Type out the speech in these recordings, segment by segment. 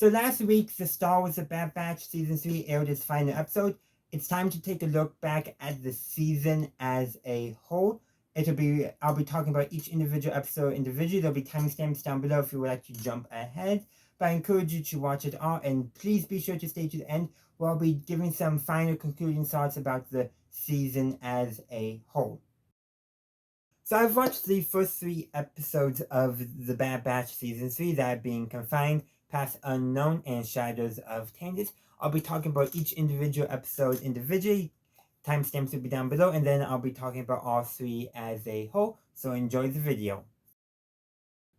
So last week, the Star Wars: The Bad Batch Season 3 aired its final episode. It's time to take a look back at the season as a whole. I'll be talking about each individual episode individually. There'll be timestamps down below if you would like to jump ahead. But I encourage you to watch it all, and please be sure to stay to the end where I'll be giving some final concluding thoughts about the season as a whole. So I've watched the first 3 episodes of The Bad Batch Season 3, that being Confined, Path Unknown, and Shadows of Tantiss. I'll be talking about each individual episode individually. Timestamps will be down below, and then I'll be talking about all 3 as a whole, so enjoy the video.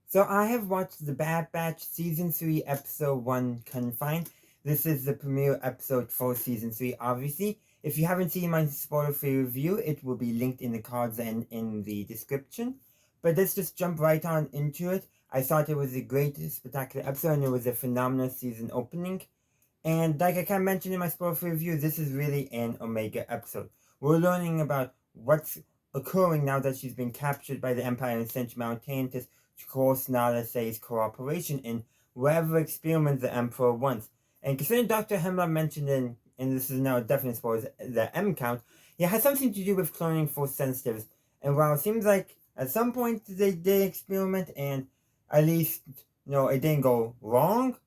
So I have watched The Bad Batch Season 3, Episode 1, Confined. This is the premiere episode for Season 3, obviously. If you haven't seen my spoiler-free review, it will be linked in the cards and in the description. But let's just jump right on into it. I thought it was a great, spectacular episode, and it was a phenomenal season opening. And like I kind of mentioned in my spoiler-free review, this is really an Omega episode. We're learning about what's occurring now that she's been captured by the Empire and sent to Mount Tantiss to coerce Nala Se's cooperation in whatever experiment the Emperor wants. And considering Dr. Hemlock mentioned and this is now a definite spoiler, the M count, it has something to do with cloning Force sensitives. And while it seems like at some point they did experiment and at least, it didn't go wrong,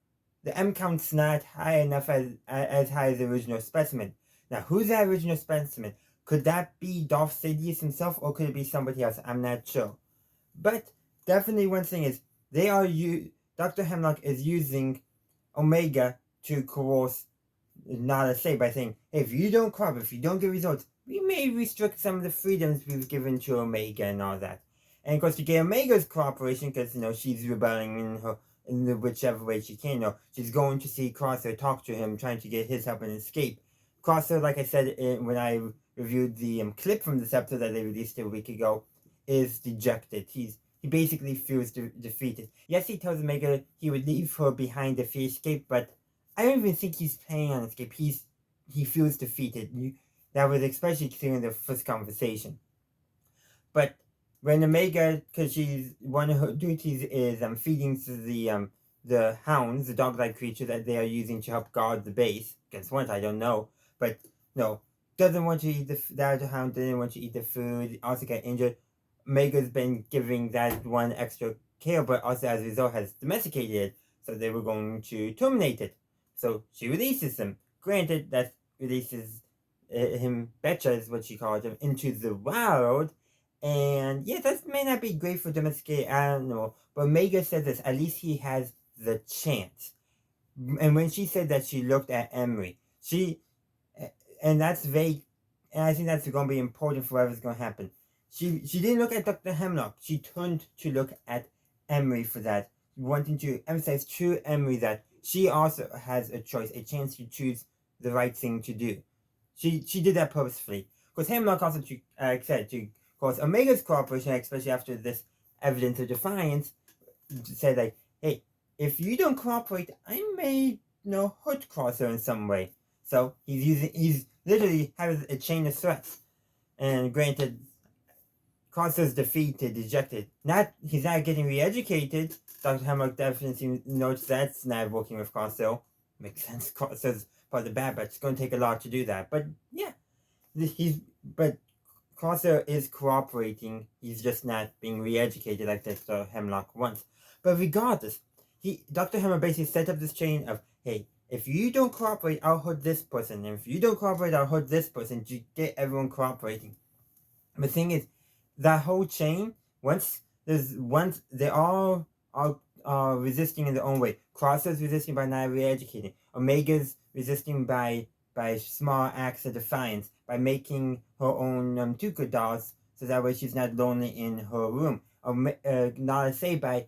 the M count's not high enough as high as the original specimen. Now, who's that original specimen? Could that be Darth Sidious himself, or could it be somebody else? I'm not sure. But definitely one thing is, Dr. Hemlock is using Omega to coerce Nala Se by saying, hey, if you don't cooperate, if you don't get results, we may restrict some of the freedoms we've given to Omega and all that. And of course, to get Omega's cooperation, because, she's rebelling in the whichever way she can, she's going to see Crosshair, talk to him, trying to get his help and escape. Crosshair, like I said when I reviewed the clip from this episode that they released a week ago, is dejected. He basically feels defeated. Yes, he tells Omega he would leave her behind if he escaped, but I don't even think he's planning on escape. He feels defeated. That was especially clear in the first conversation. But when Omega, because one of her duties is feeding to the hounds, the dog-like creature that they are using to help guard the base. Against what, I don't know, but no, doesn't want to eat that hound didn't want to eat the food. Also got injured. Omega's been giving that one extra care, but also as a result has domesticated it. So they were going to terminate it. So she releases him. Granted, that releases him, Betcha is what she called him, into the wild. And yeah, that may not be great for domesticated animal, but Omega said this, at least he has the chance. And when she said that, she looked at Emery. And that's vague, and I think that's going to be important for whatever's going to happen. She didn't look at Dr. Hemlock. She turned to look at Emery for that, wanting to emphasize to Emery that she also has a choice, a chance to choose the right thing to do. She did that purposefully. Because Hemlock also said to cause Omega's cooperation, especially after this evidence of defiance, said like, hey, if you don't cooperate, I may, hurt Crosshair in some way. So he's literally has a chain of threats. And granted, Crosshair's defeated, dejected. He's not getting re-educated. Dr. Hemlock definitely notes that's not working with Crosshair. Makes sense. Crosshair's part of the Bad Batch. It's going to take a lot to do that. But yeah, but Crosshair is cooperating. He's just not being re-educated like Dr. Hemlock wants. But regardless, Dr. Hemlock basically set up this chain of, hey, if you don't cooperate, I'll hurt this person. And if you don't cooperate, I'll hurt this person to get everyone cooperating. The thing is, that whole chain, once they all are resisting in their own way. Crosshair's resisting by not re-educating. Omega's resisting by small acts of defiance, by making her own Tuka dolls, so that way she's not lonely in her room. Nala Se by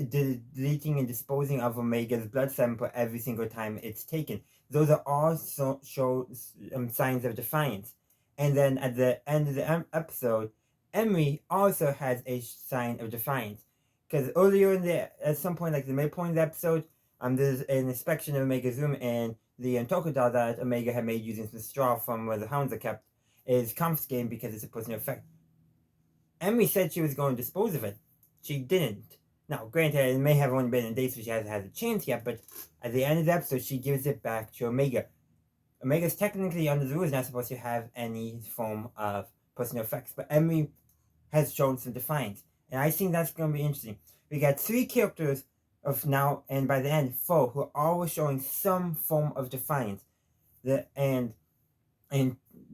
deleting and disposing of Omega's blood sample every single time it's taken. Those are all signs of defiance. And then at the end of the episode, Emery also has a sign of defiance. Because earlier at some point, like the midpoint of the episode, there's an inspection of Omega's room, and the Toka doll that Omega had made using some straw from where the hounds are kept is confiscated because it's a personal effect. Emery said she was going to dispose of it. She didn't. Now, granted, it may have only been a day, so she hasn't had a chance yet, but at the end of the episode, she gives it back to Omega. Omega's technically, under the rules, not supposed to have any form of personal effects, but Emery has shown some defiance, and I think that's going to be interesting. We got 3 characters of now, and by the end, 4, who are always showing some form of defiance. And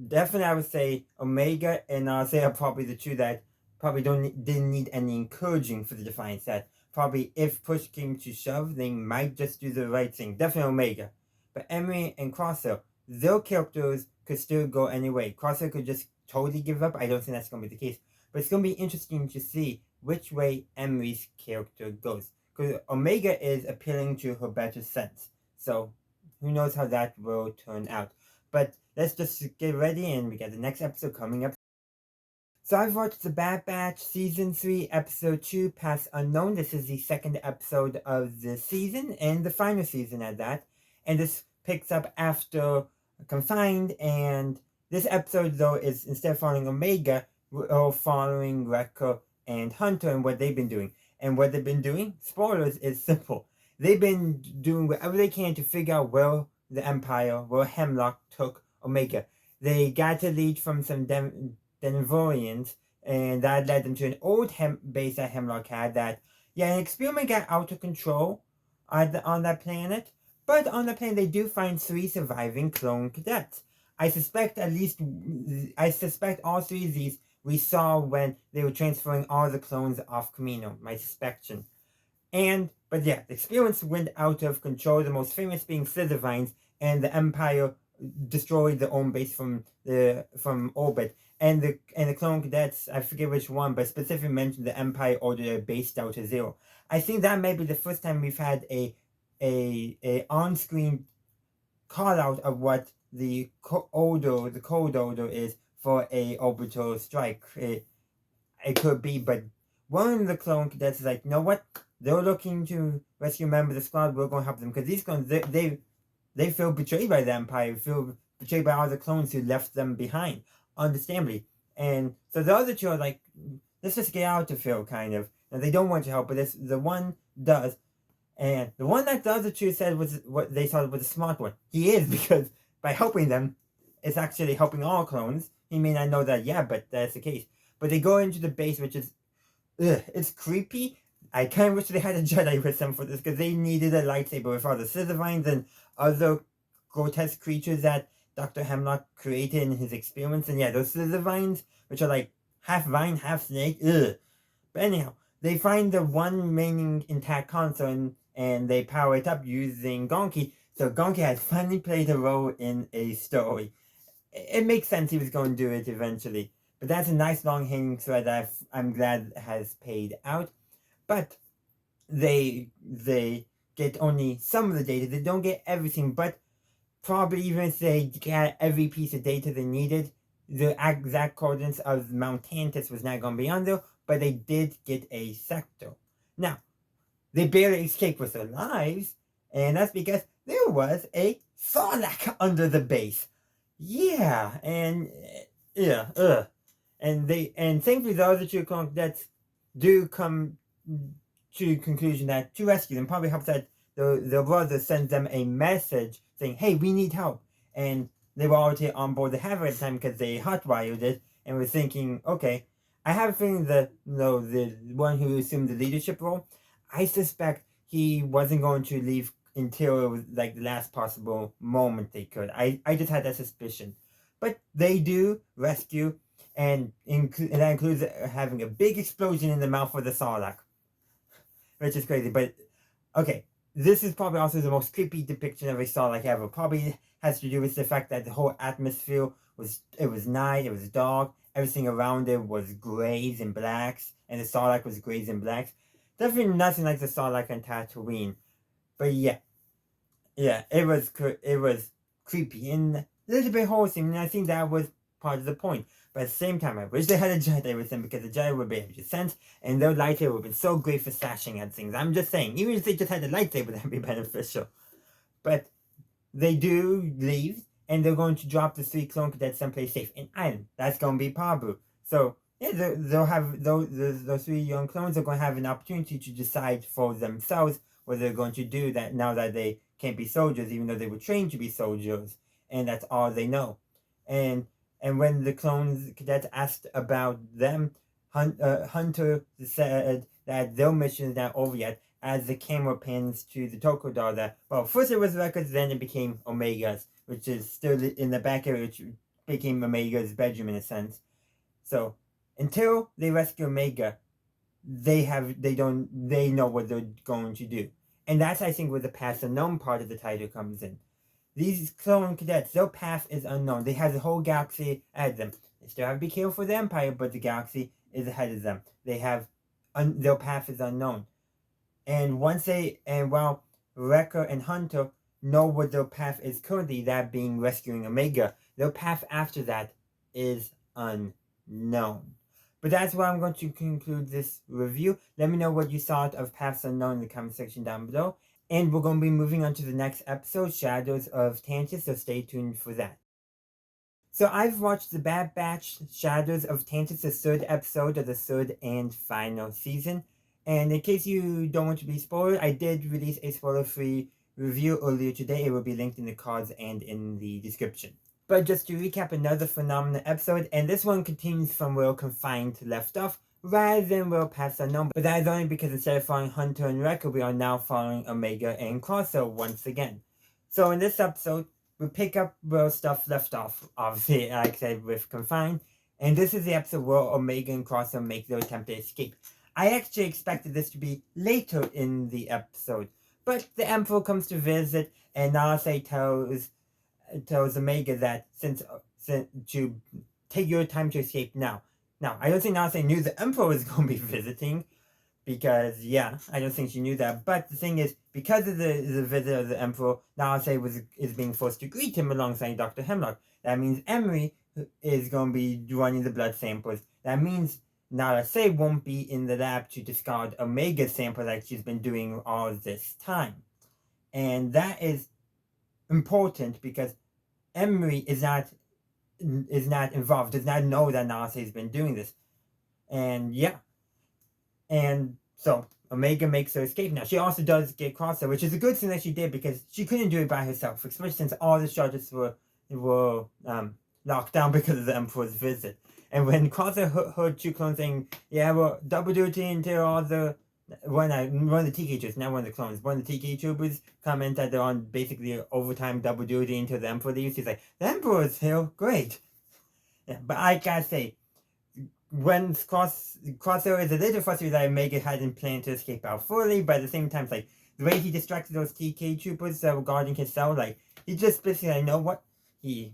definitely, I would say Omega and Isaiah are probably the two that probably didn't need any encouraging for the defiance. That probably, if push came to shove, they might just do the right thing. Definitely Omega, but Emery and Crosshair, their characters could still go anyway. Crosshair could just totally give up. I don't think that's going to be the case, but it's going to be interesting to see which way Emery's character goes, because Omega is appealing to her better sense. So who knows how that will turn out. But let's just get ready, and we got the next episode coming up. So I've watched The Bad Batch Season 3, Episode 2, Paths Unknown. This is the second episode of the season, and the final season at that. And this picks up after Confined, and this episode, though, is, instead of following Omega, we're following Wrecker and Hunter and what they've been doing. And what they've been doing, spoilers, is simple. They've been doing whatever they can to figure out where the Empire, where Hemlock took Omega. They got a lead from some Denvorians, and that led them to an old base that Hemlock had that, an experiment got out of control on that planet, but on the planet they do find 3 surviving clone cadets. I suspect all 3 of these we saw when they were transferring all the clones off Camino, my suspicion. But the experiments went out of control, the most famous being Slytherines, and the Empire destroyed their own base from orbit. And the clone cadets, I forget which one, but specifically mentioned the Empire ordered a base down to 0. I think that may be the first time we've had a on-screen call out of what the code order is for a orbital strike. It could be, but one of the clone cadets is like, you know what? They're looking to rescue a member of the squad. We're going to help them, because these clones, they feel betrayed by the Empire, feel betrayed by all the clones who left them behind, understandably. And so the other 2 are like, let's just get out of here, kind of. And they don't want to help, but the one does. And the one that the other 2 said was what they thought was a smart one. He is, because by helping them, it's actually helping all clones. He may not know that yet, but that's the case. But they go into the base, which is, it's creepy. I kind of wish they had a Jedi with them for this, because they needed a lightsaber with all the Slytherines and other grotesque creatures that Dr. Hemlock created in his experiments. And those Slytherines, which are like half vine, half snake, But anyhow, they find the one remaining intact console, and they power it up using Gonki. So Gonki has finally played a role in a story. It makes sense he was going to do it eventually. But that's a nice long hanging thread that I'm glad has paid out. But they get only some of the data. They don't get everything, but probably even if they got every piece of data they needed, the exact coordinates of Mount Tantiss was not going to be on there, but they did get a sector. Now, they barely escaped with their lives, and that's because there was a Sarlacc under the base. And thankfully the other 2 cadets do come to the conclusion that to rescue them probably helps that the brother sends them a message saying, hey, we need help. And they were already on board the Haver at the time, because they hotwired it and were thinking, okay, I have a feeling that the one who assumed the leadership role, I suspect he wasn't going to leave until it was like the last possible moment they could. I just had that suspicion. But they do rescue, and that includes having a big explosion in the mouth of the Sarlacc, which is crazy. But okay, this is probably also the most creepy depiction of a Sarlacc ever. Probably has to do with the fact that the whole atmosphere was night, it was dark, everything around it was grays and blacks, and the Sarlacc was grays and blacks. Definitely nothing like the Sarlacc on Tatooine. But it was creepy and a little bit wholesome, and I think that was part of the point. But at the same time, I wish they had a Jedi with them, because the Jedi would be able to sense, and their lightsaber would have been so great for slashing at things. I'm just saying, even if they just had a lightsaber, that would be beneficial. But they do leave, and they're going to drop the 3 clone cadets someplace safe, an island. That's going to be Pabu. So yeah, they'll have those three young clones are going to have an opportunity to decide for themselves what they're going to do that now that they can't be soldiers, even though they were trained to be soldiers, and that's all they know. And and when the clones cadets asked about them, Hunter said that their mission is not over yet. As the camera pans to the Tokodar, that well, first it was Records, then it became Omega's, which is still in the back area, which became Omega's bedroom in a sense. So until they rescue Omega, they know what they're going to do. And that's I think where the past unknown part of the title comes in. These clone cadets, their path is unknown. They have the whole galaxy ahead of them. They still have to be careful for the Empire, but the galaxy is ahead of them. They have their path is unknown. And while Wrecker and Hunter know what their path is currently, that being rescuing Omega, their path after that is unknown. But that's where I'm going to conclude this review. Let me know what you thought of Paths Unknown in the comment section down below. And we're going to be moving on to the next episode, Shadows of Tantiss, so stay tuned for that. So I've watched The Bad Batch, Shadows of Tantiss, the third episode of the third and final season. And in case you don't want to be spoiled, I did release a spoiler-free review earlier today. It will be linked in the cards and in the description. But just to recap, another phenomenal episode, and this one continues from where Confined left off, rather than where Paths Unknown. But that is only because instead of following Hunter and Wrecker, we are now following Omega and Crosser once again. So in this episode, we pick up where stuff left off, obviously, like I said, with Confined. And this is the episode where Omega and Crosser make their attempt to escape. I actually expected this to be later in the episode. But the Emperor comes to visit, and Nase tells Omega that since to take your time to escape now. Now, I don't think Nase knew the Emperor was going to be visiting, because, yeah, I don't think she knew that. But the thing is, because of the visit of the Emperor, Nase is being forced to greet him alongside Dr. Hemlock. That means Emery is going to be running the blood samples. That means Nase won't be in the lab to discard Omega sample like she's been doing all this time. And that is important because Emery is not involved, does not know that Nase has been doing this. And yeah. And so Omega makes her escape now. She also does get Crosser, which is a good thing that she did because she couldn't do it by herself, especially since all the shutters were locked down because of the Emperor's visit. And when Crosser heard two clones saying, yeah, well, double duty until all the one of the TK troopers, not one of the clones, one of the TK troopers comment that they're on basically overtime double duty until the Emperor leaves. He's like, the Emperor's here, great. Yeah, but I gotta say, when Crosser is a little frustrated that Omega hadn't planned to escape out fully, but at the same time, like, the way he distracted those TK troopers that were guarding his cell, like, he just basically, like, you know what? He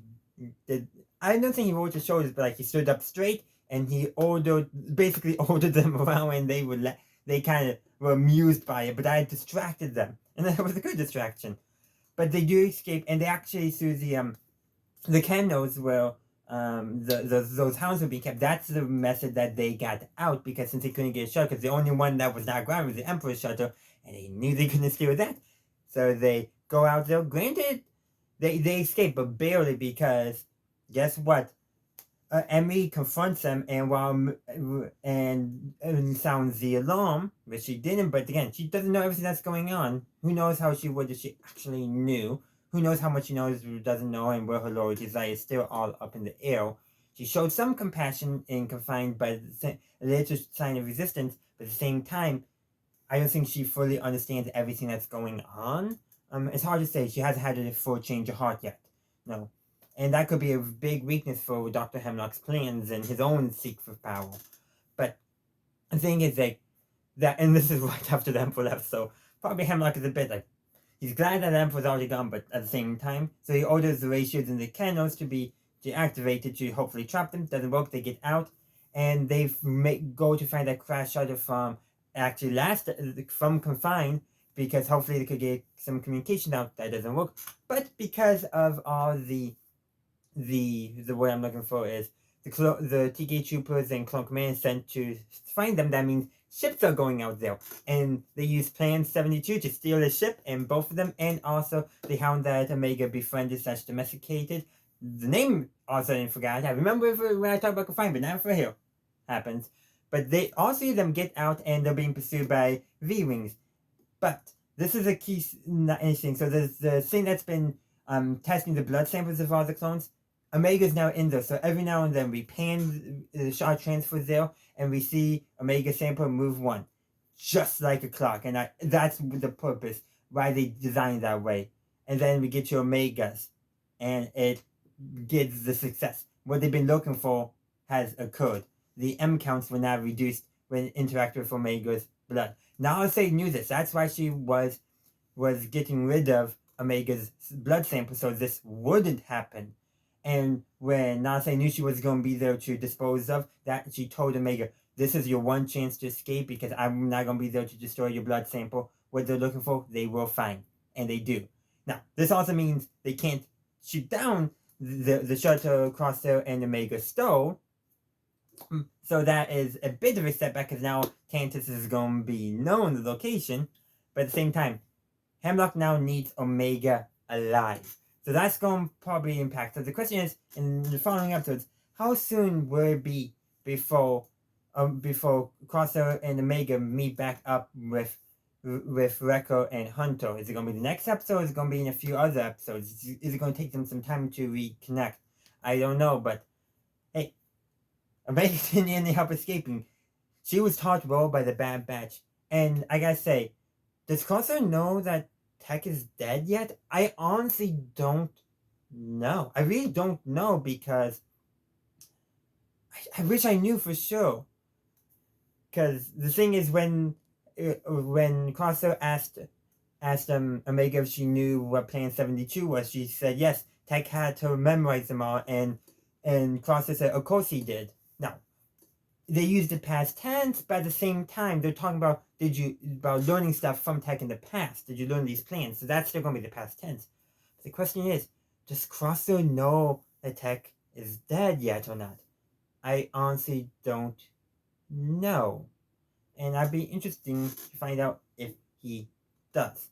did. I don't think he rolled his shoulders, but, like, he stood up straight and he basically ordered them around, and they kind of were amused by it, but I distracted them. And that was a good distraction. But they do escape, and they actually, through the candles where those hounds were being kept, that's the method that they got out, because since they couldn't get a shuttle, because the only one that was not grounded was the Emperor's shuttle, and they knew they couldn't escape with that. So they go out there. Granted, they escape, but barely, because guess what? Emmy confronts them and sounds the alarm, but she didn't. But again, she doesn't know everything that's going on. Who knows how she would if she actually knew? Who knows how much she knows or doesn't know, and where her loyalties lie is still all up in the air. She showed some compassion in Confined, but a little sign of resistance. But at the same time, I don't think she fully understands everything that's going on. It's hard to say. She hasn't had a full change of heart yet. No. And that could be a big weakness for Dr. Hemlock's plans and his own seek for power. But the thing is, like, that, and this is right after the Emperor left, so probably Hemlock is a bit like, he's glad that the Emperor's already gone, but at the same time, so he orders the ratios and the cannons to be deactivated to hopefully trap them. Doesn't work, they get out, and they go to find that crash shuttle from Confined, because hopefully they could get some communication out. That doesn't work. But because of all the word I'm looking for is the TK troopers and clone command sent to find them, that means ships are going out there, and they use Plan 72 to steal a ship, and both of them, and also the hound that Omega befriended / domesticated. The name also I didn't forget. I remember when I talked about Confined, but not for here. happens. But they all see them get out and they're being pursued by V-Wings. But this is a key thing. So there's the thing that's been testing the blood samples of all the clones. Omega's now in there. So every now and then we pan the shot transfer there and we see Omega sample move one. Just like a clock. And that's the purpose why they designed that way. And then we get to Omegas. And it gives the success. What they've been looking for has occurred. The M counts were now reduced when interacting with Omega's blood. Nalase knew this. That's why she was getting rid of Omega's blood sample, so this wouldn't happen. And when Nalase knew she was going to be there to dispose of that, she told Omega, this is your one chance to escape because I'm not going to be there to destroy your blood sample. What they're looking for, they will find. And they do. Now, this also means they can't shoot down the shuttle Crosshair and Omega stole. So that is a bit of a setback because now Tantiss is going to be known the location. But at the same time, Hemlock now needs Omega alive. So that's going to probably impact. So the question is, in the following episodes, how soon will it be before Crosshair and Omega meet back up with Wrecker and Hunter? Is it going to be the next episode? Is it going to be in a few other episodes? Is it going to take them some time to reconnect? I don't know, but hey, Omega didn't need any help escaping. She was taught well by the Bad Batch. And I gotta say, does Crosshair know that Tech is dead yet? I honestly don't know. I really don't know because I wish I knew for sure. Because the thing is, when Crosshair asked Omega if she knew what Plan 72 was, she said yes. Tech had to memorize them all, and Crosshair said, of course he did. Now, they used the past tense, but at the same time, they're talking about about learning stuff from Tech in the past. Did you learn these plans? So that's still going to be the past tense. But the question is, does Crosshair know that Tech is dead yet or not? I honestly don't know. And I'd be interested to find out if he does.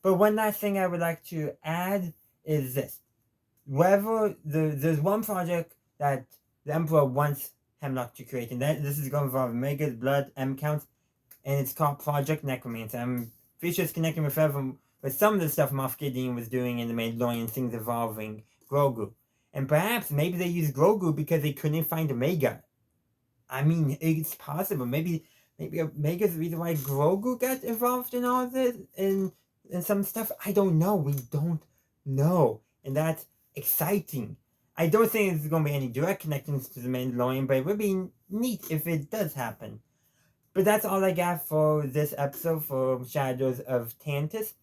But one last thing I would like to add is this. There's one project that the Emperor wants Hemlock to create, and this is going to involve Omega's blood M counts, and it's called Project Necromancer. I'm pretty sure it's connecting with some of the stuff Moff Gideon was doing in the Mandalorian, things involving Grogu. And perhaps maybe they used Grogu because they couldn't find Omega. I mean, it's possible. Maybe Omega's the reason why Grogu got involved in all this and some stuff. I don't know. We don't know, and that's exciting. I don't think there's going to be any direct connections to the Mandalorian, but it would be neat if it does happen. But that's all I got for this episode for Shadows of Tantiss.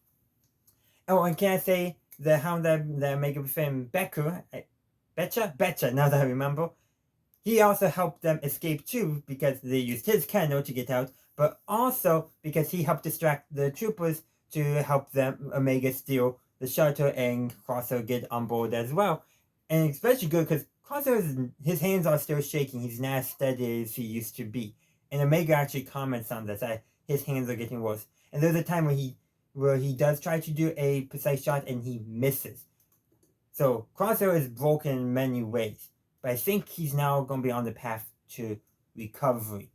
Oh, and can I say the hound that Omega befriended, Betcha, now that I remember, he also helped them escape too because they used his candle to get out, but also because he helped distract the troopers to help them Omega steal the shuttle and Crosshair get on board as well. And especially good because Crosshair, his hands are still shaking. He's not as steady as he used to be. And Omega actually comments on this, that his hands are getting worse. And there's a time where he does try to do a precise shot and he misses. So Crosshair is broken in many ways. But I think he's now going to be on the path to recovery.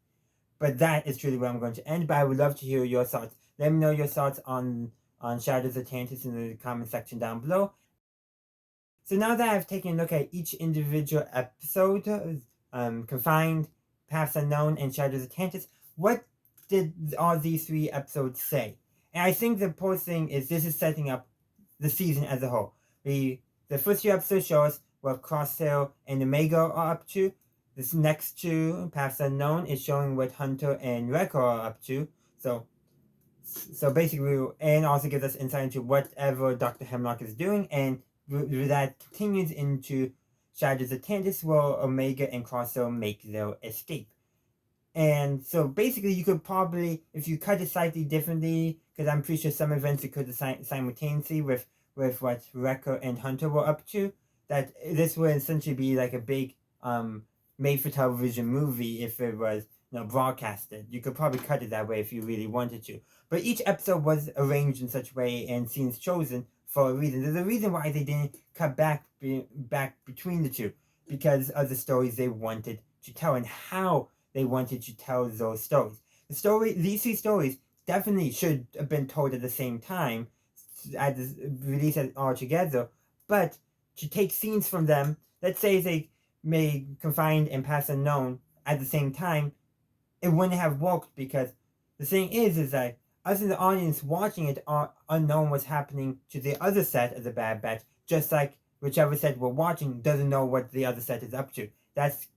But that is truly where I'm going to end. But I would love to hear your thoughts. Let me know your thoughts on Shadows of Tantiss in the comment section down below. So now that I've taken a look at each individual episode, Confined, Paths Unknown, and Shadows of Tantiss, what did all these 3 episodes say? And I think the important thing is this is setting up the season as a whole. The first 2 episodes show us what Crosshair and Omega are up to. This next 2, Paths Unknown, is showing what Hunter and Wrecker are up to. So basically, and also gives us insight into whatever Dr. Hemlock is doing, and that continues into Shadows of Tantiss, where Omega and Crosshair make their escape. And so basically, you could probably, if you cut it slightly differently, because I'm pretty sure some events occurred simultaneously with what Wrecker and Hunter were up to, that this would essentially be like a big made-for-television movie if it was broadcasted. You could probably cut it that way if you really wanted to. But each episode was arranged in such a way and scenes chosen for a reason. There's a reason why they didn't cut back between the 2, because of the stories they wanted to tell and how they wanted to tell those stories. These 3 stories definitely should have been told at the same time, as released all together, but to take scenes from them, let's say they made Confined and Past Unknown at the same time, it wouldn't have worked, because the thing is that us in the audience watching it are unknown what's happening to the other set of the Bad Batch, just like whichever set we're watching doesn't know what the other set is up to. That's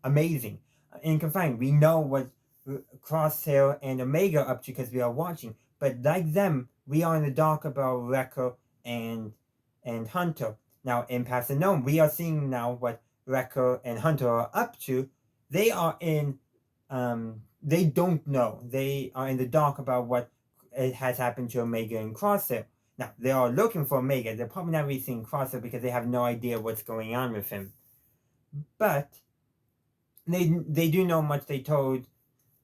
amazing. In Confined, we know what Crosshair and Omega are up to because we are watching, but like them, we are in the dark about Wrecker and Hunter. Now, in Past Unknown, we are seeing now what Wrecker and Hunter are up to. They are in they don't know. They are in the dark about what has happened to Omega and Crosshair. Now, they are looking for Omega. They're probably not really seeing Crosshair because they have no idea what's going on with him. But they do know much. They told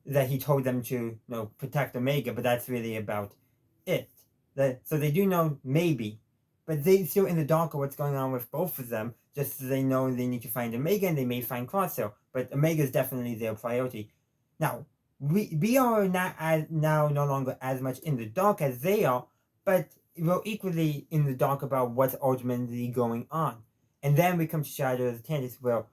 that he told them to protect Omega, but that's really about it. So they do know maybe, but they still in the dark of what's going on with both of them. Just so they know they need to find Omega, and they may find Crosshair, but Omega is definitely their priority. Now we are not no longer as much in the dark as they are, but we're equally in the dark about what's ultimately going on. And then we come to Shadow of the Tantiss, where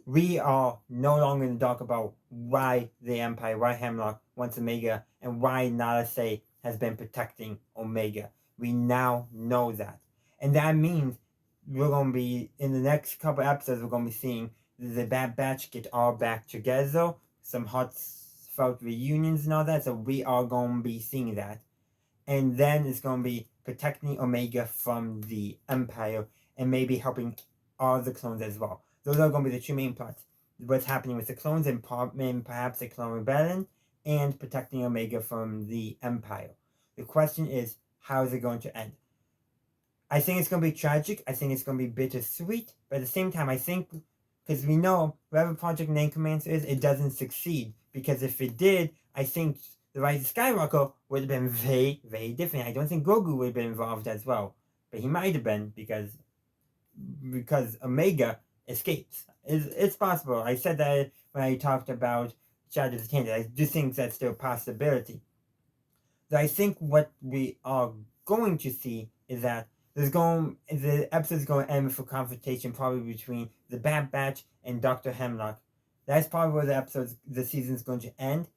we are no longer in the dark about why the Empire, why Hemlock wants Omega, and why Nalase has been protecting Omega. We now know that. And that means we're going to be, in the next couple episodes, we're going to be seeing the Bad Batch get all back together, some heartfelt reunions and all that, so we are going to be seeing that. And then it's going to be protecting Omega from the Empire, and maybe helping all the clones as well. Those are going to be the 2 main plots. What's happening with the clones and perhaps the Clone Rebellion, and protecting Omega from the Empire. The question is, how is it going to end? I think it's going to be tragic. I think it's going to be bittersweet. But at the same time, I think, because we know whatever Project Name Commander is, it doesn't succeed. Because if it did, I think the Rise of Skywalker would have been very, very different. I don't think Grogu would have been involved as well. But he might have been, because Omega escapes. It's possible. I said that when I talked about Shadow of the Tantiss. I do think that's still a possibility. So I think what we are going to see is that the episode is going to end with a confrontation probably between the Bad Batch and Dr. Hemlock. That's probably where the season is going to end,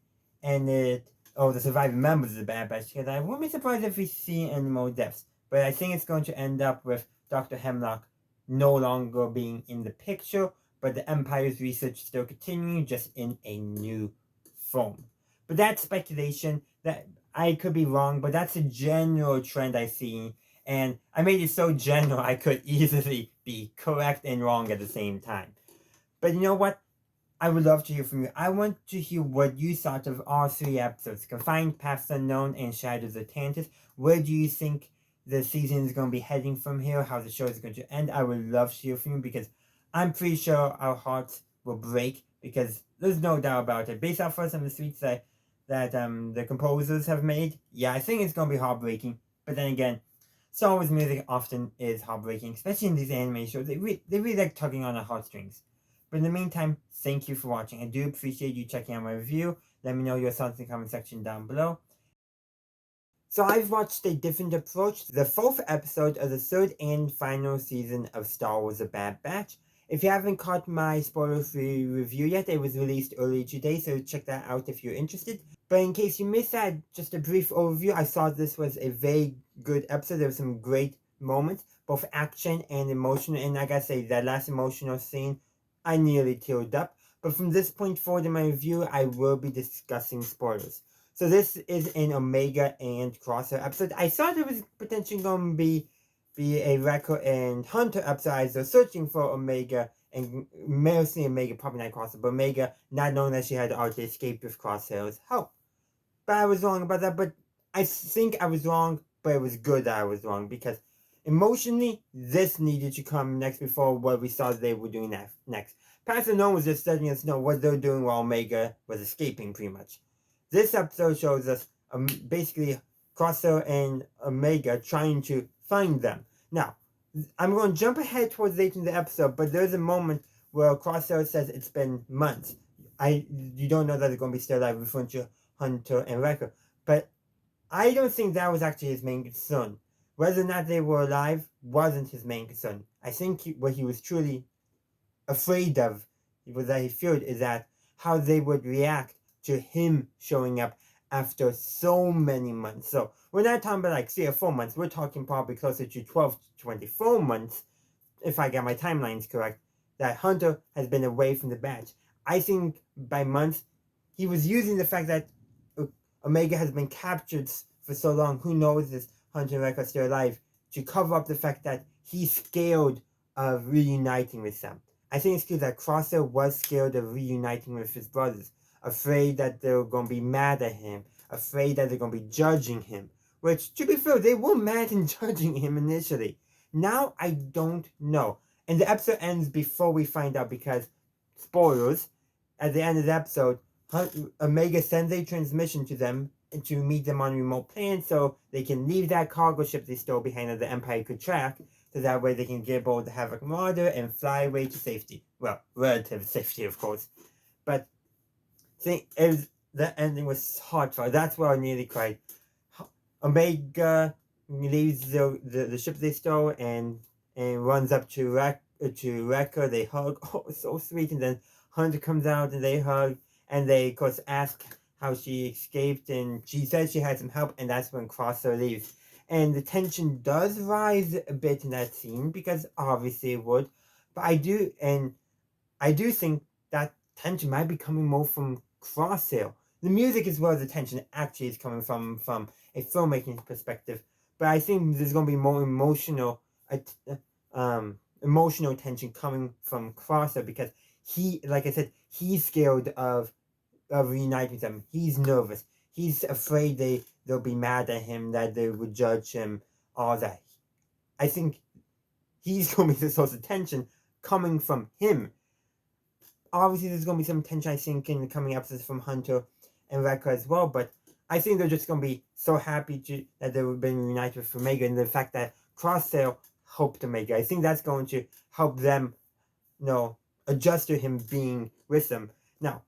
and the surviving members of the Bad Batch. Because I won't be surprised if we see any more deaths, but I think it's going to end up with Dr. Hemlock no longer being in the picture, but the Empire's research still continuing, just in a new form. But that's speculation. That I could be wrong, but that's a general trend I see. And I made it so general I could easily be correct and wrong at the same time. But you know what? I would love to hear from you. I want to hear what you thought of all 3 episodes. Confined, Past Unknown, and Shadows of Tantiss. Where do you think the season is going to be heading from here? How the show is going to end? I would love to hear from you, because I'm pretty sure our hearts will break, because there's no doubt about it. Based off of some of the tweets that the composers have made, yeah, I think it's going to be heartbreaking. But then again, Star Wars music often is heartbreaking, especially in these anime shows. They really like tugging on the heartstrings. But in the meantime, thank you for watching. I do appreciate you checking out my review. Let me know your thoughts in the comment section down below. So I've watched a different approach, the 4th episode of the 3rd and final season of Star Wars: The Bad Batch. If you haven't caught my spoiler-free review yet, it was released earlier today, so check that out if you're interested. But in case you missed that, just a brief overview. I thought this was a very good episode. There were some great moments, both action and emotional. And I gotta say, that last emotional scene, I nearly teared up. But from this point forward in my review, I will be discussing spoilers. So this is an Omega and Crosshair episode. I thought it was potentially going to be a Wrecker and Hunter episode as they're searching for Omega, and mostly Omega, probably not Crosshair, but Omega, not knowing that she had already escaped with Crosshair's help. But I was wrong about that, but I think I was wrong, but it was good that I was wrong, because emotionally, this needed to come next before what we saw they were doing next. Past Unknown was just letting us know what they're doing while Omega was escaping, pretty much. This episode shows us basically Crosshair and Omega trying to find them. Now, I'm going to jump ahead towards later in the episode, but there's a moment where Crosshair says it's been months. you don't know that they're going to be still alive referring to Hunter and Wrecker. But I don't think that was actually his main concern. Whether or not they were alive wasn't his main concern. I think what he was truly afraid of, that he feared, is that how they would react to him showing up after so many months. So we're not talking about like 3 or 4 months. We're talking probably closer to 12 to 24 months, if I get my timelines correct, that Hunter has been away from the badge. I think by months, he was using the fact that Omega has been captured for so long. Who knows if Hunter and Wrecker are still alive, to cover up the fact that he's scared of reuniting with them. I think it's true that Crosser was scared of reuniting with his brothers, afraid that they're going to be mad at him, afraid that they're going to be judging him. Which, to be fair, they were mad and judging him initially. Now, I don't know. And the episode ends before we find out because, spoilers, at the end of the episode, Omega sends a transmission to them to meet them on a remote planet so they can leave that cargo ship they stole behind that the Empire could track, so that way they can get aboard the Havoc Marauder and fly away to safety. Well, relative safety, of course. But the ending was heartfelt. That's where I nearly cried. Omega leaves the ship they stole and runs up to Wrecker. They hug. Oh, so sweet. And then Hunter comes out and they hug. And they, of course, ask how she escaped. And she says she had some help. And that's when Crosser leaves. And the tension does rise a bit in that scene, because obviously it would. But I do think that tension might be coming more from Crosshair. The music as well as the tension actually is coming from a filmmaking perspective. But I think there's going to be more emotional tension coming from Crosshair, because he, like I said, he's scared of reuniting with them. He's nervous. He's afraid they'll be mad at him, that they would judge him, all that. I think he's going to be the source of tension coming from him. Obviously, there's going to be some tension, I think, in the coming episodes from Hunter and Wrecker as well, but I think they're just going to be so happy that they've been reunited with Omega, and the fact that Crosshair helped Omega. I think that's going to help them, adjust to him being with them. Now,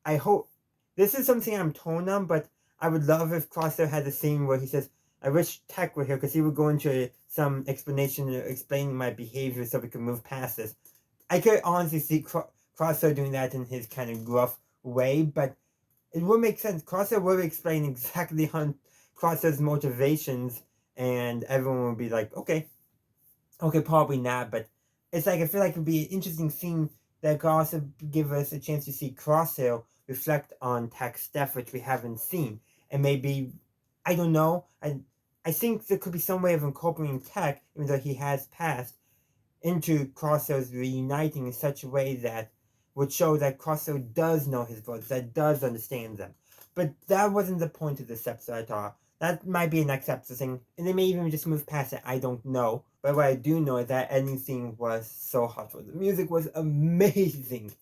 I hope this is something I'm torn on, but I would love if Crosshair had a scene where he says, I wish Tech were here, because he would go into some explanation explaining my behavior so we could move past this. I could honestly see Crosshair doing that in his kind of gruff way, but it would make sense. Crosshair would explain exactly Crosshair's motivations, and everyone would be like, okay, probably not, but it's like, I feel like it would be an interesting scene that could also give us a chance to see Crosshair reflect on Tech's death, which we haven't seen. And maybe, I don't know, I think there could be some way of incorporating Tech, even though he has passed, into Crosshair's reuniting in such a way that would show that Crosshair does know his brothers, that does understand them. But that wasn't the point of this episode at all. That might be a next episode thing, and they may even just move past it, I don't know. But what I do know is that ending scene was so heartful. The music was amazing.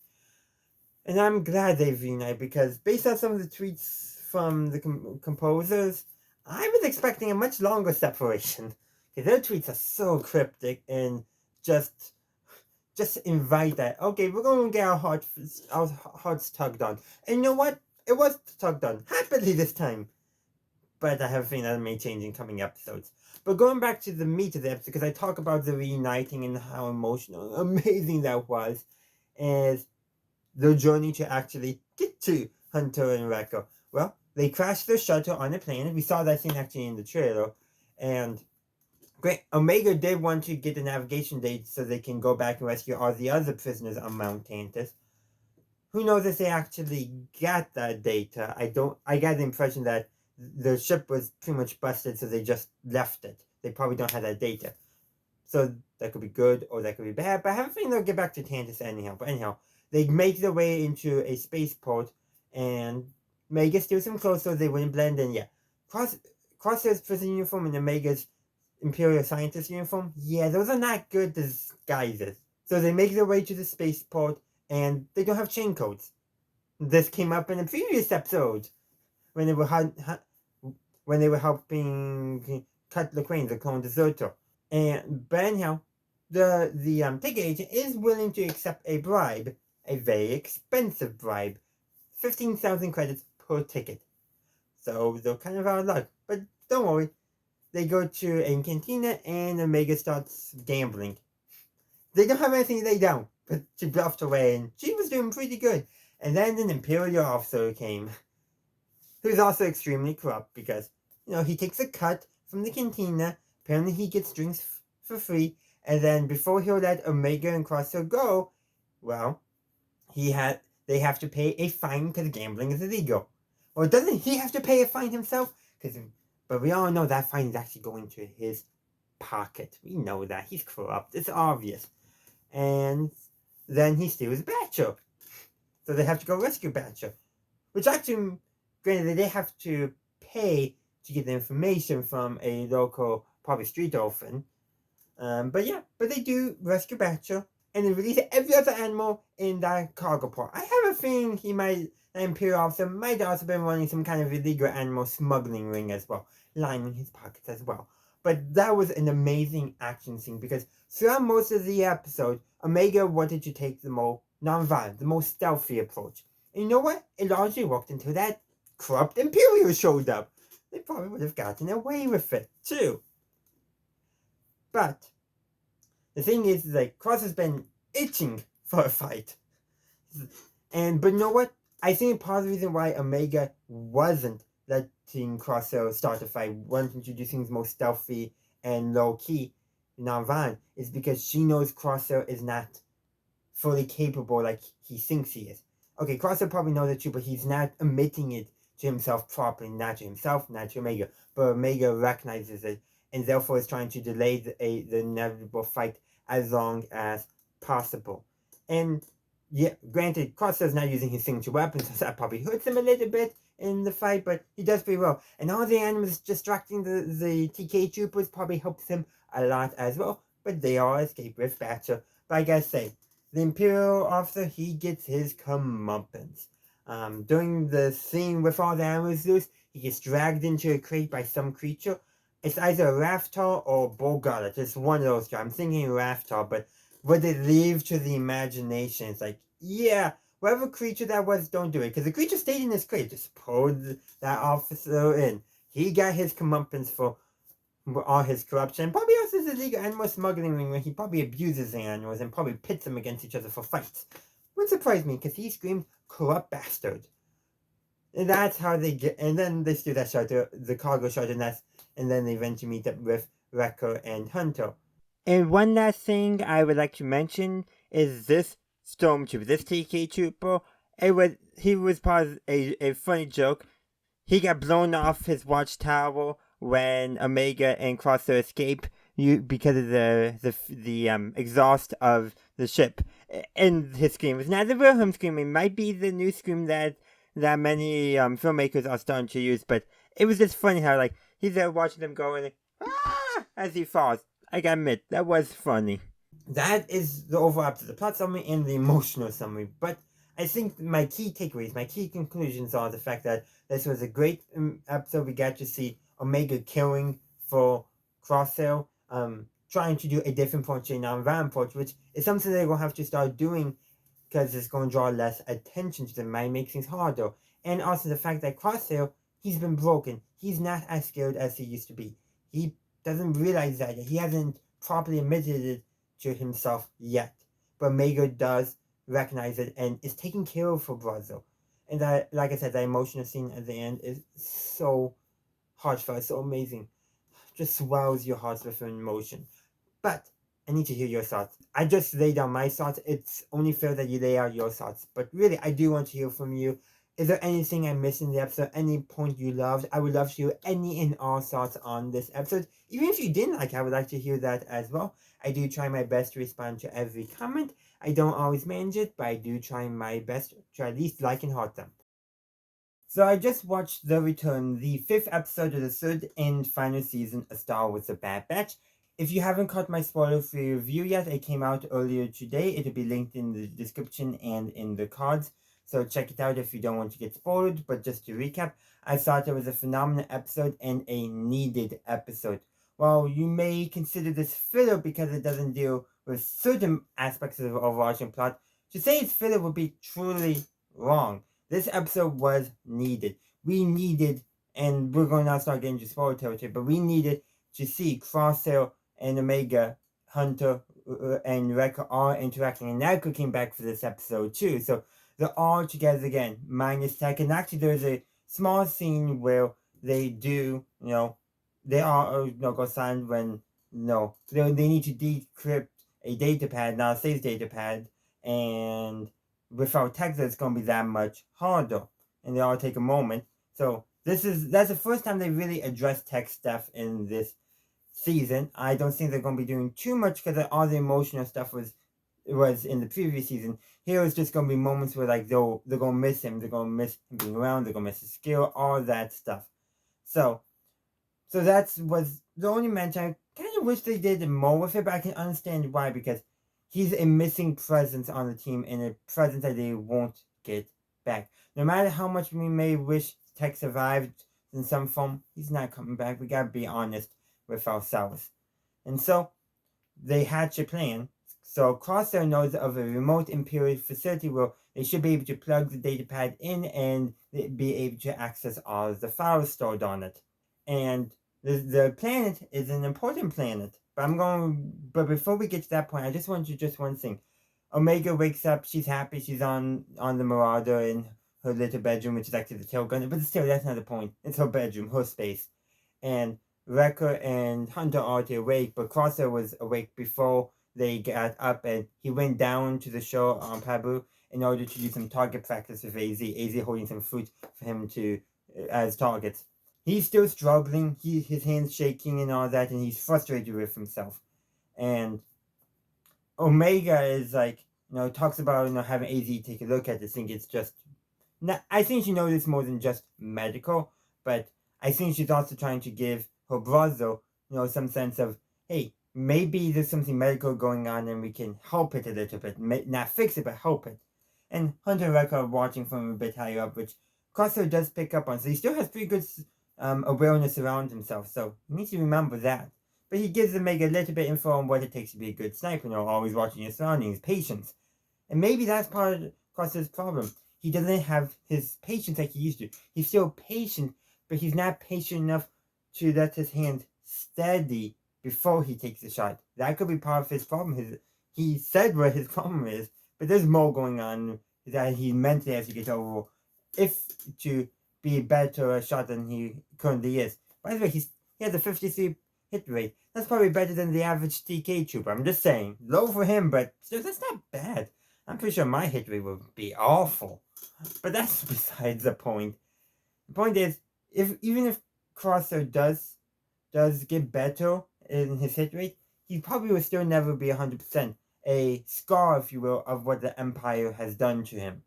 And I'm glad they've reunited, because based on some of the tweets from the composers, I was expecting a much longer separation. Because their tweets are so cryptic and just invite that. Okay, we're going to get our hearts tugged on. And you know what? It was tugged on. Happily this time. But I have a feeling that may change in coming episodes. But going back to the meat of the episode, because I talk about the reuniting and how emotional, amazing that was, is the journey to actually get to Hunter and Wrecker. Well, they crashed their shuttle on a planet. We saw that scene actually in the trailer. And great, Omega did want to get the navigation data so they can go back and rescue all the other prisoners on Mount Tantiss. Who knows if they actually got that data? I got the impression that the ship was pretty much busted, so they just left it. They probably don't have that data. So that could be good or that could be bad, but I have a feeling they'll get back to Tantiss anyhow. But anyhow, they make their way into a spaceport, and Omega steals them close so they wouldn't blend in. Yeah, Crosshair's prison uniform and Omega's Imperial Scientist uniform, yeah, those are not good disguises. So they make their way to the spaceport, and they don't have chain codes. This came up in a previous episode when they were helping cut LaQuain, the clone deserter. But anyhow, the ticket agent is willing to accept a bribe a very expensive bribe. 15,000 credits per ticket. So they're kind of out of luck. But don't worry. They go to a cantina and Omega starts gambling. They don't have anything to lay down, but she bluffed away and she was doing pretty good. And then an Imperial officer came, who's also extremely corrupt because, he takes a cut from the cantina. Apparently he gets drinks for free. And then before he'll let Omega and Crosshair go, well, they have to pay a fine because gambling is illegal. Or doesn't he have to pay a fine himself? But we all know that fine is actually going to his pocket. We know that. He's corrupt. It's obvious. And then he steals Batcher. So they have to go rescue Batcher. Which actually, granted, they have to pay to get the information from a local, probably street orphan. But they do rescue Batcher. And they release every other animal in that cargo port. I have a feeling the Imperial officer might also been running some kind of illegal animal smuggling ring as well, lining his pockets as well. But that was an amazing action scene because throughout most of the episode, Omega wanted to take the more non-violent, the more stealthy approach. And you know what? It largely worked until that corrupt Imperial showed up. They probably would have gotten away with it, too. But the thing is, Cross has been itching for a fight. But you know what? I think part of the reason why Omega wasn't letting Crosshair start a fight, wanting to do things more stealthy and low-key, non-violent, is because she knows Crosshair is not fully capable like he thinks he is. Okay, Crosshair probably knows it too, but he's not admitting it to himself properly, not to himself, not to Omega. But Omega recognizes it, and therefore is trying to delay the inevitable fight as long as possible. And yeah, granted, Crosshair's not using his signature weapon, so that probably hurts him a little bit in the fight, but he does pretty well. And all the animals distracting the TK troopers probably helps him a lot as well, but they all escape with Batcher. But I gotta say, the Imperial officer, he gets his comeuppance. During the scene with all the animals loose, he gets dragged into a crate by some creature. It's either a Raftar or Bogart. It's one of those guys. I'm thinking Raftar, but what they leave to the imagination, it's whatever creature that was, don't do it. Because the creature stayed in his crate. Just pulled that officer in. He got his comeuppance for all his corruption. Probably also his illegal animal smuggling ring where he probably abuses the animals and probably pits them against each other for fights. Wouldn't surprise me because he screamed, "Corrupt bastard." And that's how they get. And then they steal that shelter, the cargo shelter nest, and then they eventually meet up with Wrecker and Hunter. And one last thing I would like to mention is this Stormtrooper, this TK Trooper. He was part of a funny joke. He got blown off his watchtower when Omega and Crosshair escape because of the exhaust of the ship. And his scream was not the Wilhelm scream. It might be the new scream that many filmmakers are starting to use, but it was just funny how he's there watching them go and as he falls. I gotta admit, that was funny. That is the overall episode, the plot summary and the emotional summary. But I think my key takeaways, my key conclusions are the fact that this was a great episode. We got to see Omega killing for Crosshair, trying to do a different approach, a non-violent approach, which is something they're going to have to start doing because it's going to draw less attention to them, might make things harder. And also the fact that Crosshair, he's been broken. He's not as skilled as he used to be. He doesn't realize that yet. He hasn't properly admitted it to himself yet. But Omega does recognize it and is taking care of her brother. And that, like I said, that emotional scene at the end is so heartfelt, so amazing. Just swells your hearts with emotion. But I need to hear your thoughts. I just laid down my thoughts. It's only fair that you lay out your thoughts. But really, I do want to hear from you. Is there anything I missed in the episode? Any point you loved? I would love to hear any and all thoughts on this episode. Even if you didn't like it, I would like to hear that as well. I do try my best to respond to every comment. I don't always manage it, but I do try my best to at least like and heart them. So I just watched The Return, the 5th episode of the 3rd and final season of Star Wars The Bad Batch. If you haven't caught my spoiler-free review yet, it came out earlier today. It'll be linked in the description and in the cards. So check it out if you don't want to get spoiled. But just to recap, I thought it was a phenomenal episode and a needed episode. While you may consider this filler because it doesn't deal with certain aspects of the overarching plot, To say it's filler would be truly wrong. This episode was needed. We needed, and we're going to now start getting to spoiler territory, but we needed to see Crosshair and Omega, Hunter, and Wrecker all interacting, and Echo came back for this episode too. So they're all together again, minus Tech. And actually, there's a small scene where they do, they all go silent when they need to decrypt a datapad, not a safe datapad, and without text, it's going to be that much harder. And they all take a moment. So that's the first time they really addressed tech stuff in this season. I don't think they're going to be doing too much because all the emotional stuff was in the previous season. Here it's just going to be moments where they're going to miss him. They're going to miss him being around. They're going to miss his skill, all that stuff. So that was the only mention. I kind of wish they did more with it, but I can understand why, because he's a missing presence on the team and a presence that they won't get back. No matter how much we may wish Tech survived in some form, he's not coming back. We gotta be honest with ourselves. And so they hatch a plan. So Crosshair knows of a remote Imperial facility where they should be able to plug the datapad in and be able to access all of the files stored on it. And the planet is an important planet. But before we get to that point, I just want to just one thing. Omega wakes up, she's happy, she's on the Marauder in her little bedroom, which is actually the tail gunner, but still, that's not the point. It's her bedroom, her space. And Wrecker and Hunter are already awake, but Crosshair was awake before they got up, and he went down to the shore on Pabu in order to do some target practice with AZ holding some fruit for him to as targets. He's still struggling, his hands shaking and all that, and he's frustrated with himself. And Omega is talks about having AZ take a look at this. I think it's just I think she knows it's more than just medical, but I think she's also trying to give her brother, some sense of, hey, maybe there's something medical going on and we can help it a little bit. Not fix it, but help it. And Hunter and Wrecker are watching from a bit higher up, which Crosshair does pick up on. So he still has pretty good awareness around himself. So he needs to remember that. But he gives Omega a little bit info on what it takes to be a good sniper, always watching your surroundings, patience. And maybe that's part of Crosshair's problem. He doesn't have his patience like he used to. He's still patient, but he's not patient enough to let his hand steady before he takes a shot. That could be part of his problem. He said what his problem is, but there's more going on that he mentally has to get over if to be better a shot than he currently is. By the way, he has a 53 hit rate. That's probably better than the average TK trooper. I'm just saying. Low for him, but still, that's not bad. I'm pretty sure my hit rate would be awful. But that's besides the point. The point is, even if Crosshair does get better in his hit rate, he probably will still never be 100%. A scar, if you will, of what the Empire has done to him.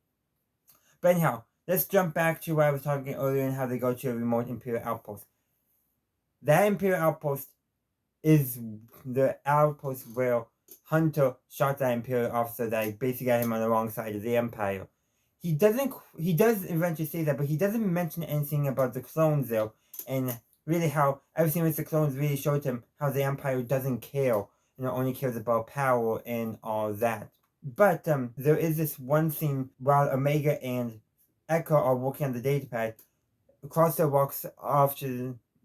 But anyhow, let's jump back to what I was talking earlier and how they go to a remote Imperial outpost. That Imperial outpost is the outpost where Hunter shot that Imperial officer that basically got him on the wrong side of the Empire. He does eventually say that, but he doesn't mention anything about the clones there, and really how everything with the clones really showed him how the Empire doesn't care, only cares about power and all that. But there is this one scene while Omega and Echo are working on the datapad. Crosshair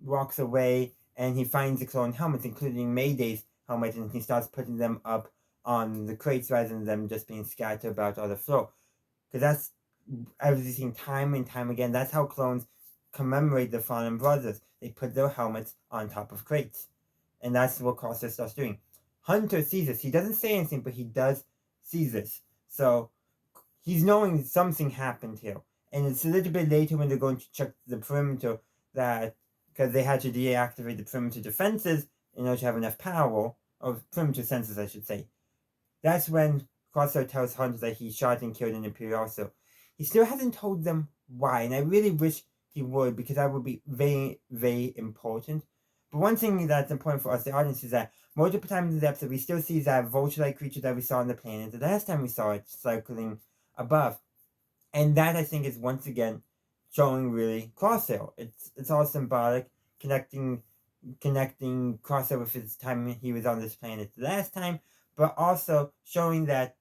walks away, and he finds the clone helmets, including Mayday's helmet, and he starts putting them up on the crates rather than them just being scattered about on the floor. Because that's, I've seen time and time again, that's how clones commemorate the fallen brothers. They put their helmets on top of crates. And that's what Crosshair starts doing. Hunter sees this. He doesn't say anything, but he does see this. So he's knowing something happened here. And it's a little bit later when they're going to check the perimeter, that because they had to deactivate the perimeter defenses in order to have enough power, or perimeter sensors, I should say. That's when Crosshair tells Hunter that he shot and killed an Imperial officer. He still hasn't told them why, and I really wish he would, because that would be very, very important. But one thing that's important for us, the audience, is that multiple times in the episode, we still see that vulture-like creature that we saw on the planet. The last time we saw it circling above. And that, I think, is once again showing really Crosshair. It's all symbolic, connecting Crosshair with his time he was on this planet the last time, but also showing that,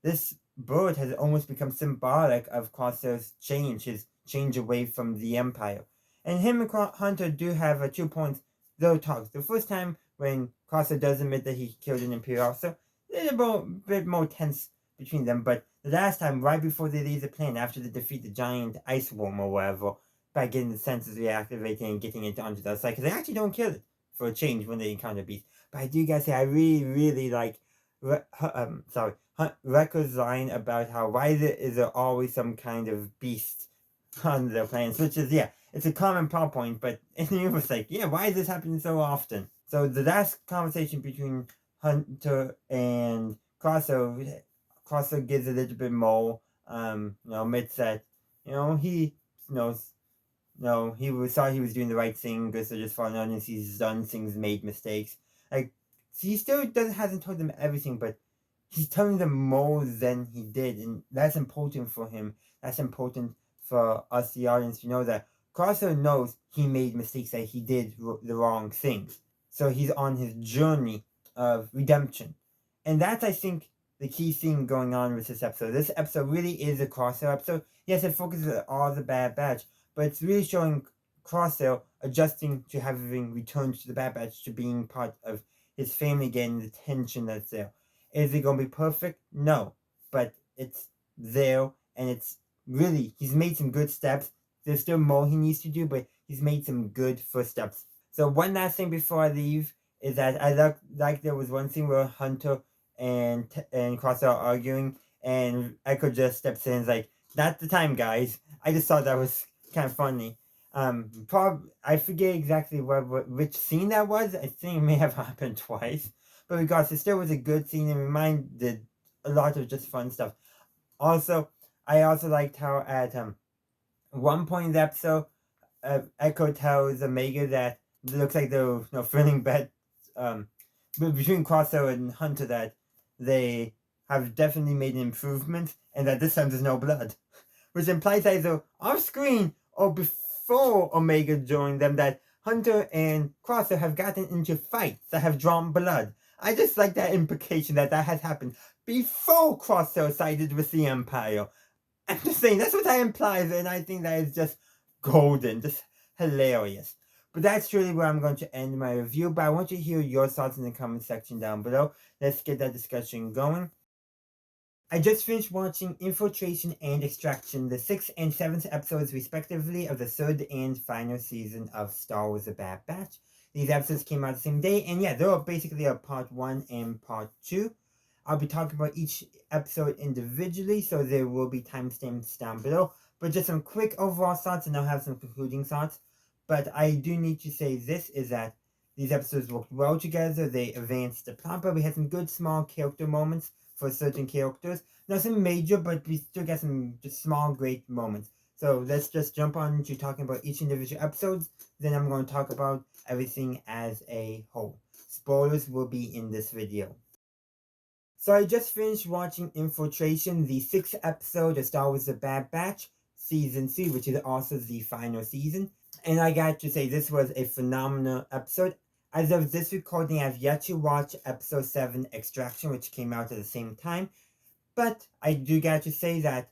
this bird has almost become symbolic of Crosshair's change, his change away from the Empire. And him and Hunter do have 2 points, though talks. The first time when Crosshair does admit that he killed an Imperial officer, it's a bit more tense between them. But the last time, right before they leave the plane, after they defeat the giant ice worm or whatever, by getting the senses reactivating and getting it onto the other side, because they actually don't kill it for a change when they encounter beasts. But I do gotta say, I really, really like Record's line about how why is there always some kind of beast on the planes, which is, yeah, it's a common plot point, but in the universe, like, yeah, why is this happening so often? So the last conversation between Hunter and Crosso gives a little bit more, admits that, he knows, thought he was doing the right thing, because they're just falling on and he's done things, made mistakes. Like, so he still hasn't told them everything, but he's telling them more than he did, and that's important for him. That's important for us, the audience, to know that Crosso knows he made mistakes, that he did the wrong things. So he's on his journey of redemption. And that's, I think, the key thing going on with this episode. This episode really is a Crosshair episode. Yes, it focuses on all the Bad Batch, but it's really showing Crosshair adjusting to having returned to the Bad Batch, to being part of his family again, the tension that's there. Is it going to be perfect? No. But it's there, and it's really, he's made some good steps. There's still more he needs to do, but he's made some good first steps. So one last thing before I leave is that I like there was one thing where Hunter and Crosshair are arguing, and Echo just steps in and is like, not the time, guys. I just thought that was kind of funny. I forget exactly which scene that was. I think it may have happened twice. But regardless, it still was a good scene and reminded a lot of just fun stuff. Also, I also liked how at one point in the episode, Echo tells Omega that it looks like they're feeling bad between Crosshair and Hunter, that they have definitely made an improvement and that this time there's no blood. Which implies either off screen or before Omega joined them that Hunter and Crosshair have gotten into fights that have drawn blood. I just like that implication that has happened before Crosshair sided with the Empire. I'm just saying, that's what that implies, and I think that is just golden, just hilarious. But that's really where I'm going to end my review, but I want you to hear your thoughts in the comment section down below. Let's get that discussion going. I just finished watching Infiltration and Extraction, the 6th and 7th episodes respectively of the 3rd and final season of Star Wars The Bad Batch. These episodes came out the same day, and yeah, they're basically a part 1 and part 2. I'll be talking about each episode individually, so there will be timestamps down below. But just some quick overall thoughts, and I'll have some concluding thoughts. But I do need to say this, is that these episodes worked well together. They advanced the plot, but we had some good small character moments for certain characters. Nothing major, but we still got some just small, great moments. So let's just jump on to talking about each individual episodes. Then I'm going to talk about everything as a whole. Spoilers will be in this video. So I just finished watching Infiltration, the 6th episode of Star Wars The Bad Batch, Season 3, which is also the final season. And I got to say, this was a phenomenal episode. As of this recording, I've yet to watch episode 7, Extraction, which came out at the same time. But I do got to say that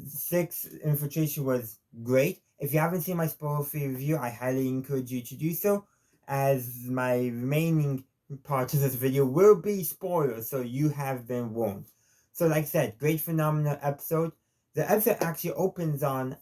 6 Infiltration was great. If you haven't seen my spoiler-free review, I highly encourage you to do so, as my remaining part of this video will be spoilers, so you have been warned. So like I said, great phenomenal episode. The episode actually opens on,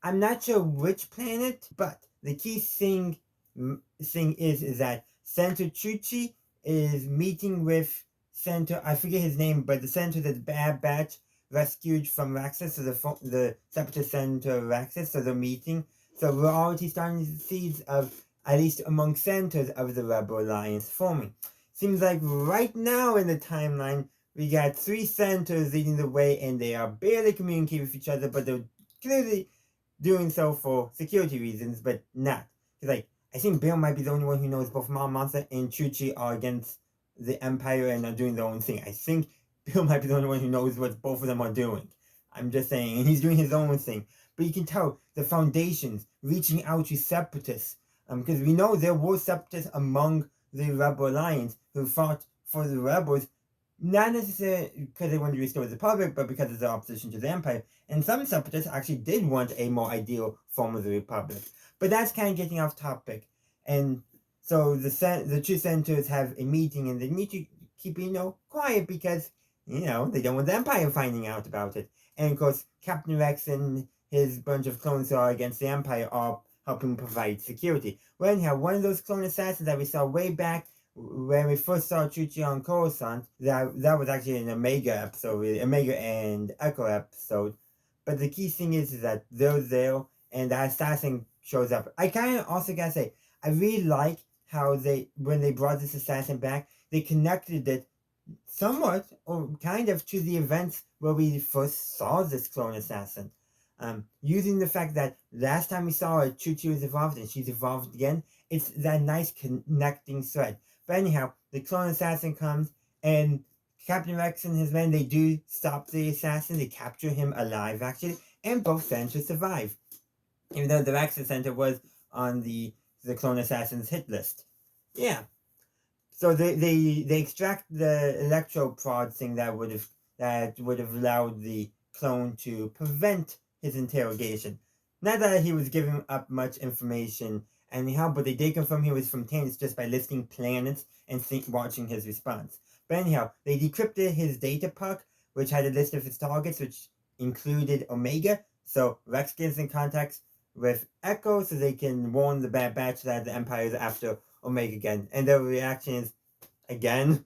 I'm not sure which planet, but the key thing is that Senator Chuchi is meeting with Senator, I forget his name, but the Senator that Bad Batch rescued from Raxus, so the Separatist Senator Raxus, so they're meeting. So we're already starting to see seeds of, at least among senators of the Rebel Alliance, forming. Seems like right now in the timeline, we got 3 senators leading the way, and they are barely communicating with each other, but they're clearly doing so for security reasons, but not. Because, like, I think Bill might be the only one who knows both Mom Monster and Chuchi are against the Empire and are doing their own thing. I think Bill might be the only one who knows what both of them are doing. I'm just saying, and he's doing his own thing. But you can tell the Foundation's reaching out to Separatists, because we know there were Separatists among the Rebel Alliance who fought for the Rebels Not necessarily because they wanted to restore the Republic, but because of their opposition to the Empire. And some separatists actually did want a more ideal form of the Republic. But that's kind of getting off topic. And so the two senators have a meeting, and they need to keep, quiet because, they don't want the Empire finding out about it. And of course, Captain Rex and his bunch of clones who are against the Empire are helping provide security. Well, anyhow, one of those clone assassins that we saw way back when we first saw Chuchi on Coruscant, that was actually an Omega episode, really, Omega and Echo episode. But the key thing is that they're there, and the assassin shows up. I kind of also gotta say, I really like how when they brought this assassin back, they connected it somewhat, or kind of, to the events where we first saw this clone assassin. Using the fact that last time we saw her, Chuchi was evolved, and she's evolved again, it's that nice connecting thread. But anyhow, the clone assassin comes, and Captain Rex and his men, they do stop the assassin. They capture him alive, actually, and both senators survive. Even though the Rex Center was on the clone assassin's hit list. Yeah. So they extract the electroprod thing that would have allowed the clone to prevent his interrogation. Not that he was giving up much information anyhow, but they did confirm he was from Tantiss just by listing planets and watching his response. But anyhow, they decrypted his data puck, which had a list of his targets, which included Omega. So Rex gets in contact with Echo so they can warn the Bad Batch that the Empire is after Omega again. And their reaction is, again?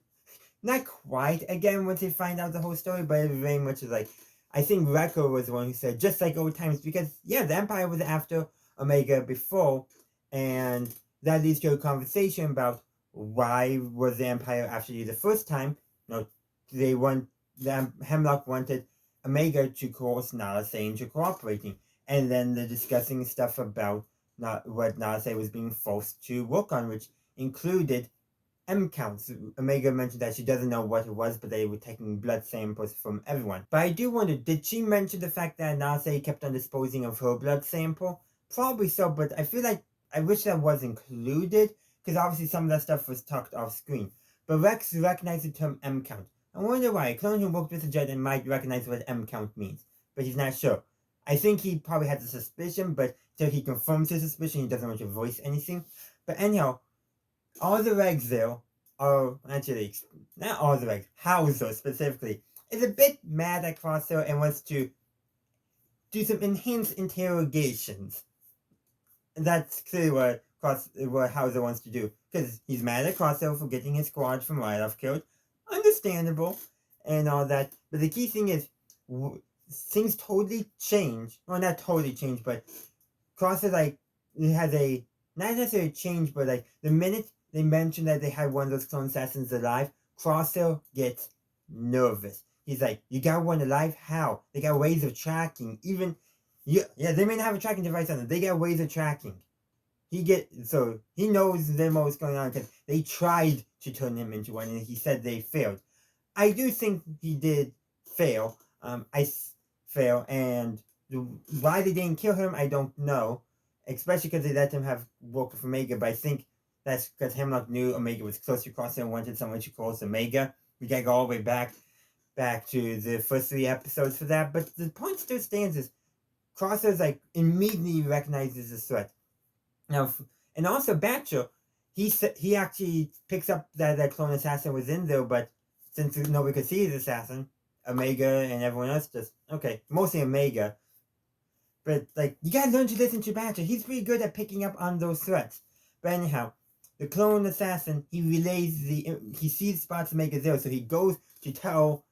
Not quite again once they find out the whole story, but it very much is like, I think Rekko was the one who said, just like old times, because, yeah, the Empire was after Omega before, and that leads to a conversation about why was the Empire after you the first time. Hemlock wanted Omega to coerce Nalase into cooperating, and then they're discussing stuff about what Nalase was being forced to work on, which included M counts. Omega mentioned that she doesn't know what it was, but they were taking blood samples from everyone. But I do wonder, did she mention the fact that Nalase kept on disposing of her blood sample? Probably so, but I feel like I wish that was included, because obviously some of that stuff was tucked off screen. But Rex recognized the term M count. I wonder why. A clone who worked with the Jedi might recognize what M count means, but he's not sure. I think he probably has a suspicion, but until he confirms his suspicion, he doesn't want to voice anything. But anyhow, all the regs there are, actually, not all the regs, Hauser specifically, is a bit mad at Crosshair and wants to do some enhanced interrogations. And that's clearly what Hauser wants to do, because he's mad at Crosshair for getting his squad from Ryloth killed. Understandable, and all that. But the key thing is, things totally change. Well, not totally change, but Crosshair, it has a, not necessarily change, but the minute they mention that they had one of those clone assassins alive, Crosshair gets nervous. He's like, you got one alive? How? They got ways of tracking. Even, yeah, they may not have a tracking device on them. They got ways of tracking. So he knows them what's going on, because they tried to turn him into one, and he said they failed. I do think he did fail. And why they didn't kill him, I don't know. Especially because they let him have work with Omega, but I think that's because Hemlock knew Omega was close to Crosshair and wanted someone to cross Omega. We gotta go all the way back to the first 3 episodes for that. But the point still stands is Crosshair immediately recognizes the threat. Now, and also Batcher, he actually picks up that clone assassin was in there, but since nobody could see his assassin, Omega and everyone else just, okay, mostly Omega. But, you gotta learn to listen to Batcher. He's pretty good at picking up on those threats. But anyhow, the clone assassin, he sees spots Omega there, so he goes to tell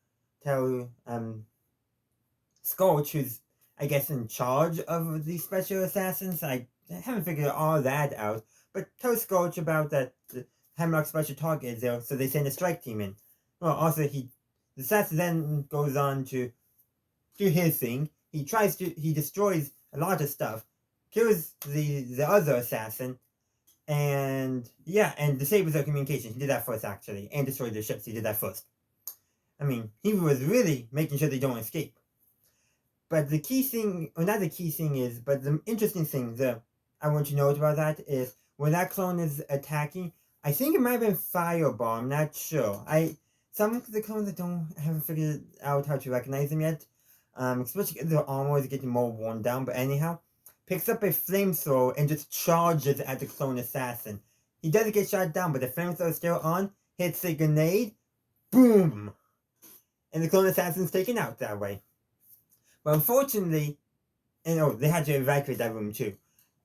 Scorch, who's, I guess, in charge of the special assassins. I haven't figured all that out, but tell Scorch about that the Hemlock special target is there, so they send a strike team in. Well, also, the assassin then goes on to do his thing. He destroys a lot of stuff, kills the other assassin, and disables their communication. He did that first, actually, and destroyed their ships. He did that first. I mean, he was really making sure they don't escape. But the key thing, or not the key thing is, but the interesting thing that I want you to know about that is, when that clone is attacking, I think it might have been Fireball, I'm not sure. some of the clones that haven't figured out how to recognize them yet, especially because their armor is getting more worn down. But anyhow, picks up a flamethrower and just charges at the clone assassin. He doesn't get shot down, but the flamethrower is still on. Hits a grenade, boom, and the clone assassin's taken out that way. But unfortunately, and they had to evacuate that room too.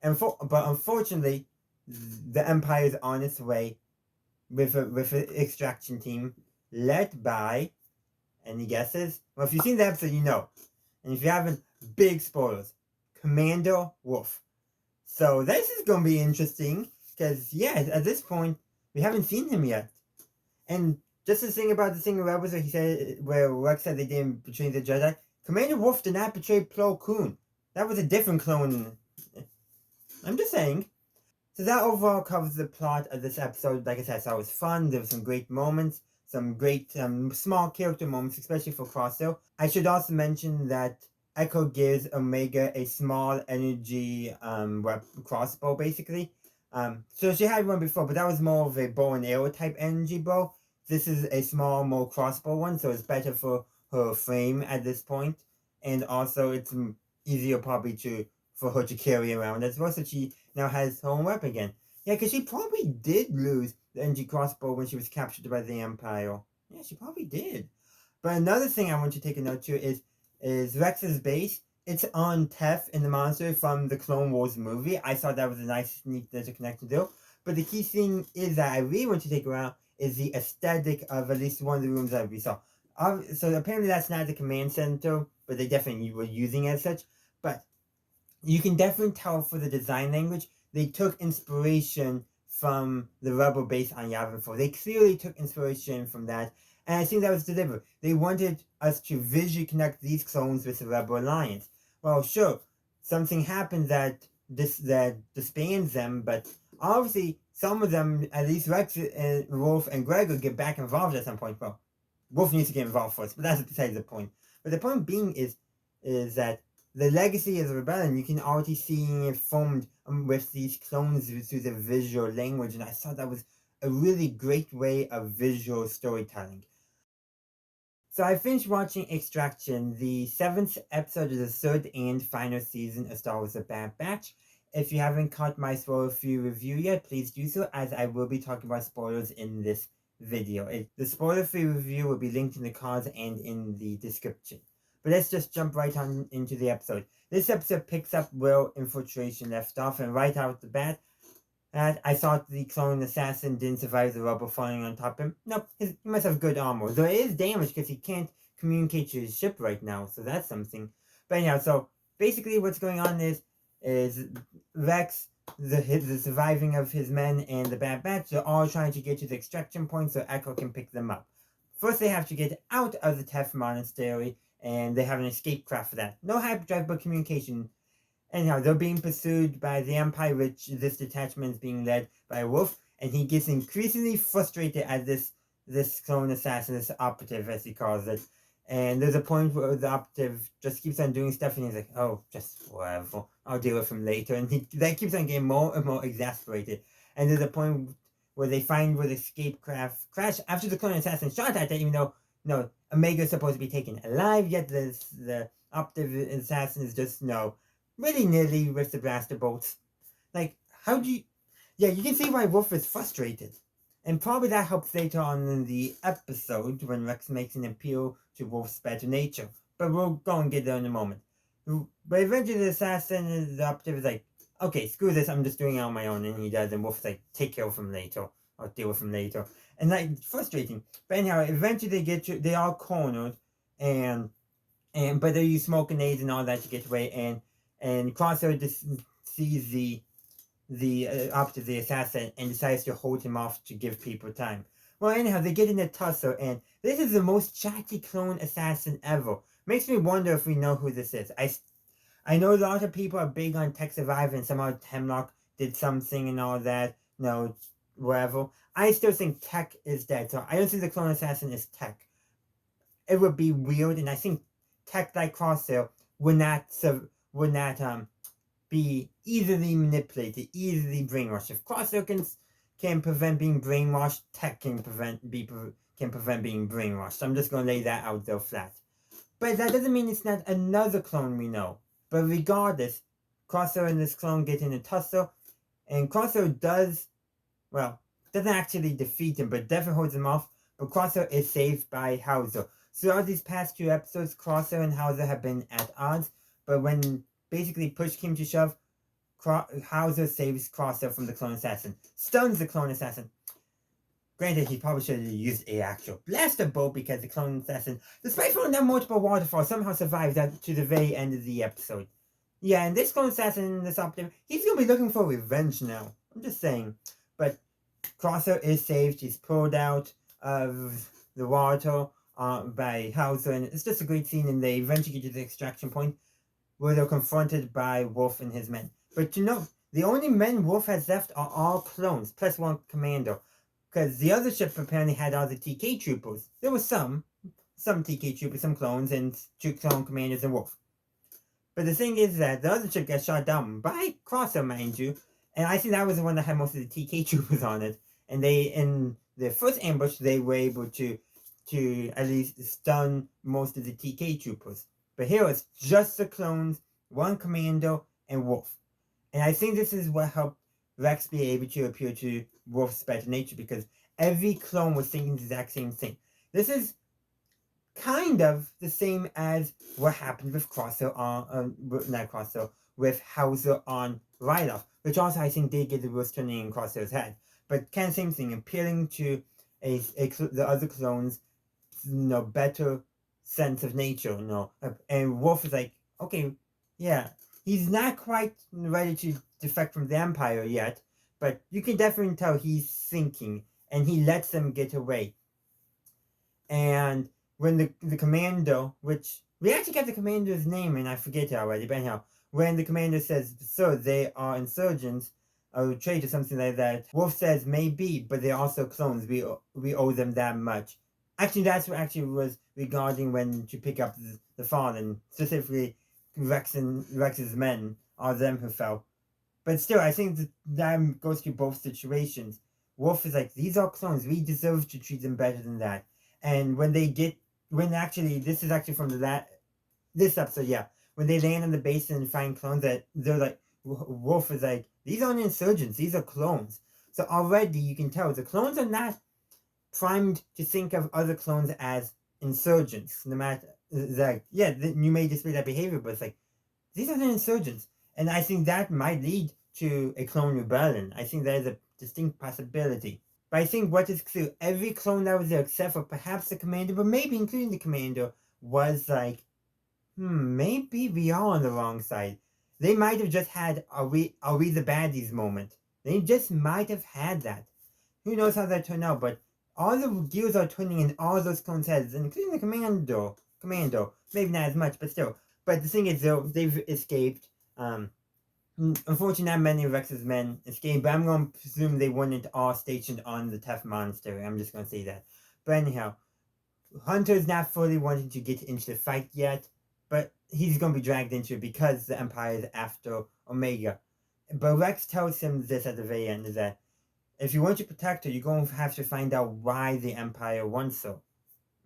But unfortunately, the Empire is on its way with an extraction team led by, any guesses? Well, if you've seen the episode, you know. And if you haven't, big spoilers. Commander Wolf. So this is going to be interesting because, yeah, at this point, we haven't seen him yet. And just the thing about the thing Rebels where Rex said they didn't betray the Jedi, Commander Wolf did not betray Plo Koon. That was a different clone. I'm just saying. So that overall covers the plot of this episode. Like I said, I thought it was fun. There were some great moments, some great small character moments, especially for Crosshair. I should also mention that Echo gives Omega a small energy crossbow, basically. So she had one before, but that was more of a bow and arrow type energy bow. This is a small, more crossbow one, so it's better for her frame at this point. And also, it's easier probably for her to carry around as well, so she now has her own weapon again. Yeah, because she probably did lose the energy crossbow when she was captured by the Empire. Yeah, she probably did. But another thing I want you to take a note to is Rex's base. It's on Teth in the monastery from the Clone Wars movie. I thought that was a nice, neat little connection to. But the key thing is that I really want you to take around is the aesthetic of at least one of the rooms that we saw. So apparently that's not the command center, but they definitely were using it as such. But you can definitely tell for the design language, they took inspiration from the Rebel base on Yavin 4. They clearly took inspiration from that, and I think that was deliberate. They wanted us to visually connect these clones with the Rebel Alliance. Well, sure, something happened that disbands them, but obviously some of them, at least Rex, Wolf, and Greg, will get back involved at some point. Well, Wolf needs to get involved first, but that's besides the point. But the point being is that the legacy of the rebellion, you can already see it formed with these clones through the visual language, and I thought that was a really great way of visual storytelling. So I finished watching Extraction, the 7th episode of the 3rd and final season of Star Wars The Bad Batch. If you haven't caught my spoiler-free review yet, please do so, as I will be talking about spoilers in this video. The spoiler-free review will be linked in the cards and in the description. But let's just jump right on into the episode. This episode picks up where Infiltration left off, and right out the bat, I thought the clone assassin didn't survive the rubble falling on top of him. Nope, he must have good armor. Though it is damaged because he can't communicate to his ship right now, so that's something. But anyhow, so basically what's going on is Rex, the surviving of his men, and the Bad Batch are all trying to get to the extraction point so Echo can pick them up. First, they have to get out of the Teth Monastery, and they have an escape craft for that. No hyperdrive, but communication. Anyhow, they're being pursued by the Empire, which this detachment is being led by Wolf, and he gets increasingly frustrated at this clone assassin, this operative, as he calls it. And there's a point where the operative just keeps on doing stuff, and he's like, oh, just whatever, I'll deal with him later. And that keeps on getting more and more exasperated. And there's a point where they find where the escape craft crashed after the clone assassin shot at it, even though, no, Omega is supposed to be taken alive, yet the operative assassin is just, willy-nilly with the blaster bolts. Like, how do you... Yeah, you can see why Wolf is frustrated. And probably that helps later on in the episode when Rex makes an appeal to Wolf's better nature. But we'll go and get there in a moment. But eventually the assassin, the operative, is like, okay, screw this, I'm just doing it on my own. And he does, and Wolf's like, take care of him later. I'll deal with him later. And like, frustrating. But anyhow, eventually they are cornered, but they use smoke grenades and all that to get away, and Crosshair just sees the operative, the assassin, and decides to hold him off to give people time. Well, anyhow, they get in a tussle, and this is the most chatty clone assassin ever. Makes me wonder if we know who this is. I know a lot of people are big on Tech Survivor, and somehow Hemlock did something and all that, whatever. I still think Tech is dead, so I don't think the clone assassin is Tech. It would be weird, and I think Tech like Crosshair would not be easily manipulated, easily brainwashed. If Crosshair can prevent being brainwashed, Tech can can prevent being brainwashed. I'm just going to lay that out there flat. But that doesn't mean it's not another clone we know. But regardless, Crosshair and this clone get in a tussle, and Crosshair doesn't actually defeat him, but definitely holds him off. But Crosshair is saved by Hauser. Throughout these past 2 episodes, Crosshair and Hauser have been at odds, but when basically push came to shove, Hauser saves Crosshair from the clone assassin, stuns the clone assassin. Granted, he probably should have used a actual blaster bolt because the clone assassin, despite falling down multiple waterfalls, somehow survives that to the very end of the episode. Yeah, and this clone assassin, this operative, he's gonna be looking for revenge now. I'm just saying. But Crosshair is saved. He's pulled out of the water by Hauser, and it's just a great scene. And they eventually get to the extraction point where they're confronted by Wolf and his men. But the only men Wolf has left are all clones, plus 1 commando. Because the other ship apparently had all the TK troopers. There were some TK troopers, some clones, and 2 clone commanders and Wolf. But the thing is that the other ship got shot down by Crosshair, mind you. And I think that was the one that had most of the TK troopers on it. And in the first ambush, they were able to at least stun most of the TK troopers. But here it's just the clones, 1 commando, and Wolf. And I think this is what helped Rex be able to appeal to Wolf's better nature, because every clone was thinking the exact same thing. This is kind of the same as what happened with with Hauser on Ryloth, which also I think did get the wheels turning in Crosshair's head. But kind of same thing, appealing to the other clones, better sense of nature, And Wolf is like, okay, yeah, he's not quite ready to defect from the Empire yet, but you can definitely tell he's thinking, and he lets them get away. And when the commando, which we actually got the commander's name and I forget it already, but anyhow, when the commander says, "Sir, they are insurgents or traitors," something like that, Wolf says, "Maybe, but they're also clones. We owe them that much." Actually, that's what actually was regarding when to pick up the fallen, specifically Rex's men are them who fell. But still, I think that goes to both situations. Wolf is like, these are clones. We deserve to treat them better than that. And this is actually from this episode, yeah. When they land on the base and find clones, that they're like, Wolf is like, these aren't insurgents, these are clones. So already you can tell the clones are not primed to think of other clones as insurgents. No matter, like, yeah, you may display that behavior, but it's like, these are the insurgents. And I think that might lead to a clone rebellion. I think that is a distinct possibility. But I think what is clear, every clone that was there, except for perhaps the commander, but maybe including the commander, was like, maybe we are on the wrong side. They might have just had, are we the baddies moment. They just might have had that. Who knows how that turned out, but all the gears are turning in all those clones' heads, including the commando. Maybe not as much, but still. But the thing is, though, they've escaped. Unfortunately, not many of Rex's men escaped, but I'm going to presume they weren't all stationed on the Tef Monastery. I'm just going to say that. But anyhow, Hunter's not fully wanting to get into the fight yet, but he's going to be dragged into it because the Empire is after Omega. But Rex tells him this at the very end, is that if you want to protect her, you're going to have to find out why the Empire wants so.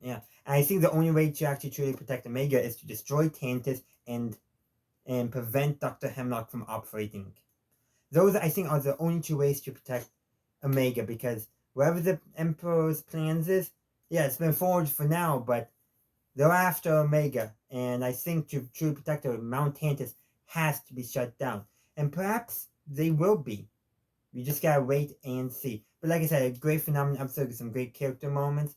Yeah, and I think the only way to actually truly protect Omega is to destroy Tantiss and prevent Dr. Hemlock from operating. Those, I think, are the only 2 ways to protect Omega, because wherever the Emperor's plans is, yeah, it's been forged for now, but they're after Omega, and I think to truly protect her, Mount Tantiss has to be shut down. And perhaps they will be. We just gotta wait and see. But like I said, a great phenomenal episode with some great character moments.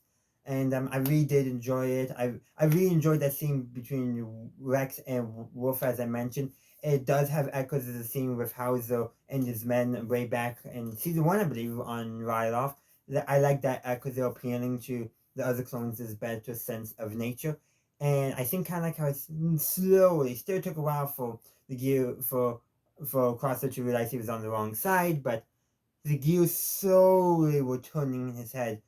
And I really did enjoy it. I really enjoyed that scene between Rex and Wolf, as I mentioned. It does have echoes of the scene with Hauser and his men way back in season 1, I believe, on Ryloth. I like that echoes are appealing to the other clones' better sense of nature. And I think kind of like how it's slowly, still took a while for the gear, for Crosshair to realize he was on the wrong side, but the gears slowly were turning in his head.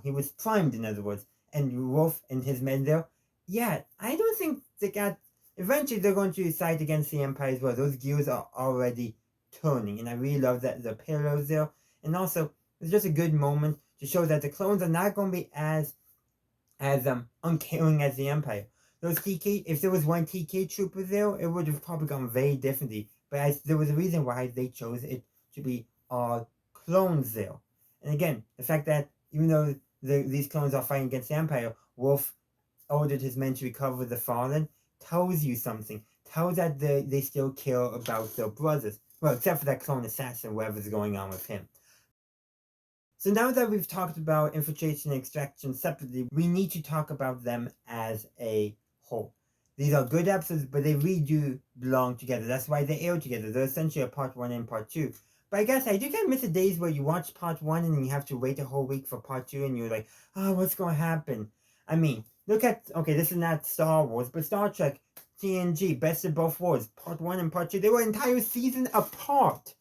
He was primed, in other words. And Wolf and his men there, yeah, I don't think they got... Eventually, they're going to side against the Empire as well. Those gears are already turning, and I really love that the parallels there. And also, it's just a good moment to show that the clones are not going to be as uncaring as the Empire. Those TK, if there was one TK trooper there, it would have probably gone very differently. But there was a reason why they chose it to be all clones there. And again, the fact that even though these clones are fighting against the Empire, Wolf ordered his men to recover the fallen, tells you something. Tells that they still care about their brothers. Well, except for that clone assassin, whatever's going on with him. So now that we've talked about infiltration and extraction separately, we need to talk about them as a whole. These are good episodes, but they really do belong together. That's why they air together. They're essentially a part 1 and part 2. But I guess I do kind of miss the days where you watch part 1 and then you have to wait a whole week for part 2 and you're like, oh, what's going to happen? I mean, look at, okay, this is not Star Wars, but Star Trek, TNG, Best of Both Worlds, part 1 and part 2, they were an entire season apart.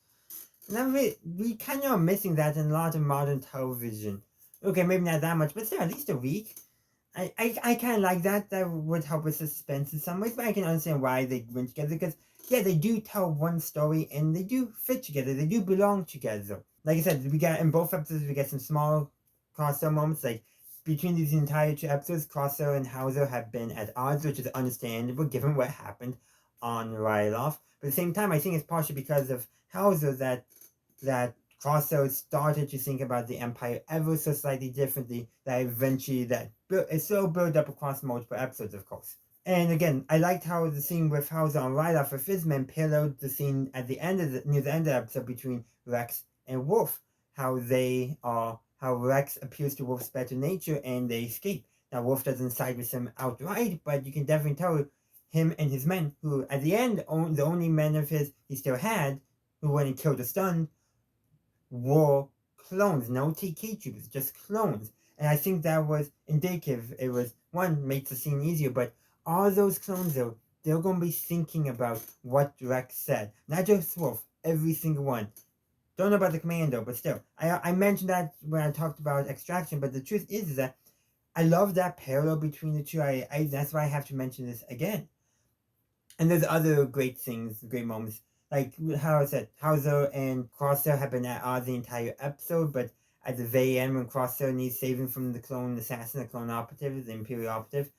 And we kind of are missing that in a lot of modern television. Okay, maybe not that much, but still, at least a week. I kind of like that. That would help with suspense in some ways, but I can understand why they went together. Because, yeah, they do tell one story, and they do fit together. They do belong together. Like I said, we got in both episodes, we get some small crossover moments. Like, between these entire 2 episodes, Crosser and Hauser have been at odds, which is understandable given what happened on Ryloth. But at the same time, I think it's partially because of Hauser that Crosser started to think about the Empire ever so slightly differently, that eventually it's still built up across multiple episodes, of course. And again, I liked how the scene with Hauser on Ryloth with his men paralleled the scene at the end of near the end of the episode between Rex and Wolf. How Rex appeals to Wolf's better nature and they escape. Now Wolf doesn't side with him outright, but you can definitely tell him and his men, who at the end, the only men of his he still had, who went and killed a stun, were clones, no TK troopers, just clones. And I think that was indicative. It was, one, makes the scene easier, but all those clones, though, they're going to be thinking about what Rex said. Not just Wolf, every single one. Don't know about the Commando, but still. I mentioned that when I talked about Extraction, but the truth is that I love that parallel between the two. That's why I have to mention this again. And there's other great things, great moments. Like how I said, Hauser and Crosshair have been at odds the entire episode, but at the very end, when Crosshair needs saving from the clone assassin, the clone operative, the Imperial operative,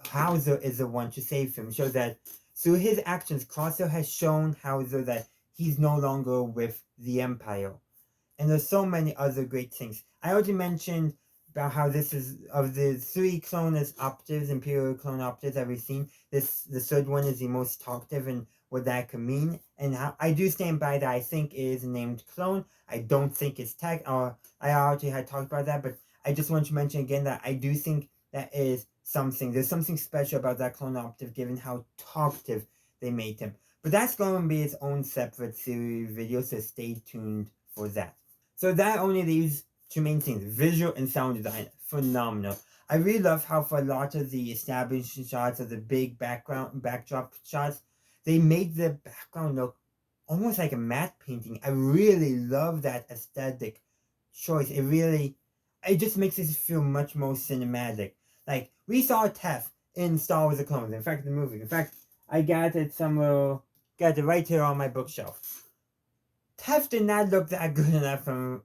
Hauser is the one to save him. Shows that through his actions, Crosshair has shown Hauser that he's no longer with the Empire. And there's so many other great things. I already mentioned about how this is, of the 3 clone operatives, Imperial clone operatives that we've seen, the 3rd one is the most talkative and what that could mean. And how, I do stand by that. I think it is a named clone. I don't think it's tech, or I already had talked about that, but I just want to mention again that I do think that is something. There's something special about that clone operative given how talkative they made him. But that's going to be its own separate series video, so stay tuned for that. So that only leaves 2 main things, visual and sound design. Phenomenal. I really love how for a lot of the establishing shots of the big backdrop shots, they made the background look almost like a matte painting. I really love that aesthetic choice. It just makes it feel much more cinematic. Like, we saw Tef in Star Wars: The Clones. In fact, the movie. In fact, I got it somewhere, got it right here on my bookshelf. Tef did not look that good in that film,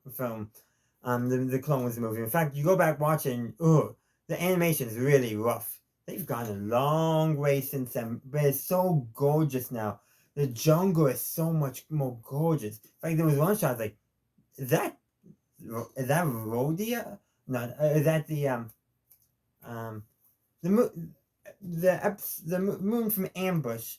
the Clone Wars movie. In fact, you go back watching, the animation is really rough. They've gone a long way since then, but it's so gorgeous now. The jungle is so much more gorgeous. In fact, there was one shot like, is that Rhodia? No, is that the moon from Ambush?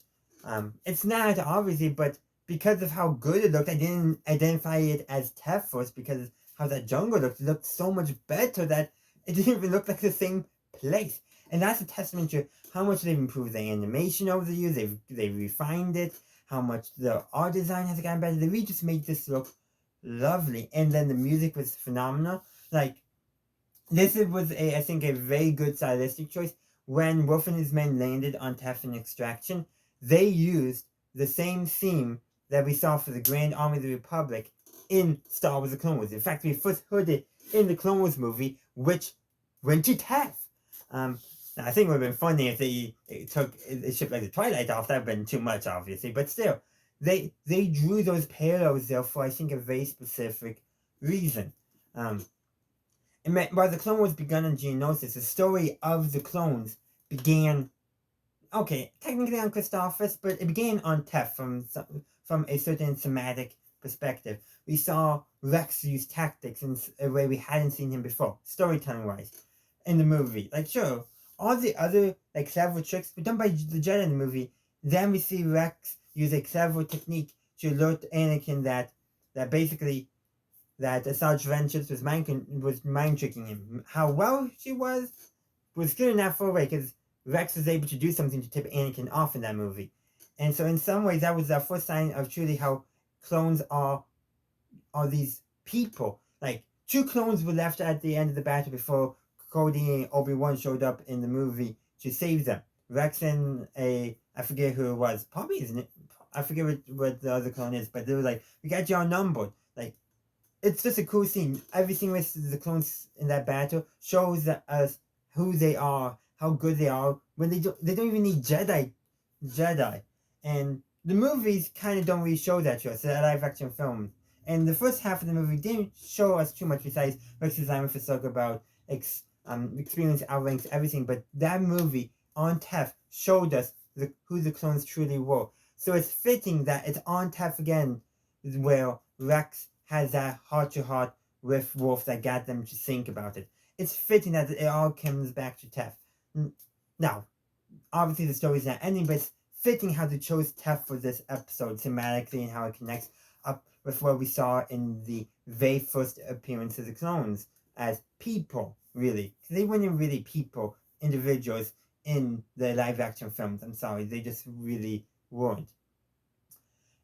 It's not obviously, but because of how good it looked, I didn't identify it as Tef first because how that jungle looked so much better that it didn't even look like the same place. And that's a testament to how much they've improved the animation over the years. They've refined it. How much the art design has gotten better. They really just made this look lovely. And then the music was phenomenal. Like, this was I think a very good stylistic choice. When Wolf and his men landed on Teflon Extraction, they used the same theme that we saw for the Grand Army of the Republic in Star Wars: The Clone Wars. In fact, we first heard it in the Clone Wars movie, which went to Tef. Now, I think it would have been funny if they took a ship like the Twilight off. That would have been too much, obviously. But still, they drew those parallels there for, I think, a very specific reason. While the Clone Wars begun on Geonosis, the story of the clones began, okay, technically on Christophsis, but it began on Tef from a certain thematic perspective. We saw Rex use tactics in a way we hadn't seen him before, storytelling-wise, in the movie. Like, sure, all the other, like, clever tricks were done by the Jedi in the movie. Then we see Rex use a clever technique to alert Anakin that basically that Asajj Ventress was mind tricking him. How well she was good enough for a way, because Rex was able to do something to tip Anakin off in that movie. And so in some ways that was our first sign of truly how clones are these people. Like, 2 clones were left at the end of the battle before Cody and Obi-Wan showed up in the movie to save them. Rex and I forget who it was, probably isn't it? I forget what the other clone is, but they were like, we got you outnumbered. Like, it's just a cool scene. Everything with the clones in that battle shows us who they are, how good they are, when they don't even need Jedi. And the movies kind of don't really show that to us, the live action films. And the first half of the movie didn't show us too much besides Rex's design for talk about experience outranks everything. But that movie on Tef showed us who the clones truly were. So it's fitting that it's on Tef again, where Rex has that heart-to-heart with Wolf that got them to think about it. It's fitting that it all comes back to Tef. Now, obviously the story's not ending, but it's fitting how they chose Tef for this episode thematically and how it connects up with what we saw in the very first appearance of the clones as people, really. They weren't really people, individuals in the live-action films. I'm sorry, they just really weren't.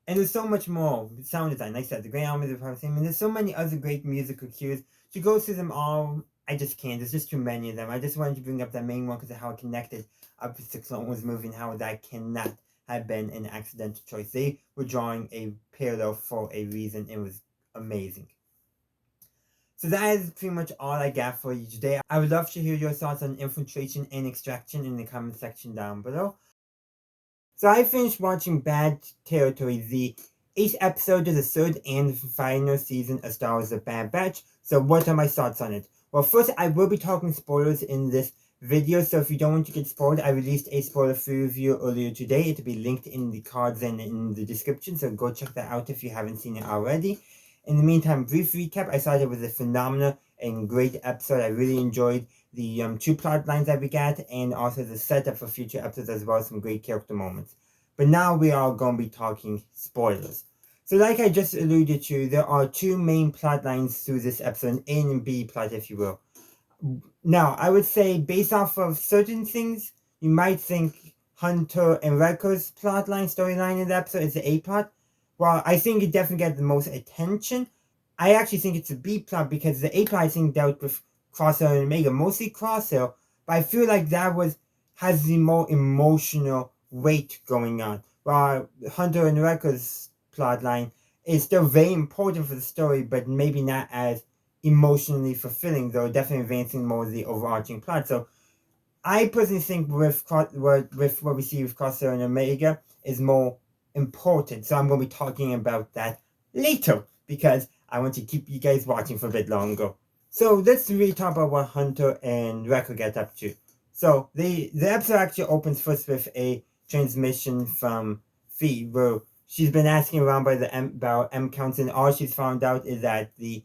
And there's so much more. Sound design, like I said, the Great Army of the Prophecy. I mean, there's so many other great musical cues. To go through them all, I just can't. There's just too many of them. I just wanted to bring up that main one because of how it connected up with the Clone Wars movie and how that cannot have been an accidental choice. They were drawing a parallel for a reason. It was amazing. So that is pretty much all I got for you today. I would love to hear your thoughts on Infiltration and Extraction in the comment section down below. So I finished watching Bad Territory, the 8th episode of the 3rd and final season of Star Wars The Bad Batch. So what are my thoughts on it? Well, first, I will be talking spoilers in this video, so if you don't want to get spoiled, I released a spoiler-free review earlier today. It'll be linked in the cards and in the description, so go check that out if you haven't seen it already. In the meantime, brief recap, I thought it was a phenomenal and great episode. I really enjoyed the 2 plot lines that we got, and also the setup for future episodes, as well as some great character moments. But now we are going to be talking spoilers. So like I just alluded to, there are 2 main plot lines through this episode, an A and B plot, if you will. Now, I would say, based off of certain things, you might think Hunter and Wrecker's plotline, storyline in the episode is the A plot. While I think it definitely got the most attention, I actually think it's a B plot because the A plot, I think, dealt with Crosshair and Omega, mostly Crosshair, but I feel like that has the more emotional weight going on. While Hunter and Wrecker's plotline is still very important for the story, but maybe not as emotionally fulfilling, though definitely advancing more of the overarching plot. So I personally think with what we see with Crosshair and Omega is more important. So I'm going to be talking about that later because I want to keep you guys watching for a bit longer. So let's really talk about what Hunter and Wrecker get up to. So the episode actually opens first with a transmission from Fee, where she's been asking around about M counts, and all she's found out is that the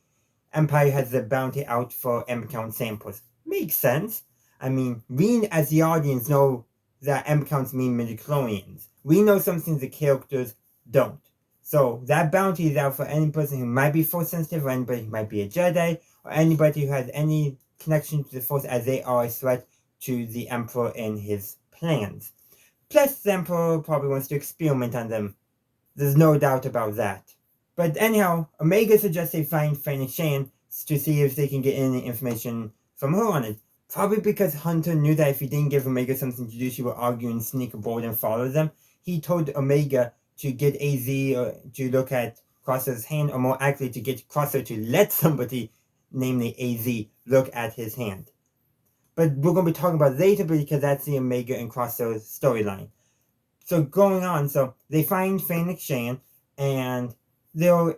Empire has a bounty out for M count samples. Makes sense. I mean, we as the audience know that M counts mean midichlorians. We know some things the characters don't. So that bounty is out for any person who might be Force sensitive, or anybody who might be a Jedi, or anybody who has any connection to the Force, as they are a threat to the Emperor and his plans. Plus, the Emperor probably wants to experiment on them. There's no doubt about that. But anyhow, Omega suggests they find Fennec Shand to see if they can get any information from her on it. Probably because Hunter knew that if he didn't give Omega something to do, she would argue and sneak aboard and follow them. He told Omega to get AZ to look at Crosshair's hand, or more accurately, to get Crosshair to let somebody, namely AZ, look at his hand. But we're going to be talking about it later because that's the Omega and Crosshair storyline. So going on, so they find Fennec Shand, and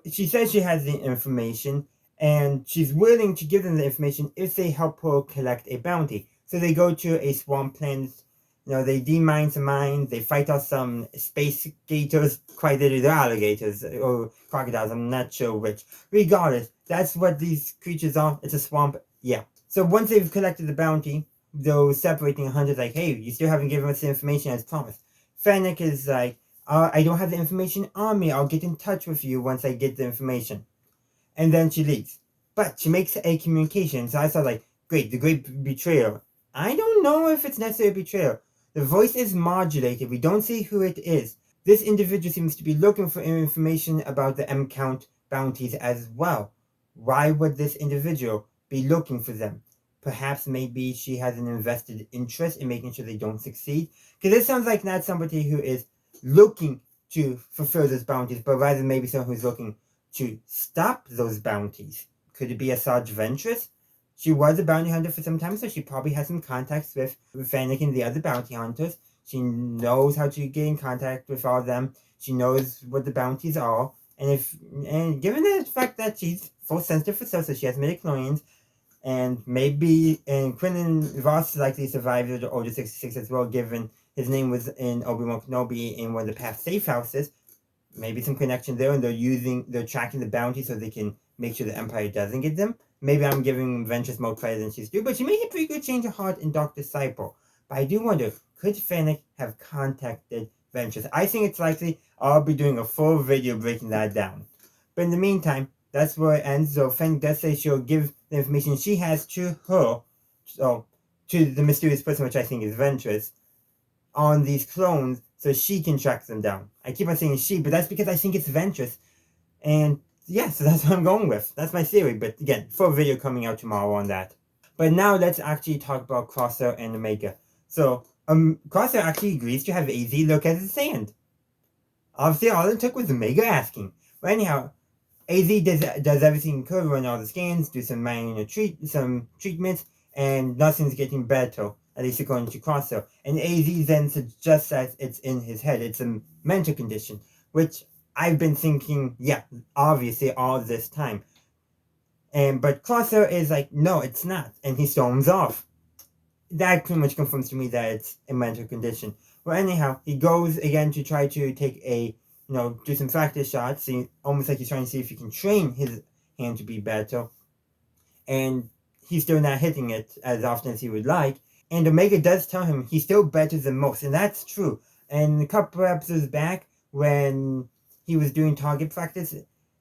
she says she has the information, and she's willing to give them the information if they help her collect a bounty. So they go to a swamp planet. They demine some mines, they fight off some space gators, quite literally they're alligators or crocodiles, I'm not sure which. Regardless, that's what these creatures are. It's a swamp, yeah. So once they've collected the bounty, those separating hunters like, hey, you still haven't given us the information as promised. Fennec is like, I don't have the information on me, I'll get in touch with you once I get the information. And then she leaves. But she makes a communication, so I thought like, great, the great betrayal. I don't know if it's necessarily betrayal. The voice is modulated. We don't see who it is. This individual seems to be looking for information about the M count bounties as well. Why would this individual be looking for them? Perhaps maybe she has an invested interest in making sure they don't succeed. Because this sounds like not somebody who is looking to fulfill those bounties, but rather maybe someone who's looking to stop those bounties. Could it be a Sarge Ventress? She was a bounty hunter for some time, so she probably has some contacts with Fennec and the other bounty hunters. She knows how to get in contact with all of them. She knows what the bounties are. And given the fact that she's full sensitive for self, so she has midichlorians, and Quinlan Voss likely survived the Order 66 as well, given his name was in Obi-Wan Kenobi in one of the past safe houses. Maybe some connection there, and they're tracking the bounty so they can make sure the Empire doesn't get them. Maybe I'm giving Ventress more credit than she's due, but she made a pretty good change of heart in Dark Disciple. But I do wonder, could Fennec have contacted Ventress? I think it's likely. I'll be doing a full video breaking that down. But in the meantime, that's where it ends. So Fennec does say she'll give the information she has to her, so to the mysterious person, which I think is Ventress, on these clones so she can track them down. I keep on saying she, but that's because I think it's Ventress. And yeah, so that's what I'm going with. That's my theory. But again, full video coming out tomorrow on that. But now let's actually talk about Crosshair and Omega. So Crosshair actually agrees to have AZ look at his sand. Obviously, all it took was Omega asking. But anyhow, AZ does everything he could, run all the scans, do some minor treatments, and nothing's getting better, at least according to Crosshair. And AZ then suggests that it's in his head. It's a mental condition, which I've been thinking, yeah, obviously all this time. But Crosshair is like, no, it's not. And he storms off. That pretty much confirms to me that it's a mental condition. Well, anyhow, he goes again to try to take do some practice shots, almost like he's trying to see if he can train his hand to be better. And he's still not hitting it as often as he would like. And Omega does tell him he's still better than most, and that's true. And a couple episodes back, when he was doing target practice,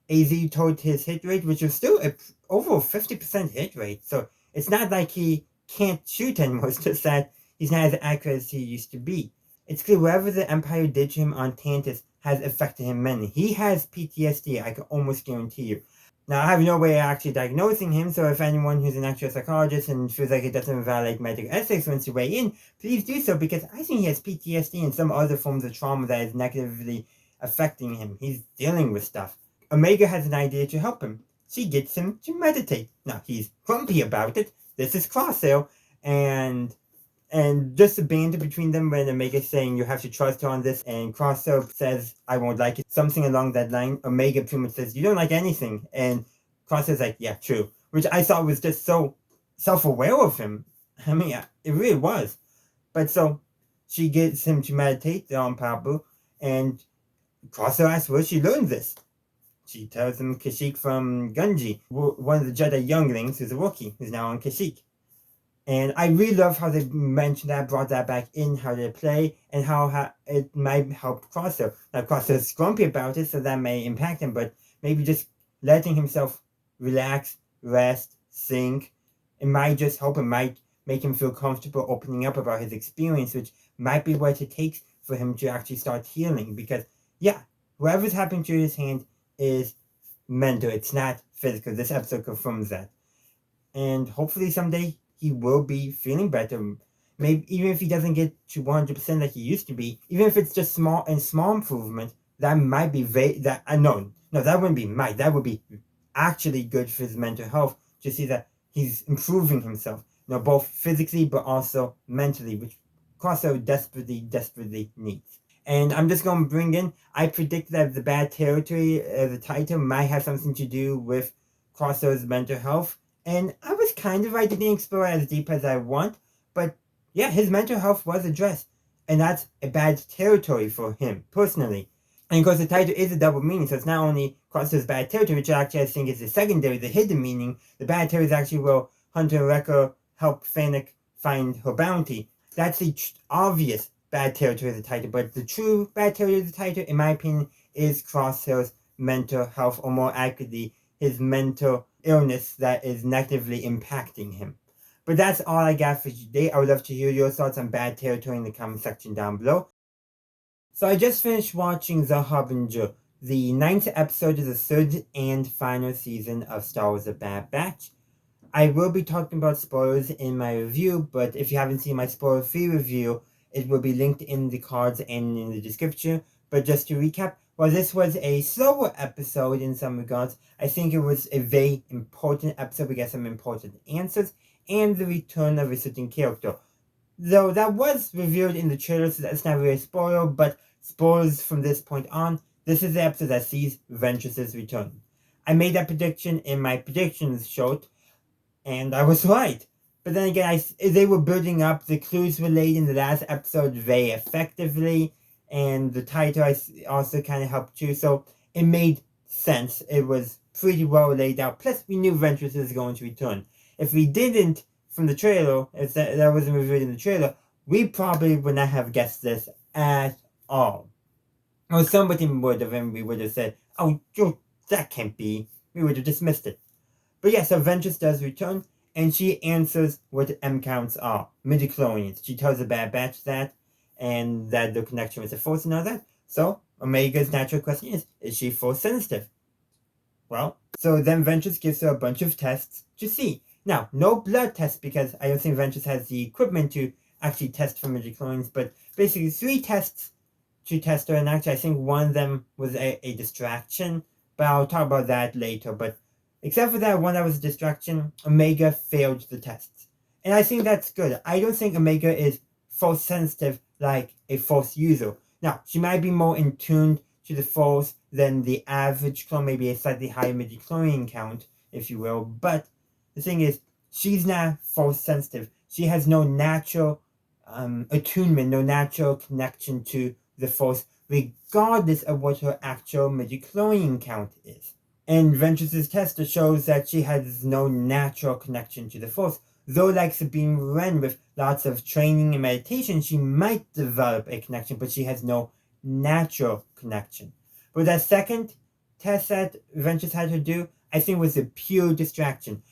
AZ told his hit rate, which was still over a 50% hit rate. So it's not like he can't shoot anymore, it's just that he's not as accurate as he used to be. It's clear whatever the Empire did to him on Tantiss has affected him mentally. He has PTSD, I can almost guarantee you. Now, I have no way of actually diagnosing him, so if anyone who's an actual psychologist and feels like it doesn't violate medical ethics wants to weigh in, please do so, because I think he has PTSD and some other forms of trauma that is negatively affecting him. He's dealing with stuff. Omega has an idea to help him. She gets him to meditate. Now, he's grumpy about it. This is Crosshair, and just the banter between them when Omega's saying you have to trust her on this, and Crosshair says, I won't like it. Something along that line. Omega pretty much says, you don't like anything. And Crosshair's like, yeah, true. Which I thought was just so self-aware of him. I mean, it really was. But so, she gets him to meditate on Pablo, and Crosshair asks where she learned this. She tells him Kashyyyk from Gunji, one of the Jedi younglings who's a Wookiee, who's now on Kashyyyk. And I really love how they mentioned that, brought that back in, how they play, and how it might help Crosshair. Now, Crosshair's grumpy about it, so that may impact him, but maybe just letting himself relax, rest, think, it might just help him, might make him feel comfortable opening up about his experience, which might be what it takes for him to actually start healing. Because, yeah, whatever's happening to his hand is mental, it's not physical. This episode confirms that. And hopefully someday he will be feeling better. Maybe even if he doesn't get to 100% like he used to be, even if it's just small improvement, that might be that wouldn't be might. That would be actually good for his mental health to see that he's improving himself, both physically but also mentally, which Crosshair desperately needs. And I'm just going to bring in, I predict that the bad territory, the title, might have something to do with Crosso's mental health, and I was kind of right, didn't explore it as deep as I want, but yeah, his mental health was addressed, and that's a bad territory for him, personally. And of course, the title is a double meaning, so it's not only Crosso's bad territory, which actually I think is the secondary, the hidden meaning. The bad territory is actually will Hunter and Wrecker help Fennec find her bounty. That's the obvious bad territory of the title, but the true bad territory of the title, in my opinion, is Crosshair's mental health, or more accurately, his mental illness that is negatively impacting him. But that's all I got for today. I would love to hear your thoughts on bad territory in the comment section down below. So I just finished watching The Harbinger, the 9th episode of the 3rd and final season of Star Wars: The Bad Batch. I will be talking about spoilers in my review, but if you haven't seen my spoiler-free review, it will be linked in the cards and in the description. But just to recap, while this was a slower episode in some regards, I think it was a very important episode. We got some important answers and the return of a certain character. Though that was revealed in the trailer, so that's not really a spoiler, but spoilers from this point on. This is the episode that sees Ventress's return. I made that prediction in my predictions short, and I was right. But then again, they were building up the clues were laid in the last episode very effectively, and the title also kind of helped too, so it made sense. It was pretty well laid out. Plus, we knew Ventress was going to return. If we didn't, from the trailer, if that wasn't revealed in the trailer, we probably would not have guessed this at all. Or somebody would have, and we would have said, oh, that can't be. We would have dismissed it. But yeah, so Ventress does return, and she answers what M counts are. Midichlorians. She tells the Bad Batch that, and that the connection with the Force and all that. So, Omega's natural question is she Force sensitive? Well, so then Ventress gives her a bunch of tests to see. Now, no blood tests, because I don't think Ventress has the equipment to actually test for midichlorians, but basically 3 tests to test her, and actually I think one of them was a distraction, but I'll talk about that later. But except for that one that was a distraction, Omega failed the tests. And I think that's good. I don't think Omega is Force sensitive like a Force user. Now, she might be more in tune to the Force than the average clone, maybe a slightly higher midichlorian count, if you will, but the thing is, she's not Force sensitive. She has no natural attunement, no natural connection to the Force, regardless of what her actual midichlorian count is. And Ventress's test shows that she has no natural connection to the Force. Though, like Sabine Wren, with lots of training and meditation, she might develop a connection, but she has no natural connection. But that second test that Ventress had her do, I think was a pure distraction.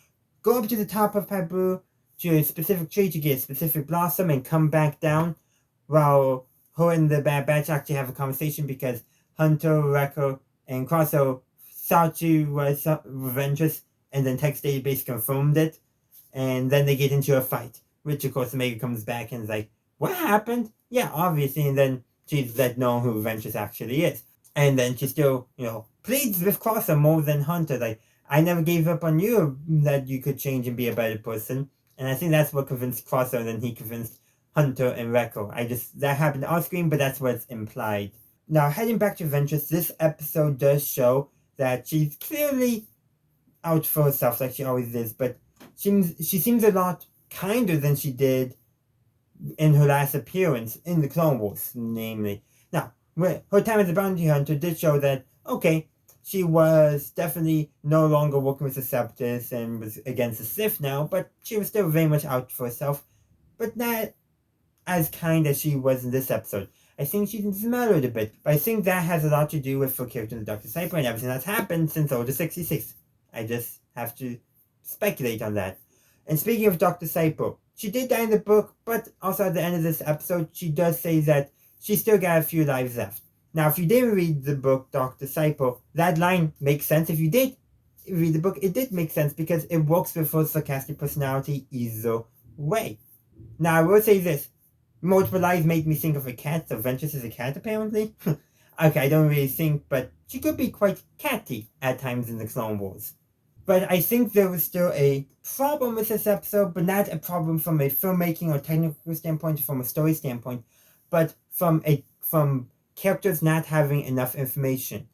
Go up to the top of Pabu to a specific tree to get a specific blossom and come back down, while her and the Bad Batch actually have a conversation, because Hunter, Wrecker, and Crosso thought she was Ventress, and then text database confirmed it, and then they get into a fight, which of course Omega comes back and is like, what happened? Yeah, obviously, and then she's let know who Ventress actually is. And then she still, pleads with Crosso more than Hunter, like, I never gave up on you, that you could change and be a better person. And I think that's what convinced Crosso, and then he convinced Hunter and Wrecker. That happened off screen, but that's what's implied. Now, heading back to Ventress, this episode does show that she's clearly out for herself, like she always is, but she seems a lot kinder than she did in her last appearance in the Clone Wars, namely. Now, her time as a bounty hunter did show that, okay, she was definitely no longer working with the Separatists and was against the Sith now, but she was still very much out for herself, but not as kind as she was in this episode. I think she's mellowed a bit, but I think that has a lot to do with her character in the Dr. Cypher and everything that's happened since Order 66. I just have to speculate on that. And speaking of Dr. Cypher, she did die in the book, but also at the end of this episode, she does say that she still got a few lives left. Now, if you didn't read the book, Dr. Cypher, that line makes sense. If you did read the book, it did make sense because it works with her sarcastic personality either way. Now, I will say this. Multiple lives made me think of a cat, so Ventress is a cat, apparently. Okay, I don't really think, but she could be quite catty at times in the Clone Wars. But I think there was still a problem with this episode, but not a problem from a filmmaking or technical standpoint, from a story standpoint, but from characters not having enough information.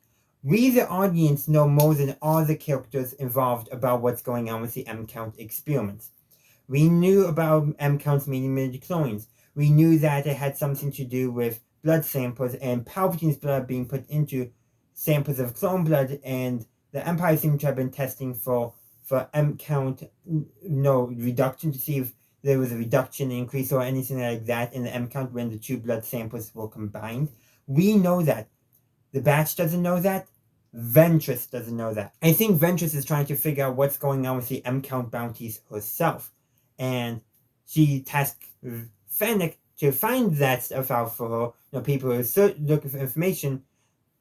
we, the audience, know more than all the characters involved about what's going on with the M-Count experiments. We knew about M-Counts meeting midichlorians. We knew that it had something to do with blood samples and Palpatine's blood being put into samples of clone blood, and the Empire seemed to have been testing for M-Count reduction to see if there was a reduction, increase, or anything like that in the M-Count when the two blood samples were combined. We know that. The Batch doesn't know that. Ventress doesn't know that. I think Ventress is trying to figure out what's going on with the M-Count bounties herself. And she tasked Fennec to find that stuff out for her. People who are looking for information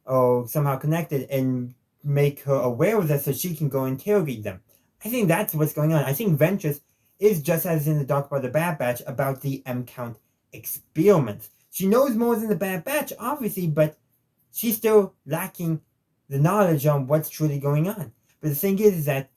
or somehow connected, and make her aware of that so she can go interrogate them. I think that's what's going on. I think Ventress is just as in the Dark by the Bad Batch about the M-Count experiments. She knows more than the Bad Batch, obviously, but she's still lacking the knowledge on what's truly going on. But the thing is that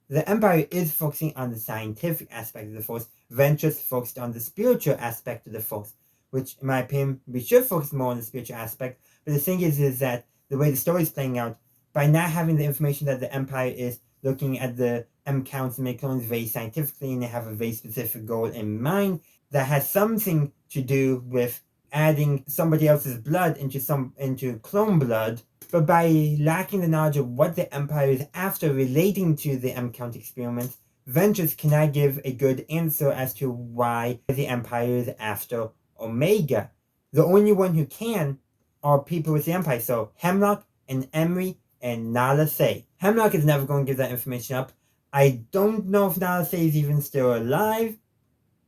the Empire is focusing on the scientific aspect of the Force. Ventress focused on the spiritual aspect of the Force, which, in my opinion, we should focus more on the spiritual aspect. But the thing is that the way the story is playing out, by not having the information that the Empire is looking at the M-Counts and midichlorians very scientifically, and they have a very specific goal in mind that has something to do with adding somebody else's blood into clone blood, but by lacking the knowledge of what the Empire is after relating to the M-Count experiments, Ventress cannot give a good answer as to why the Empire is after Omega. The only one who can are people with the Empire, so Hemlock and Emery and Nala Se. Hemlock is never going to give that information up. I don't know if Nala Se is even still alive,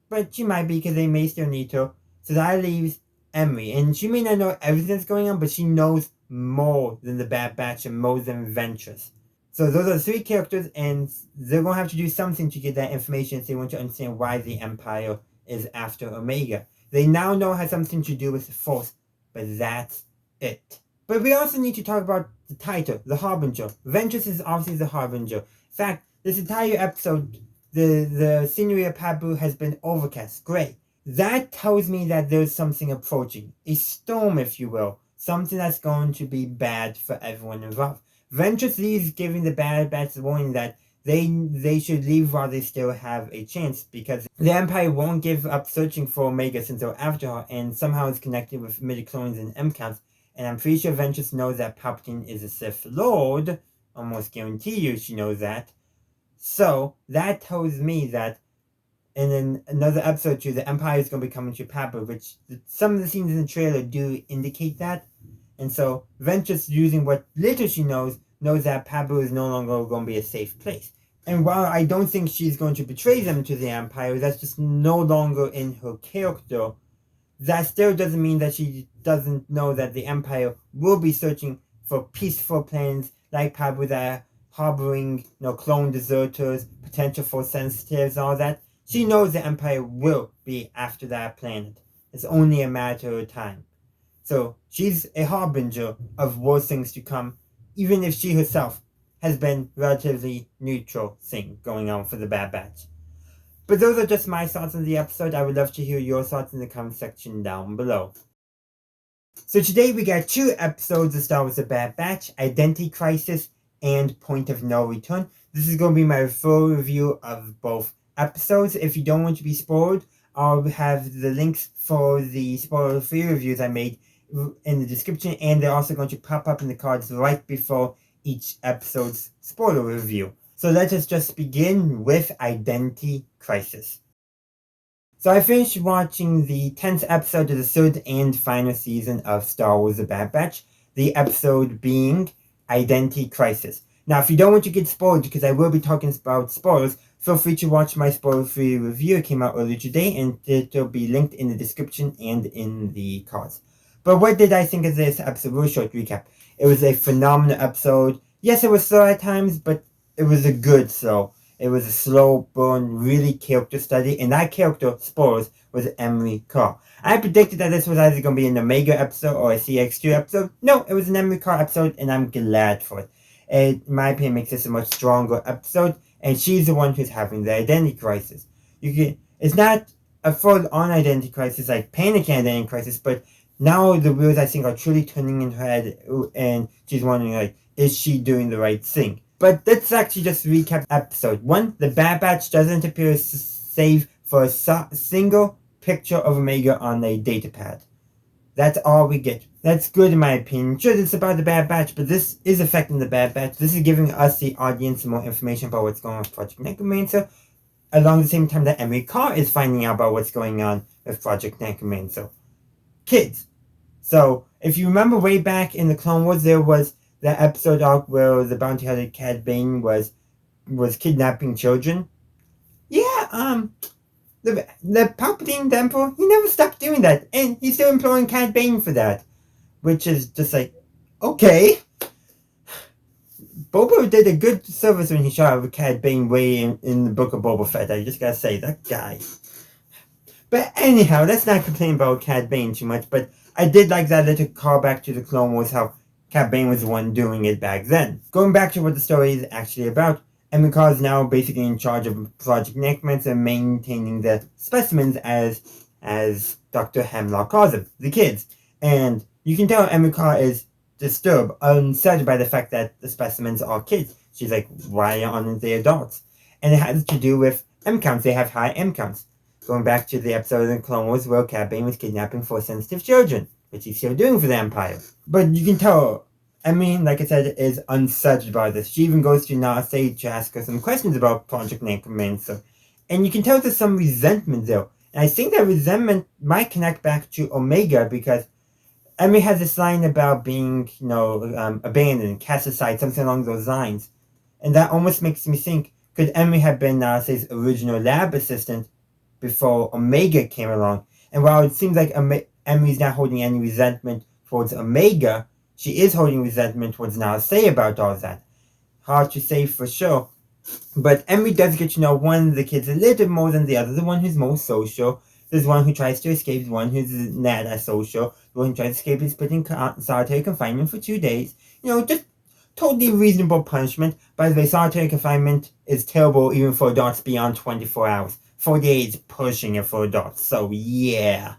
but she might be because they may still need her. So that leaves Emery, and she may not know everything that's going on, but she knows more than the Bad Batch and more than Ventress. So those are the three characters, and they're going to have to do something to get that information if they want to understand why the Empire is after Omega. They now know it has something to do with the Force, but that's it. But we also need to talk about the title, the Harbinger. Ventress is obviously the Harbinger. In fact, this entire episode, the scenery of Pabu has been overcast, gray. That tells me that there's something approaching. A storm, if you will. Something that's going to be bad for everyone involved. Ventress leaves giving the Bad Batch the warning that they should leave while they still have a chance, because the Empire won't give up searching for Omega since they're after her, and somehow it's connected with midichlorians and M-Counts. And I'm pretty sure Ventress knows that Palpatine is a Sith Lord. Almost guarantee you she knows that. So that tells me that in another episode too, the Empire is going to be coming to Pabu, which some of the scenes in the trailer do indicate that. And so Ventress, using what little she knows that Pabu is no longer going to be a safe place. And while I don't think she's going to betray them to the Empire, that's just no longer in her character. That still doesn't mean that she doesn't know that the Empire will be searching for peaceful plans like Pabu that are harboring clone deserters, potential Force sensitives, all that. She knows the Empire will be after that planet. It's only a matter of time. So she's a harbinger of worse things to come, even if she herself has been relatively neutral thing going on for the Bad Batch. But those are just my thoughts on the episode. I would love to hear your thoughts in the comment section down below. So today we got 2 episodes of Star Wars: The Bad Batch, Identity Crisis and Point of No Return. This is going to be my full review of both episodes. If you don't want to be spoiled, I'll have the links for the spoiler-free reviews I made in the description, and they're also going to pop up in the cards right before each episode's spoiler review. So let us just begin with Identity Crisis. So I finished watching the 10th episode of the 3rd and final season of Star Wars: The Bad Batch, the episode being Identity Crisis. Now, if you don't want to get spoiled, because I will be talking about spoilers, feel free to watch my spoiler-free review. It came out earlier today, and it'll be linked in the description and in the cards. But what did I think of this episode? Real short recap. It was a phenomenal episode. Yes, it was slow at times, but it was a good slow. It was a slow burn, really character study, and that character, spoilers, was Emery Carr. I predicted that this was either going to be an Omega episode or a CX2 episode. No, it was an Emery Carr episode, and I'm glad for it. It, in my opinion, makes this a much stronger episode, and she's the one who's having the identity crisis. It's not a full-on identity crisis like Panic and Identity Crisis, but now the wheels, I think, are truly turning in her head, and she's wondering, like, is she doing the right thing? But let's actually just recap episode 1. The Bad Batch doesn't appear save for a single picture of Omega on a datapad. That's all we get. That's good in my opinion. Sure, it's about the Bad Batch, but this is affecting the Bad Batch. This is giving us, the audience, more information about what's going on with Project Necromancer, along the same time that Emery Carr is finding out about what's going on with Project Necromancer. Kids. So, if you remember way back in the Clone Wars, there was that episode arc where the bounty hunter Cad Bane was kidnapping children. Yeah, the Palpatine, the Emperor, he never stopped doing that, and he's still employing Cad Bane for that, which is just like, okay. Boba did a good service when he shot with Cad Bane way in the Book of Boba Fett. I just gotta say, that guy. But anyhow, let's not complain about Cad Bane too much, but I did like that little callback to the Clone Wars, how Cad Bane was the one doing it back then. Going back to what the story is actually about, Emery Carr is now basically in charge of Project Necromancer and maintaining the specimens as Dr. Hemlock calls them, the kids. And you can tell Emery Carr is disturbed, unsettled by the fact that the specimens are kids. She's like, why aren't they adults? And it has to do with M counts. They have high M counts. Going back to the episode in Clone Wars where Cad Bane was kidnapping Force-sensitive children, which he's still doing for the Empire. But you can tell, like I said, is unsettled by this. She even goes to Narset to ask her some questions about Project Necromancer. And you can tell there's some resentment there. And I think that resentment might connect back to Omega, because Emery has this line about being, abandoned, cast aside, something along those lines. And that almost makes me think, could Emery have been Narset's original lab assistant before Omega came along? And while it seems like Emery's not holding any resentment towards Omega, she is holding resentment towards Narset about all that. Hard to say for sure. But Emery does get to know one of the kids a little more than the other. The one who's most social. There's one who tries to escape, one who's not as social. The one who tries to escape is put in solitary confinement for 2 days. Just totally reasonable punishment. By the way, solitary confinement is terrible even for adults beyond 24 hours. 48 is pushing it for adults. So yeah.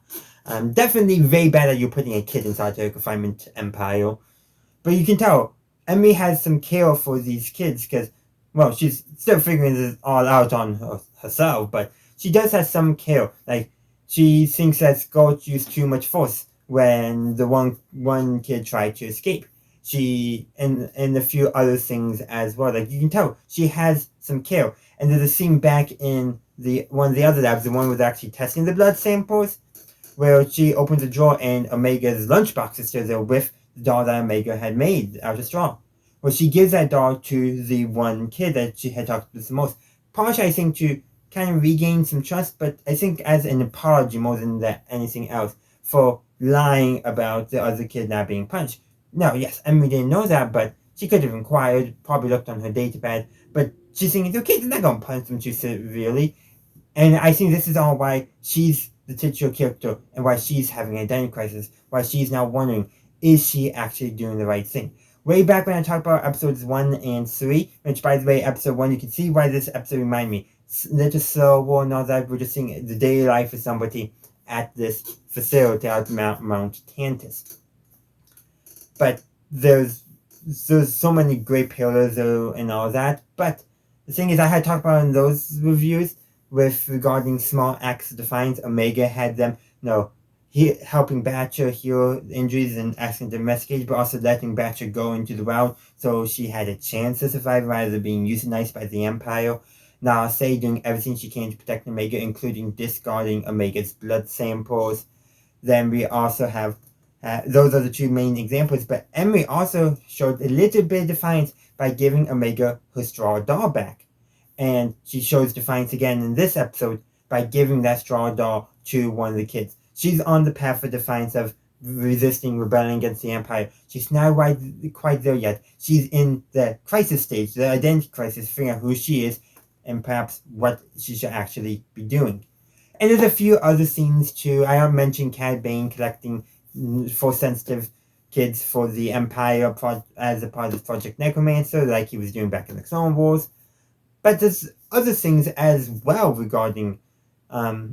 Definitely very bad that you're putting a kid in solitary confinement, Empire. But you can tell, Emery has some care for these kids because, well, she's still figuring this all out on herself, but she does have some care. Like, she thinks that Scourge used too much force when the one kid tried to escape. She, and a few other things as well. Like, you can tell, she has some care. And there's a scene back in one of the other labs, the one with actually testing the blood samples, where she opens a drawer and Omega's lunchbox is still there with the doll that Omega had made out of straw. Well, she gives that doll to the one kid that she had talked with the most. Partially, I think, to kind of regain some trust, but I think as an apology more than anything else for lying about the other kid not being punched. No, yes, Emery didn't know that, but she could have inquired, probably looked on her datapad, but she's thinking, okay, they're not going to punch them too severely. And I think this is all why she's the titular character and why she's having an identity crisis, why she's now wondering, is she actually doing the right thing? Way back when I talked about episodes 1 and 3, which, by the way, episode 1, you can see why this episode reminded me. Little slower and all that, we're just seeing the daily life of somebody at this facility at Mount Tantiss. But there's so many great pillars and all that, but the thing is, I had talked about in those reviews regarding small acts of defiance. Omega had them, helping Batcher heal injuries and asking to investigate, but also letting Batcher go into the wild so she had a chance to survive rather than being euthanized by the Empire. Narset doing everything she can to protect Omega, including discarding Omega's blood samples. Then we also have, those are the two main examples, but Emery also showed a little bit of defiance by giving Omega her straw doll back. And she shows defiance again in this episode by giving that straw doll to one of the kids. She's on the path of defiance of resisting, rebelling against the Empire. She's not quite there yet. She's in the crisis stage, the identity crisis, figuring out who she is and perhaps what she should actually be doing. And there's a few other scenes too. I mentioned Cad Bane collecting Force-sensitive kids for the Empire as a part of Project Necromancer, like he was doing back in the Clone Wars. But there's other things as well regarding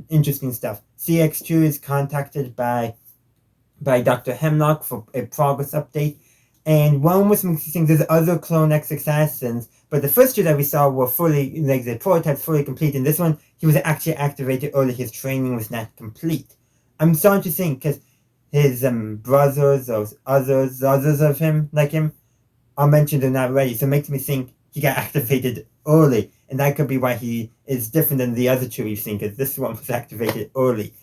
interesting stuff. CX2 is contacted by Dr. Hemlock for a progress update. And one was mixing there's other Clone X assassins, but the first two that we saw were fully, like the prototypes fully complete. And this one, he was actually activated early. His training was not complete. I'm starting to think, because his brothers or others of him, like him, are mentioned and not ready. So it makes me think he got activated early. And that could be why he is different than the other two we've seen, because this one was activated early.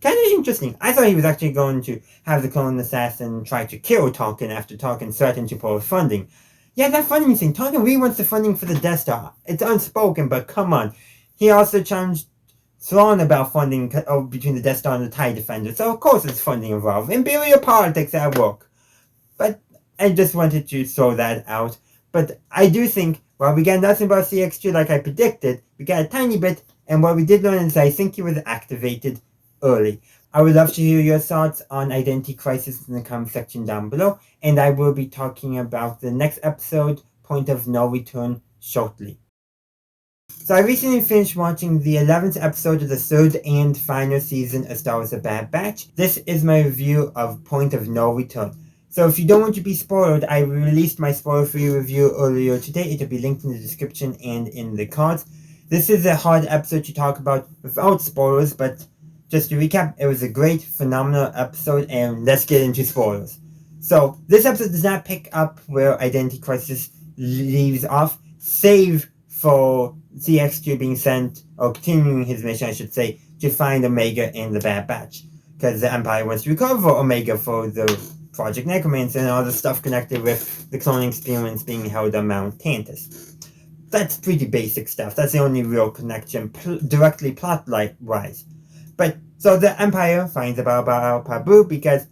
Kind of interesting. I thought he was actually going to have the clone assassin try to kill Tarkin after Tarkin threatened to pull funding. Yeah, that funding thing. Tarkin really wants the funding for the Death Star. It's unspoken, but come on. He also challenged Thrawn about funding between the Death Star and the TIE Defender, so of course it's funding involved. Imperial politics at work. But I just wanted to throw that out. But I do think, while we got nothing about CX2 like I predicted, we got a tiny bit, and what we did learn is I think he was activated early. I would love to hear your thoughts on Identity Crisis in the comment section down below, and I will be talking about the next episode, Point of No Return, shortly. So I recently finished watching the 11th episode of the third and final season of Star Wars: The Bad Batch. This is my review of Point of No Return. So if you don't want to be spoiled, I released my spoiler-free review earlier today. It'll be linked in the description and in the cards. This is a hard episode to talk about without spoilers, but just to recap, it was a great, phenomenal episode, and let's get into spoilers. So, this episode does not pick up where Identity Crisis leaves off, save for CX2 being sent, or continuing his mission, I should say, to find Omega and the Bad Batch. Because the Empire wants to recover Omega for the Project Necromancer and all the stuff connected with the cloning experiments being held on Mount Tantiss. That's pretty basic stuff. That's the only real connection, directly plot-wise. But, so the Empire finds about Pabu because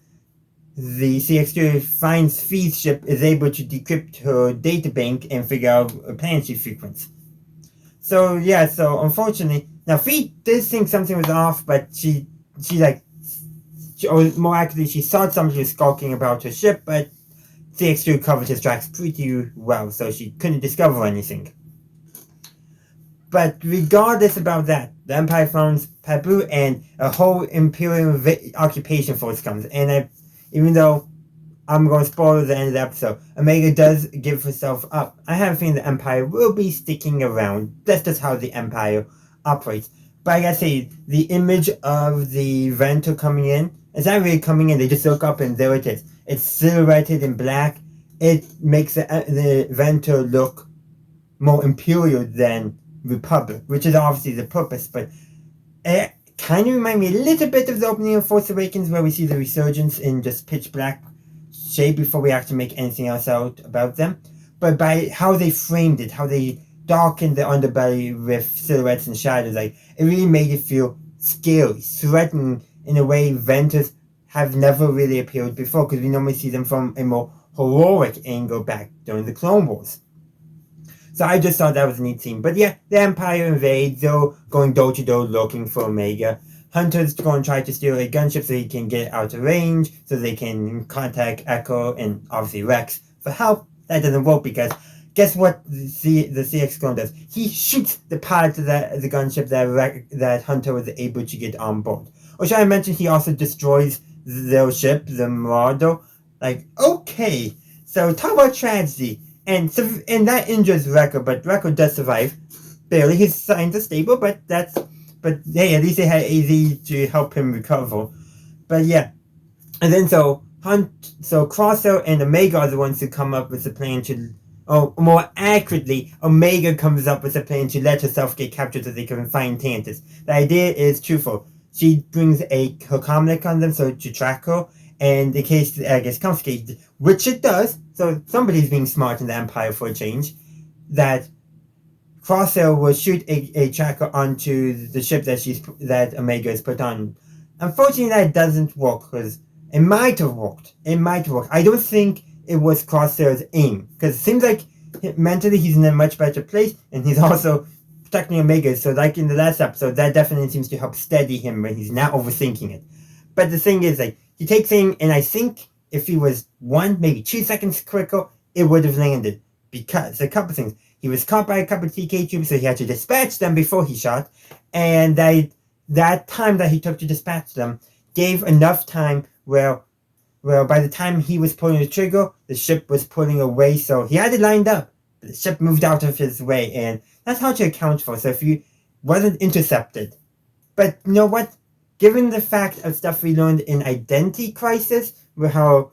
the CX2 finds Fee's ship is able to decrypt her databank and figure out a planetary frequency. So, yeah, so unfortunately, now Fee did think something was off, but or more accurately, she thought somebody was skulking about her ship, but CX2 covered his tracks pretty well, so she couldn't discover anything. But regardless about that, the Empire founds Pabu and a whole Imperial occupation force comes. And even though I'm going to spoil the end of the episode, Omega does give herself up. I have a feeling the Empire will be sticking around. That's just how the Empire operates. But I gotta say, the image of the Ventor coming in, it's not really coming in, they just look up and there it is. It's silhouetted in black. It makes the Ventor look more Imperial than Republic, which is obviously the purpose, but it kind of reminds me a little bit of the opening of Force Awakens, where we see the resurgence in just pitch black shade before we actually make anything else out about them. But by how they framed it, how they darkened the underbelly with silhouettes and shadows, like it really made it feel scary, threatening in a way Venters have never really appeared before, because we normally see them from a more heroic angle back during the Clone Wars. So I just thought that was a neat scene. But yeah, the Empire invades, they're going door to door looking for Omega. Hunter's going to try to steal a gunship so he can get out of range, so they can contact Echo and obviously Rex for help. That doesn't work because guess what the CX clone does? He shoots the pilot of the gunship that Hunter was able to get on board. Or should I mention he also destroys their ship, the Marauder? Like, okay. So talk about tragedy. And that injures Wrecker, but Wrecker does survive. Barely. His signs are stable, but hey, at least they had AZ to help him recover. But yeah. And then so Crosshair and Omega are the ones who come up with the plan to, or more accurately, Omega comes up with a plan to let herself get captured so they can find Tantiss. The idea is twofold. She brings her comlink on them so to track her, and in case it gets confiscated, which it does, so somebody's being smart in the Empire for a change, that Crosshair will shoot a tracker onto the ship that Omega is put on. Unfortunately, that doesn't work, because it might have worked. I don't think it was Crosshair's aim, because it seems like mentally he's in a much better place, and he's also protecting Omega, so like in the last episode, that definitely seems to help steady him when he's not overthinking it. But the thing is, like, he takes aim, and I think if he was 1, maybe 2 seconds quicker, it would have landed. Because a couple things. He was caught by a couple of TK troops, so he had to dispatch them before he shot. And that time that he took to dispatch them gave enough time where Well, by the time he was pulling the trigger, the ship was pulling away, so he had it lined up. The ship moved out of his way, and that's hard to account for. So if he wasn't intercepted. But you know what? Given the fact of stuff we learned in Identity Crisis, where how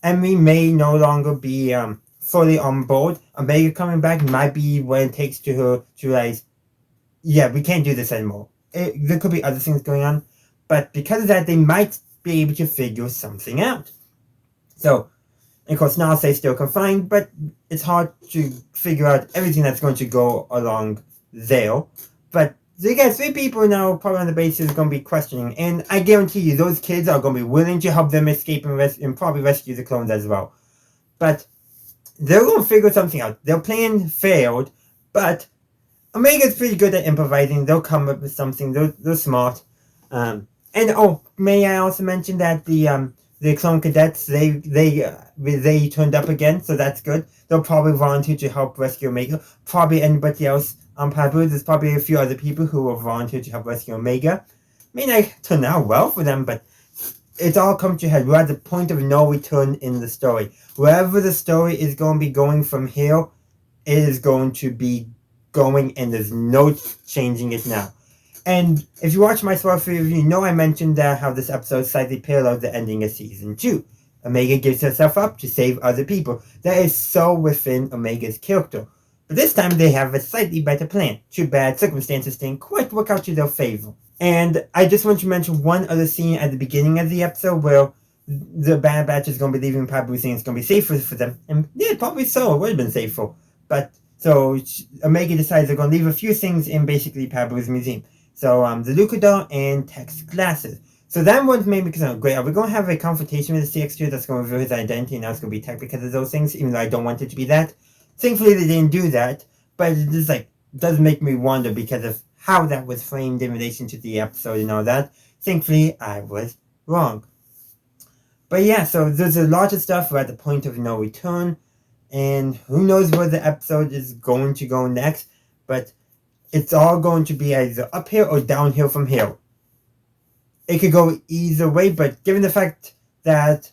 Emmy may no longer be fully on board, Omega coming back might be what it takes to her to realize, yeah, we can't do this anymore. There could be other things going on, but because of that, they might be able to figure something out. So, of course, now say still confined, but it's hard to figure out everything that's going to go along there. But again, 3 people now probably on the base is going to be questioning, and I guarantee you those kids are going to be willing to help them escape and probably rescue the clones as well. But they're going to figure something out. Their plan failed, but Omega's pretty good at improvising. They'll come up with something. They're smart. And oh, may I also mention that the clone cadets they turned up again, so that's good. They'll probably volunteer to help rescue Omega. Probably anybody else on Pabu. There's probably a few other people who will volunteer to help rescue Omega. May not turn out well for them, but it's all come to a head. We're at the point of no return in the story. Wherever the story is going to be going from here, it is going to be going, and there's no changing it now. And if you watch my spoiler review, you know I mentioned that how this episode slightly parallels the ending of season 2. Omega gives herself up to save other people. That is so within Omega's character. But this time they have a slightly better plan. Too bad circumstances didn't quite work out to their favor. And I just want to mention one other scene at the beginning of the episode where the Bad Batch is going to be leaving Pabu, saying it's going to be safer for them. And yeah, probably so. It would have been safer. But so Omega decides they're going to leave a few things in basically Pabu's museum. So the Lucador and Tech's glasses. So that one's made me concerned. Great, are we going to have a confrontation with the CX2 that's going to reveal his identity, and now it's going to be Tech because of those things, even though I don't want it to be that? Thankfully they didn't do that, but it just does make me wonder because of how that was framed in relation to the episode and all that. Thankfully I was wrong. But yeah, so there's a lot of stuff. We're at the point of no return, and who knows where the episode is going to go next, but it's all going to be either uphill or downhill from here. It could go either way, but given the fact that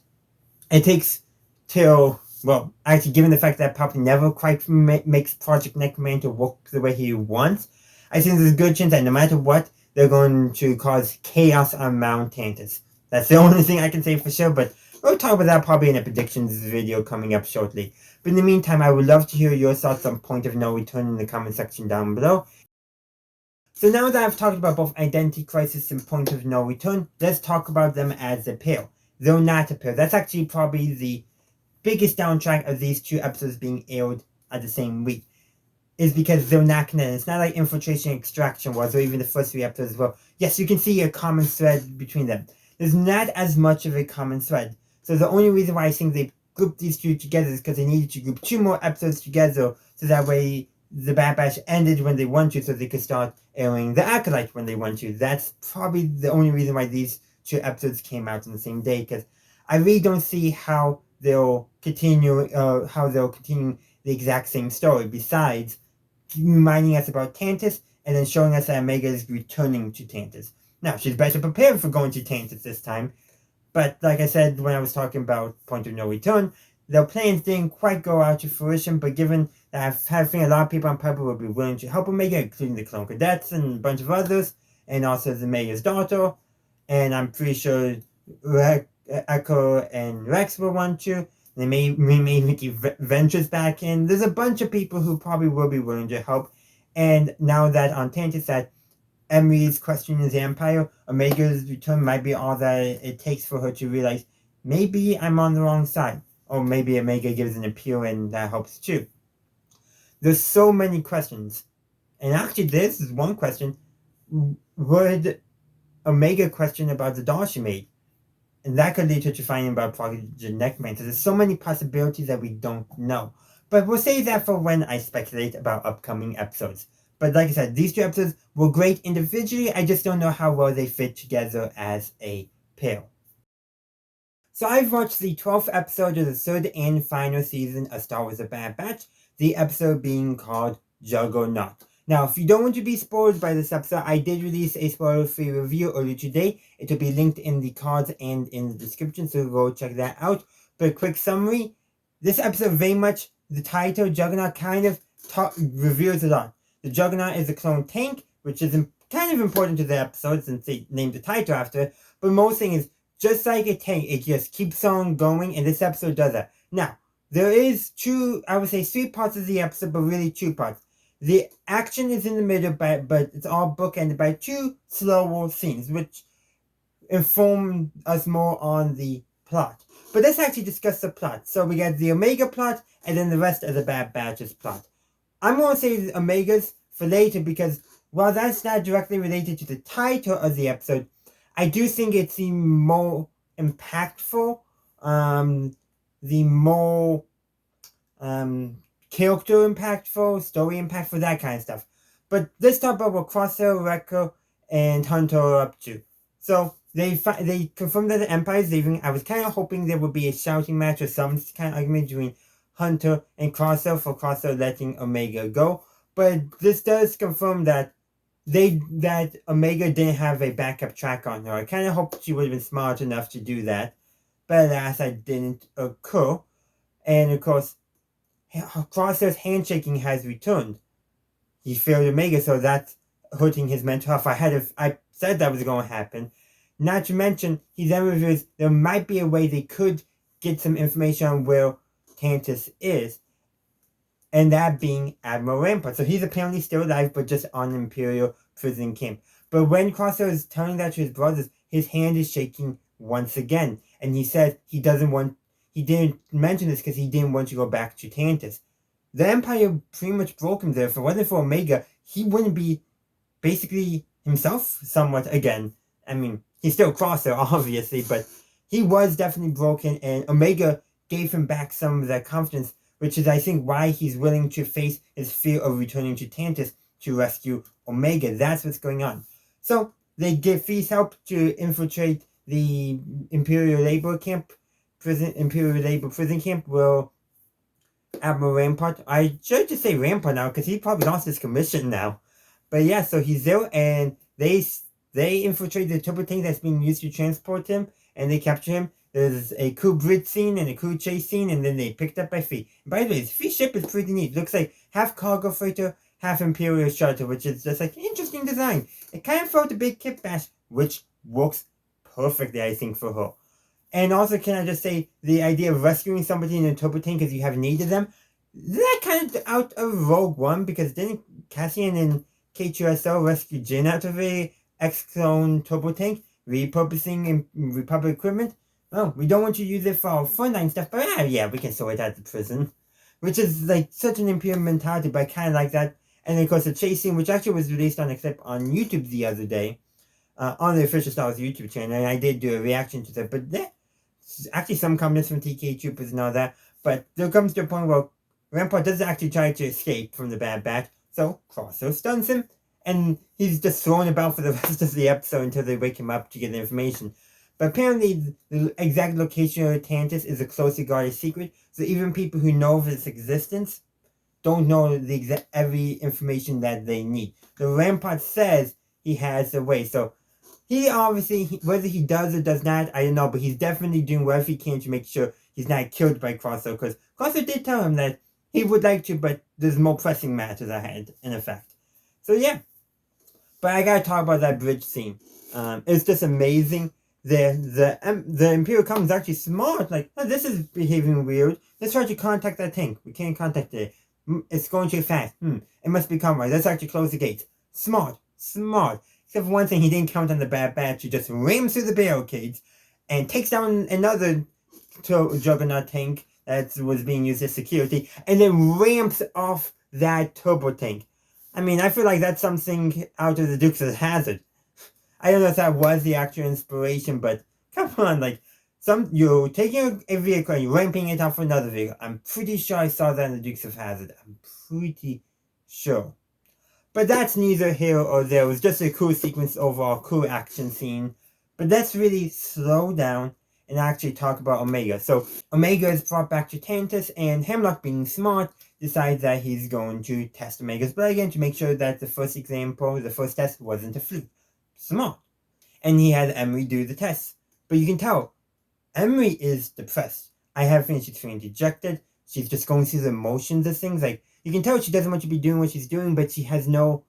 it takes till, well, actually given the fact that Papa never quite makes Project Necromancer work the way he wants, I think there's a good chance that no matter what, they're going to cause chaos on Mount Tantiss. That's the only thing I can say for sure, but we'll talk about that probably in a predictions video coming up shortly. But in the meantime, I would love to hear your thoughts on Point of No Return in the comment section down below. So now that I've talked about both Identity Crisis and Point of No Return, let's talk about them as a pair. They're not a pair. That's actually probably the biggest downtrack of these 2 episodes being aired at the same week. Is because they're not connected. It's not like Infiltration and Extraction was, or even the first 3 episodes as well. Yes, you can see a common thread between them. There's not as much of a common thread. So the only reason why I think they grouped these 2 together is because they needed to group 2 more episodes together, so that way the Bad Batch ended when they want to, so they could start airing the Acolyte when they want to. That's probably the only reason why these 2 episodes came out on the same day, because I really don't see how they'll continue the exact same story, besides reminding us about Tantiss and then showing us that Omega is returning to Tantiss. Now, she's better prepared for going to Tantiss this time, but like I said when I was talking about Point of No Return, their plans didn't quite go out to fruition, but given that I have a feeling a lot of people on Purple will be willing to help Omega, including the Clone Cadets and a bunch of others, and also the Mayor's daughter, and I'm pretty sure Echo and Rex will want to. They may make Ventures back in. There's a bunch of people who probably will be willing to help, and now that on Tantiss that Emery's questioning the Empire, Omega's return might be all that it takes for her to realize maybe I'm on the wrong side. Or maybe Omega gives an appeal and that helps too. There's so many questions. And actually this is one question. Would Omega question about the doll she made? And that could lead her to finding about Project Necromancer. There's so many possibilities that we don't know. But we'll save that for when I speculate about upcoming episodes. But like I said, these 2 episodes were great individually. I just don't know how well they fit together as a pair. So I've watched the 12th episode of the 3rd and final season of Star Wars: The Bad Batch, the episode being called Juggernaut. Now, if you don't want to be spoiled by this episode, I did release a spoiler-free review earlier today. It will be linked in the cards and in the description, so go check that out. But a quick summary, this episode very much, the title, Juggernaut, kind of reveals a lot. The Juggernaut is a clone tank, which is kind of important to the episode since they named the title after it. But most thing is, just like a tank, it just keeps on going, and this episode does that. Now, there is I would say 3 parts of the episode, but really 2 parts. The action is in the middle, but it's all bookended by 2 slower scenes, which inform us more on the plot. But let's actually discuss the plot. So we got the Omega plot, and then the rest of the Bad Batch's plot. I'm going to say the Omegas for later, because while that's not directly related to the title of the episode, I do think it's the more impactful, the more character impactful, story impactful, that kind of stuff. But let's talk about what Crosshair, Wrecker, and Hunter are up to. So they confirmed that the Empire is leaving. I was kind of hoping there would be a shouting match or some kind of argument between Hunter and Crosshair for Crosshair letting Omega go. But this does confirm that Omega didn't have a backup track on her. I kind of hoped she would have been smart enough to do that, but alas, that didn't occur. And of course, Crosshair's handshaking has returned. He failed Omega, so that's hurting his mental health. I said that was going to happen. Not to mention, he then reveals there might be a way they could get some information on where Tantiss is, and that being Admiral Rampart. So he's apparently still alive, but just on an Imperial prison camp. But when Crosshair is telling that to his brothers, his hand is shaking once again, and he says he didn't mention this because he didn't want to go back to Tantiss. The Empire pretty much broke him there. If it wasn't for Omega, he wouldn't be basically himself somewhat again. I mean, he's still Crosshair, obviously, but he was definitely broken, and Omega gave him back some of that confidence, which is, I think, why he's willing to face his fear of returning to Tantiss to rescue Omega. That's what's going on. So, they give Fee's help to infiltrate the Imperial Labor prison camp, where Admiral Rampart, I should just say Rampart now, because he probably lost his commission now. But yeah, so he's there, and they infiltrate the turbo tank that's being used to transport him, and they capture him. There's a cool bridge scene and a cool chase scene, and then they picked up by Fee. And by the way, Fee's ship is pretty neat. Looks like half cargo freighter, half Imperial shuttle, which is just like an interesting design. It kind of felt a big kit bash, which works perfectly, I think, for her. And also, can I just say, the idea of rescuing somebody in a turbo tank because you have need of them, that kind of out of Rogue One, because didn't Cassian and K2SO rescue Jin out of a X-Clone turbo tank, repurposing Republic equipment? Well, we don't want to use it for our frontline stuff, but yeah, we can sort it out at the prison. Which is like such an Imperial mentality, but I kind of like that. And of course, the chase scene, which actually was released on a clip on YouTube the other day, on the official Star Wars YouTube channel, and I did do a reaction to that, but actually some comments from TK Troopers and all that, but there comes to a point where Rampart does actually try to escape from the Bad Batch, so Crosshair stuns him, and he's just thrown about for the rest of the episode until they wake him up to get the information. But apparently, the exact location of Tantiss is a closely guarded secret, so even people who know of its existence don't know every information that they need. The Rampart says he has a way, so he obviously, whether he does or does not, I don't know, but he's definitely doing whatever he can to make sure he's not killed by Crosshair, because Crosshair did tell him that he would like to, but there's more pressing matters ahead, in effect. So yeah, but I gotta talk about that bridge scene. It's just amazing. The Imperial Commons actually smart, like, oh, this is behaving weird. Let's try to contact that tank. We can't contact it. It's going too fast. It must be compromised. Let's actually close the gates. Smart. Except for one thing, he didn't count on the Bad Batch. He just rams through the barricades and takes down another Juggernaut tank that was being used as security, and then ramps off that turbo tank. I mean, I feel like that's something out of the Dukes of Hazzard. I don't know if that was the actual inspiration, but come on, like, you're taking a vehicle and you're ramping it off another vehicle. I'm pretty sure I saw that in the Dukes of Hazzard. I'm pretty sure. But that's neither here or there. It was just a cool sequence overall, cool action scene. But let's really slow down and actually talk about Omega. So Omega is brought back to Tantiss, and Hemlock, being smart, decides that he's going to test Omega's blood again to make sure that the first test wasn't a fluke. Smart. And he has Emery do the test. But you can tell, Emery is depressed. I have a feeling she's feeling dejected. She's just going through the motions of things. Like, you can tell she doesn't want to be doing what she's doing, but she has no,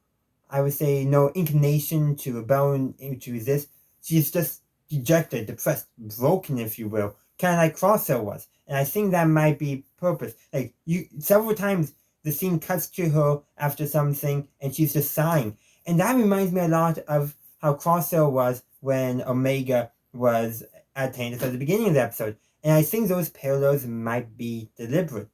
I would say, no inclination to rebel and to resist. She's just dejected, depressed, broken, if you will. Kind of like Crosshair was. And I think that might be purpose. Like, several times the scene cuts to her after something and she's just sighing. And that reminds me a lot of how Crosshair was when Omega was at Tantiss at the beginning of the episode. And I think those parallels might be deliberate.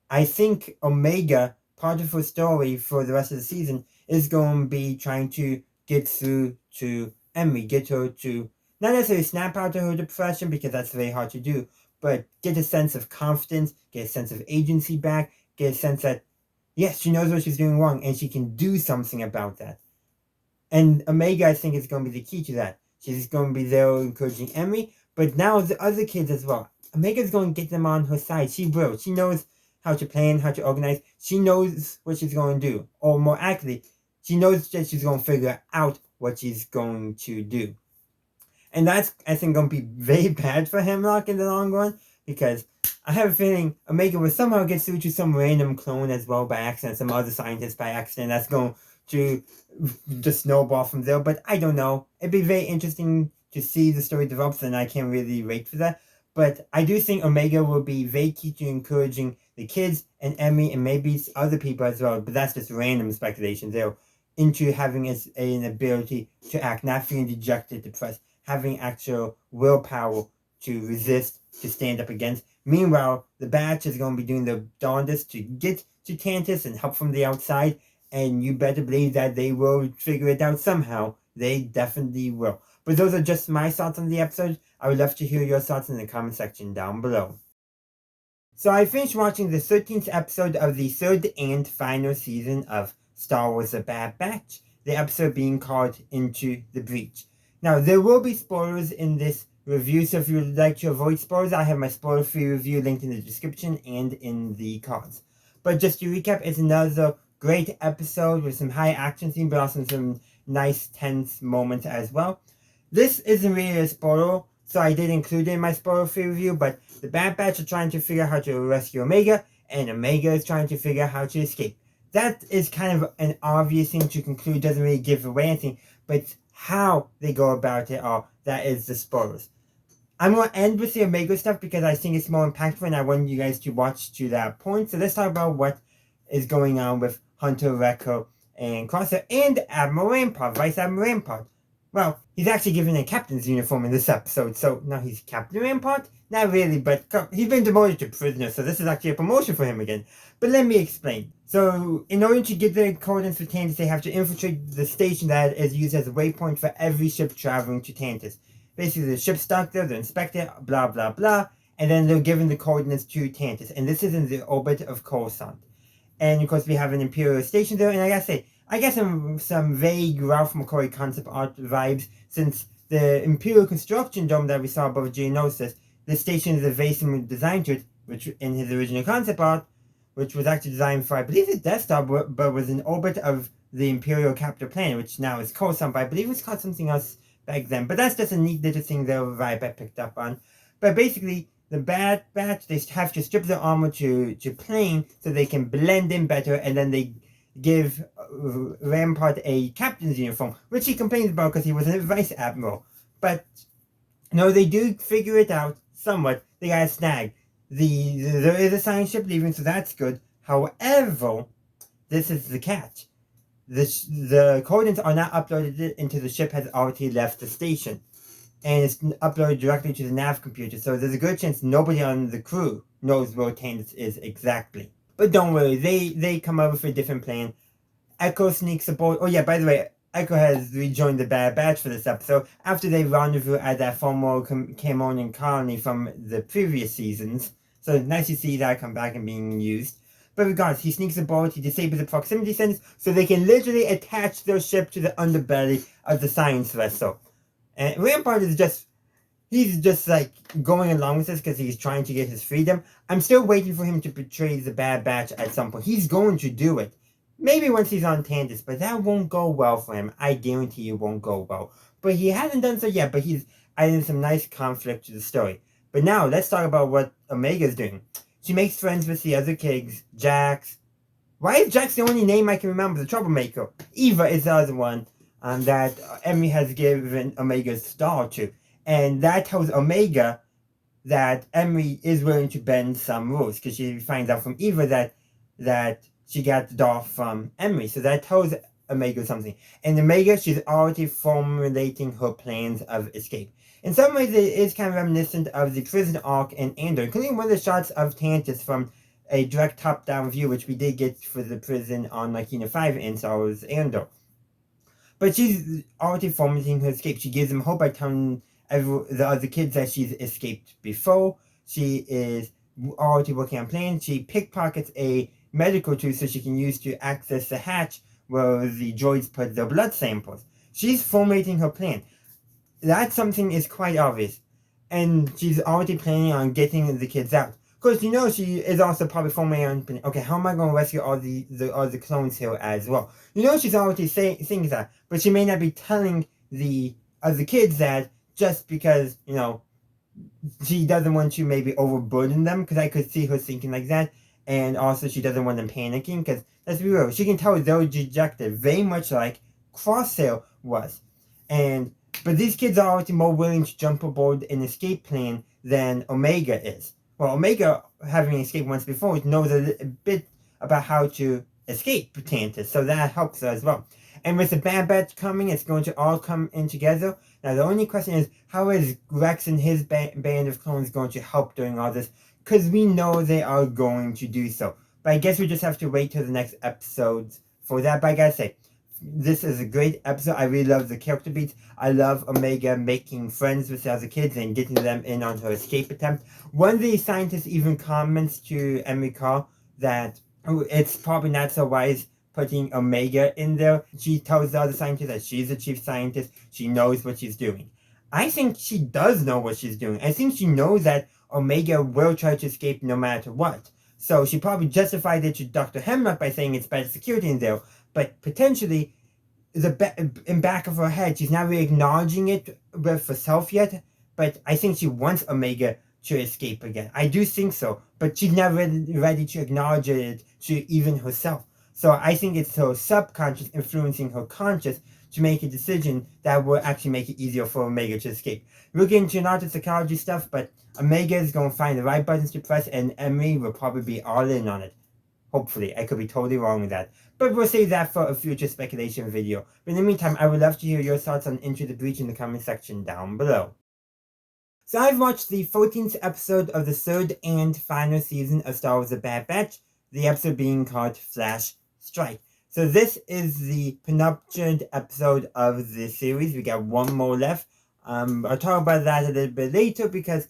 I think Omega, part of her story for the rest of the season, is going to be trying to get through to Emery, get her to not necessarily snap out of her depression, because that's very hard to do, but get a sense of confidence, get a sense of agency back, get a sense that, yes, she knows what she's doing wrong, and she can do something about that. And Omega, I think, is going to be the key to that. She's going to be there encouraging Emery, but now the other kids as well. Omega's going to get them on her side. She will. She knows how to plan, how to organize. She knows what she's going to do. Or more accurately, she knows that she's going to figure out what she's going to do. And that's, I think, going to be very bad for Hemlock in the long run, because I have a feeling Omega will somehow get through to some random clone as well by accident, some other scientist by accident. That's going to just snowball from there, but I don't know. It'd be very interesting to see the story develops, and I can't really wait for that. But I do think Omega will be very key to encouraging the kids and Emery and maybe other people as well, but that's just random speculation there, into having an ability to act, not feeling dejected, depressed, having actual willpower to resist, to stand up against. Meanwhile, the Batch is going to be doing their darndest to get to Tantiss and help from the outside, and you better believe that they will figure it out somehow. They definitely will. But those are just my thoughts on the episode. I would love to hear your thoughts in the comment section down below. So I finished watching the 13th episode of the third and final season of Star Wars: The Bad Batch, the episode being called Into the Breach. Now, there will be spoilers in this review, so if you would like to avoid spoilers, I have my spoiler-free review linked in the description and in the cards. But just to recap, it's another great episode with some high action scene, but also some nice tense moments as well. This isn't really a spoiler, so I did include it in my spoiler-free review, but the Bad Batch are trying to figure out how to rescue Omega, and Omega is trying to figure out how to escape. That is kind of an obvious thing to conclude, doesn't really give away anything, but how they go about it all, that is the spoilers. I'm going to end with the Omega stuff because I think it's more impactful and I want you guys to watch to that point. So let's talk about what is going on with Hunter, Wrecker, and Crosshair, and Admiral Rampart, Vice Admiral Rampart. Well, he's actually given a captain's uniform in this episode, so now he's Captain Rampart? Not really, but he's been demoted to prisoner, so this is actually a promotion for him again. But let me explain. So, in order to get the coordinates for Tantiss, they have to infiltrate the station that is used as a waypoint for every ship traveling to Tantiss. Basically, the ship's stuck there, they're inspected, blah, blah, blah, and then they're given the coordinates to Tantiss. And this is in the orbit of Coruscant. And, of course, we have an Imperial station there, and I gotta say, I get some vague Ralph McCoy concept art vibes, since the Imperial construction dome that we saw above Geonosis, the station is a very similar design to it, which in his original concept art, which was actually designed for, I believe, his Death Star, but was in orbit of the Imperial capital planet, which now is Coruscant, but I believe it was called something else back then. But that's just a neat little thing there, vibe I picked up on. But basically, the Bad Batch, they have to strip their armor to plain so they can blend in better, and then they give Rampart a captain's uniform, which he complains about because he was a vice admiral. But no, they do figure it out somewhat. They got a snag. There is a science ship leaving, so that's good. However, this is the catch. The coordinates are not uploaded until the ship has already left the station. And it's uploaded directly to the nav computer, so there's a good chance nobody on the crew knows where Tantiss is exactly. But don't worry, they come up with a different plan. Echo sneaks aboard. Oh yeah, by the way, Echo has rejoined the Bad Batch for this episode after they rendezvous at that former Camelonian colony from the previous seasons. So nice to see that come back and being used. But regardless, he sneaks aboard, he disables the proximity sensors so they can literally attach their ship to the underbelly of the science vessel. And Rampart is just he's just like going along with this because he's trying to get his freedom. I'm still waiting for him to betray the Bad Batch at some point. He's going to do it. Maybe once he's on Tantiss, but that won't go well for him. I guarantee it won't go well. But he hasn't done so yet, but he's adding some nice conflict to the story. But now, let's talk about what Omega's doing. She makes friends with the other kids, Jax. Why is Jax the only name I can remember? The troublemaker. Eva is the other one that Emmy has given Omega's star to. And that tells Omega that Emmy is willing to bend some rules because she finds out from Eva that she got the doll from Emmy. So that tells Omega something. And Omega, she's already formulating her plans of escape. In some ways, it is kind of reminiscent of the prison arc in Andor, including one of the shots of Tantiss from a direct top-down view, which we did get for the prison on Lakina 5 in Star Wars Andor. But she's already formulating her escape. She gives them hope by telling the other kids that she's escaped before. She is already working on plans. She pickpockets a medical tool so she can use to access the hatch where the droids put their blood samples. She's formulating her plan. That something is quite obvious. And she's already planning on getting the kids out. Of course, she is also probably formulating on, okay, how am I going to rescue all the clones here as well? She's already saying that, but she may not be telling the other kids that just because, she doesn't want to maybe overburden them, because I could see her thinking like that, and also she doesn't want them panicking, because let's be real, she can tell they're dejected, very much like Crosshair was. But these kids are already more willing to jump aboard an escape plan than Omega is. Well, Omega, having escaped once before, knows a bit about how to escape Tantiss, so that helps her as well. And with the Bad Batch coming, it's going to all come in together. Now, the only question is, how is Rex and his band of clones going to help during all this? Because we know they are going to do so. But I guess we just have to wait till the next episodes for that. But I gotta say, this is a great episode. I really love the character beats. I love Omega making friends with the other kids and getting them in on her escape attempt. One of the scientists even comments to Emery Carr that it's probably not so wise putting Omega in there. She tells the other scientists that she's the chief scientist. She knows what she's doing. I think she does know what she's doing. I think she knows that Omega will try to escape no matter what. So she probably justified it to Dr. Hemlock by saying it's better security in there. But potentially, in back of her head, she's not really acknowledging it with herself yet. But I think she wants Omega to escape again. I do think so. But she's not ready to acknowledge it to even herself. So I think it's her subconscious influencing her conscious to make a decision that will actually make it easier for Omega to escape. We'll get into a lot of psychology stuff, but Omega is going to find the right buttons to press, and Emery will probably be all in on it. Hopefully. I could be totally wrong with that. But we'll save that for a future speculation video. But in the meantime, I would love to hear your thoughts on Into the Breach in the comment section down below. So I've watched the 14th episode of the third and final season of Star Wars The Bad Batch, the episode being called Flash Strike. So this is the penultimate episode of the series. We got one more left. I'll talk about that a little bit later because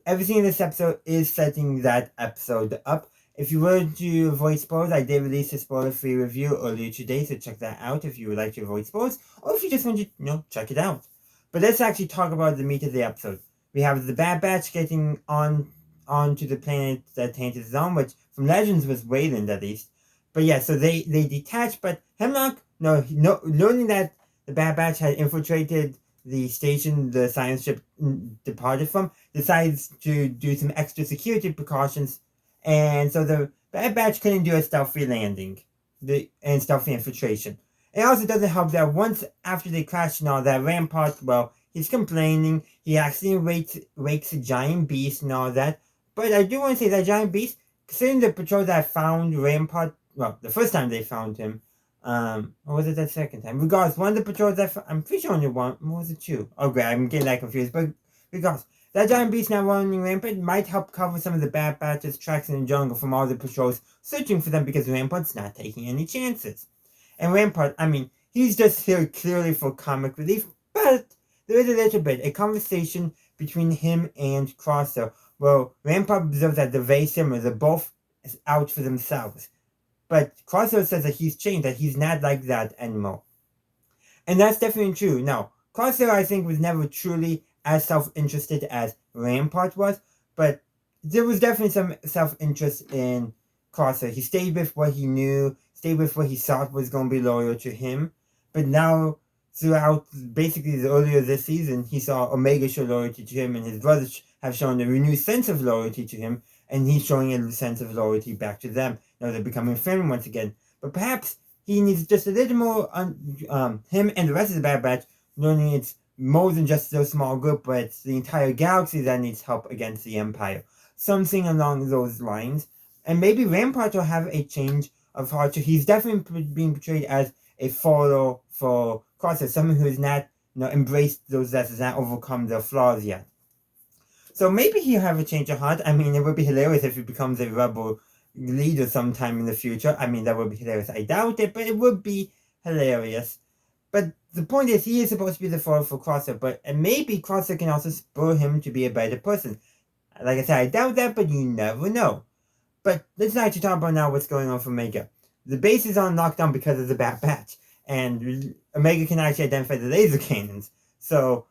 everything in this episode is setting that episode up. If you were to avoid spoilers, I did release a spoiler-free review earlier today, so check that out if you would like to avoid spoilers, or if you just want to, check it out. But let's actually talk about the meat of the episode. We have the Bad Batch getting onto the planet that Tantiss is on, which from Legends was Wayland at least. But yeah, so they detach, but Hemlock, learning that the Bad Batch had infiltrated the station the science ship departed from, decides to do some extra security precautions. And so the Bad Batch couldn't do a stealthy landing and stealthy infiltration. It also doesn't help that once after they crash and all that, Rampart, well, he's complaining. He accidentally wakes a giant beast and all that. But I do want to say that giant beast, considering the patrol that found Rampart, well, the first time they found him, or was it the second time? Regardless, one of the patrols I'm pretty sure only one, or was it two? Oh, great, I'm getting that confused. But regardless, that giant beast now running rampant might help cover some of the Bad Batch's tracks in the jungle from all the patrols searching for them because Rampart's not taking any chances. And Rampart, he's just here clearly for comic relief, but there is a little bit, a conversation between him and Crosser, where Rampart observes that they're very similar, they're both out for themselves. But Crosser says that he's changed, that he's not like that anymore. And that's definitely true. Now, Crosser, I think, was never truly as self-interested as Rampart was, but there was definitely some self-interest in Crosser. He stayed with what he knew, stayed with what he thought was going to be loyal to him, but now throughout basically the earlier this season, he saw Omega show loyalty to him, and his brothers have shown a renewed sense of loyalty to him, and he's showing a sense of loyalty back to them. Now they're becoming family once again. But perhaps he needs just a little more him and the rest of the Bad Batch learning it's more than just a small group, but it's the entire galaxy that needs help against the Empire. Something along those lines. And maybe Rampart will have a change of heart. He's definitely being portrayed as a follower for Crosser, someone who has not embraced those lessons, not overcome their flaws yet. So maybe he'll have a change of heart. I mean, it would be hilarious if he becomes a rebel leader sometime in the future. I mean, that would be hilarious. I doubt it, but it would be hilarious. But the point is, he is supposed to be the follower for Crosser, and maybe Crosser can also spur him to be a better person. Like I said, I doubt that, but you never know. But let's not actually talk about now what's going on for Omega. The base is on lockdown because of the Bad Batch, and Omega can actually identify the laser cannons. So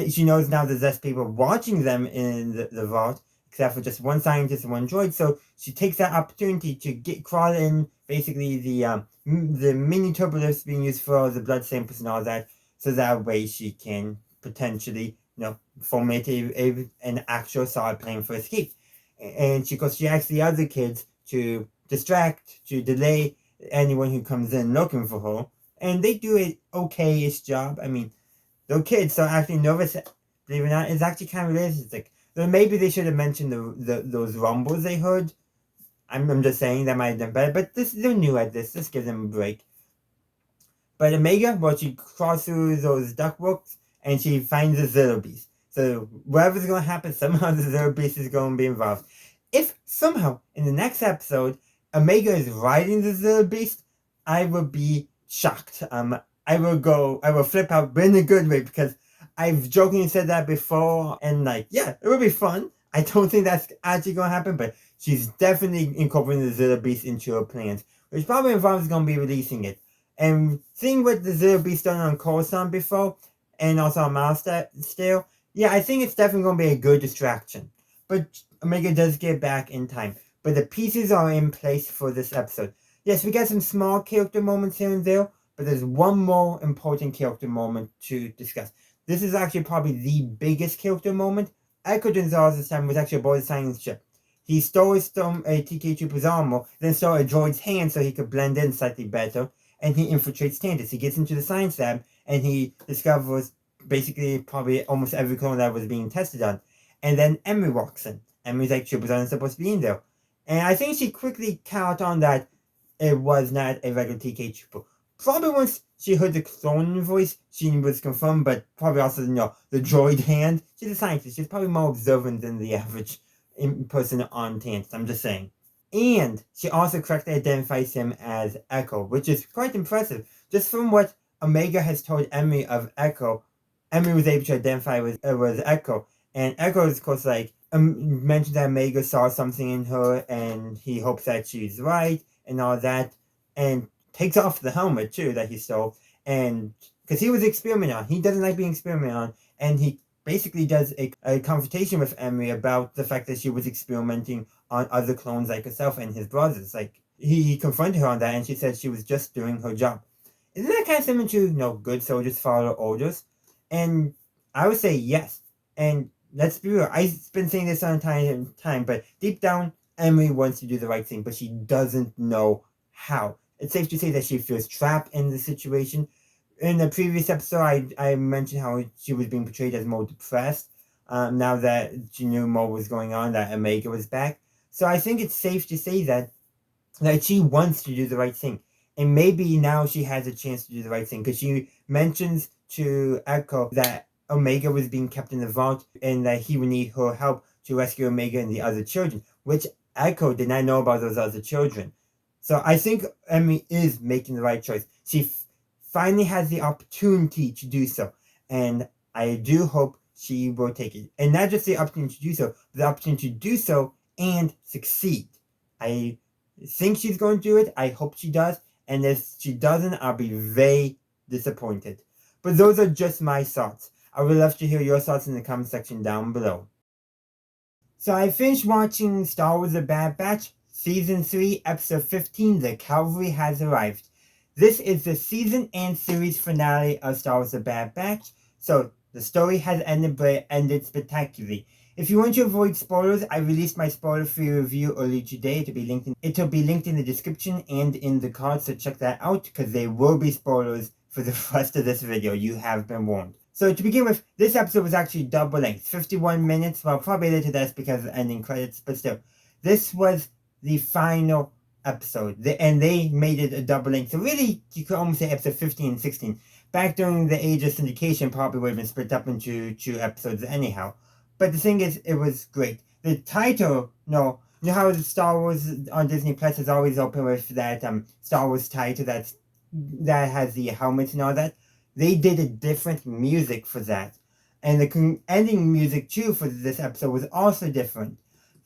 she knows now there's less people watching them in the vault, except for just one scientist and one droid. So she takes that opportunity to crawl in basically the mini turbolifts being used for the blood samples and all that, so that way she can potentially formulate an actual solid plan for escape. And she asks the other kids to distract, to delay anyone who comes in looking for her, and they do an okay-ish job. I mean, they're kids, so actually nervous, believe it or not, is actually kind of realistic. So maybe they should have mentioned those rumbles they heard. I'm just saying that might have done better, but they're new at this. Let's give them a break. But Omega, well, she crawls through those ductworks and she finds the Zero Beast. So whatever's going to happen, somehow the Zero Beast is going to be involved. If somehow in the next episode Omega is riding the Zero Beast, I will be shocked. I will flip out, but in a good way, because I've jokingly said that before, and yeah, it would be fun. I don't think that's actually going to happen, but she's definitely incorporating the Zero Beast into her plans, which probably involves going to be releasing it. And seeing what the Zero Beast done on Coruscant before, and also on Miles still, yeah, I think it's definitely going to be a good distraction. But Omega does get back in time. But the pieces are in place for this episode. Yes, we got some small character moments here and there, but there's one more important character moment to discuss. This is actually probably the biggest character moment. Echo Gonzalez this time was actually aboard the science ship. He stole a TK Trooper's armor, then stole a droid's hand so he could blend in slightly better, and he infiltrates Tantiss. He gets into the science lab, and he discovers basically probably almost every clone that was being tested on. And then Emery walks in. Emery's like, troopers aren't supposed to be in there. And I think she quickly caught on that it was not a regular TK Trooper. Probably once she heard the clone voice, she was confirmed, but probably also, the droid hand. She's a scientist. She's probably more observant than the average person on Tantiss. I'm just saying. And she also correctly identifies him as Echo, which is quite impressive. Just from what Omega has told Emery of Echo, Emery was able to identify with Echo. And Echo is, of course, mentioned that Omega saw something in her and he hopes that she's right and all that. And takes off the helmet, too, that he stole. And because he was experimenting on. He doesn't like being experimented on. And he basically does a confrontation with Emery about the fact that she was experimenting on other clones like herself and his brothers. He confronted her on that and she said she was just doing her job. Isn't that kind of similar to, good soldiers follow orders? And I would say yes. And let's be real, I've been saying this on time, but deep down, Emery wants to do the right thing, but she doesn't know how. It's safe to say that she feels trapped in the situation. In the previous episode, I mentioned how she was being portrayed as more depressed. Now that she knew more was going on, that Omega was back. So I think it's safe to say that she wants to do the right thing. And maybe now she has a chance to do the right thing. Because she mentions to Echo that Omega was being kept in the vault and that he would need her help to rescue Omega and the other children. Which Echo did not know about those other children. So I think Emery is making the right choice. She finally has the opportunity to do so. And I do hope she will take it. And not just the opportunity to do so, but the opportunity to do so and succeed. I think she's going to do it. I hope she does. And if she doesn't, I'll be very disappointed. But those are just my thoughts. I would love to hear your thoughts in the comment section down below. So I finished watching Star Wars The Bad Batch, Season 3, Episode 15, The Cavalry Has Arrived. This is the season and series finale of Star Wars The Bad Batch, so the story has ended, but it ended spectacularly. If you want to avoid spoilers, I released my spoiler-free review earlier today. It'll be linked in the description and in the cards, so check that out, because there will be spoilers for the rest of this video. You have been warned. So to begin with, this episode was actually double length, 51 minutes, well, probably a little less because of the ending credits, but still. This was the final episode, and they made it a double length. So really, you could almost say episode 15 and 16. Back during the age of syndication, probably would have been split up into 2 episodes anyhow. But the thing is, it was great. The title, you know how the Star Wars on Disney Plus is always open with that Star Wars title that has the helmets and all that? They did a different music for that. And the ending music too for this episode was also different.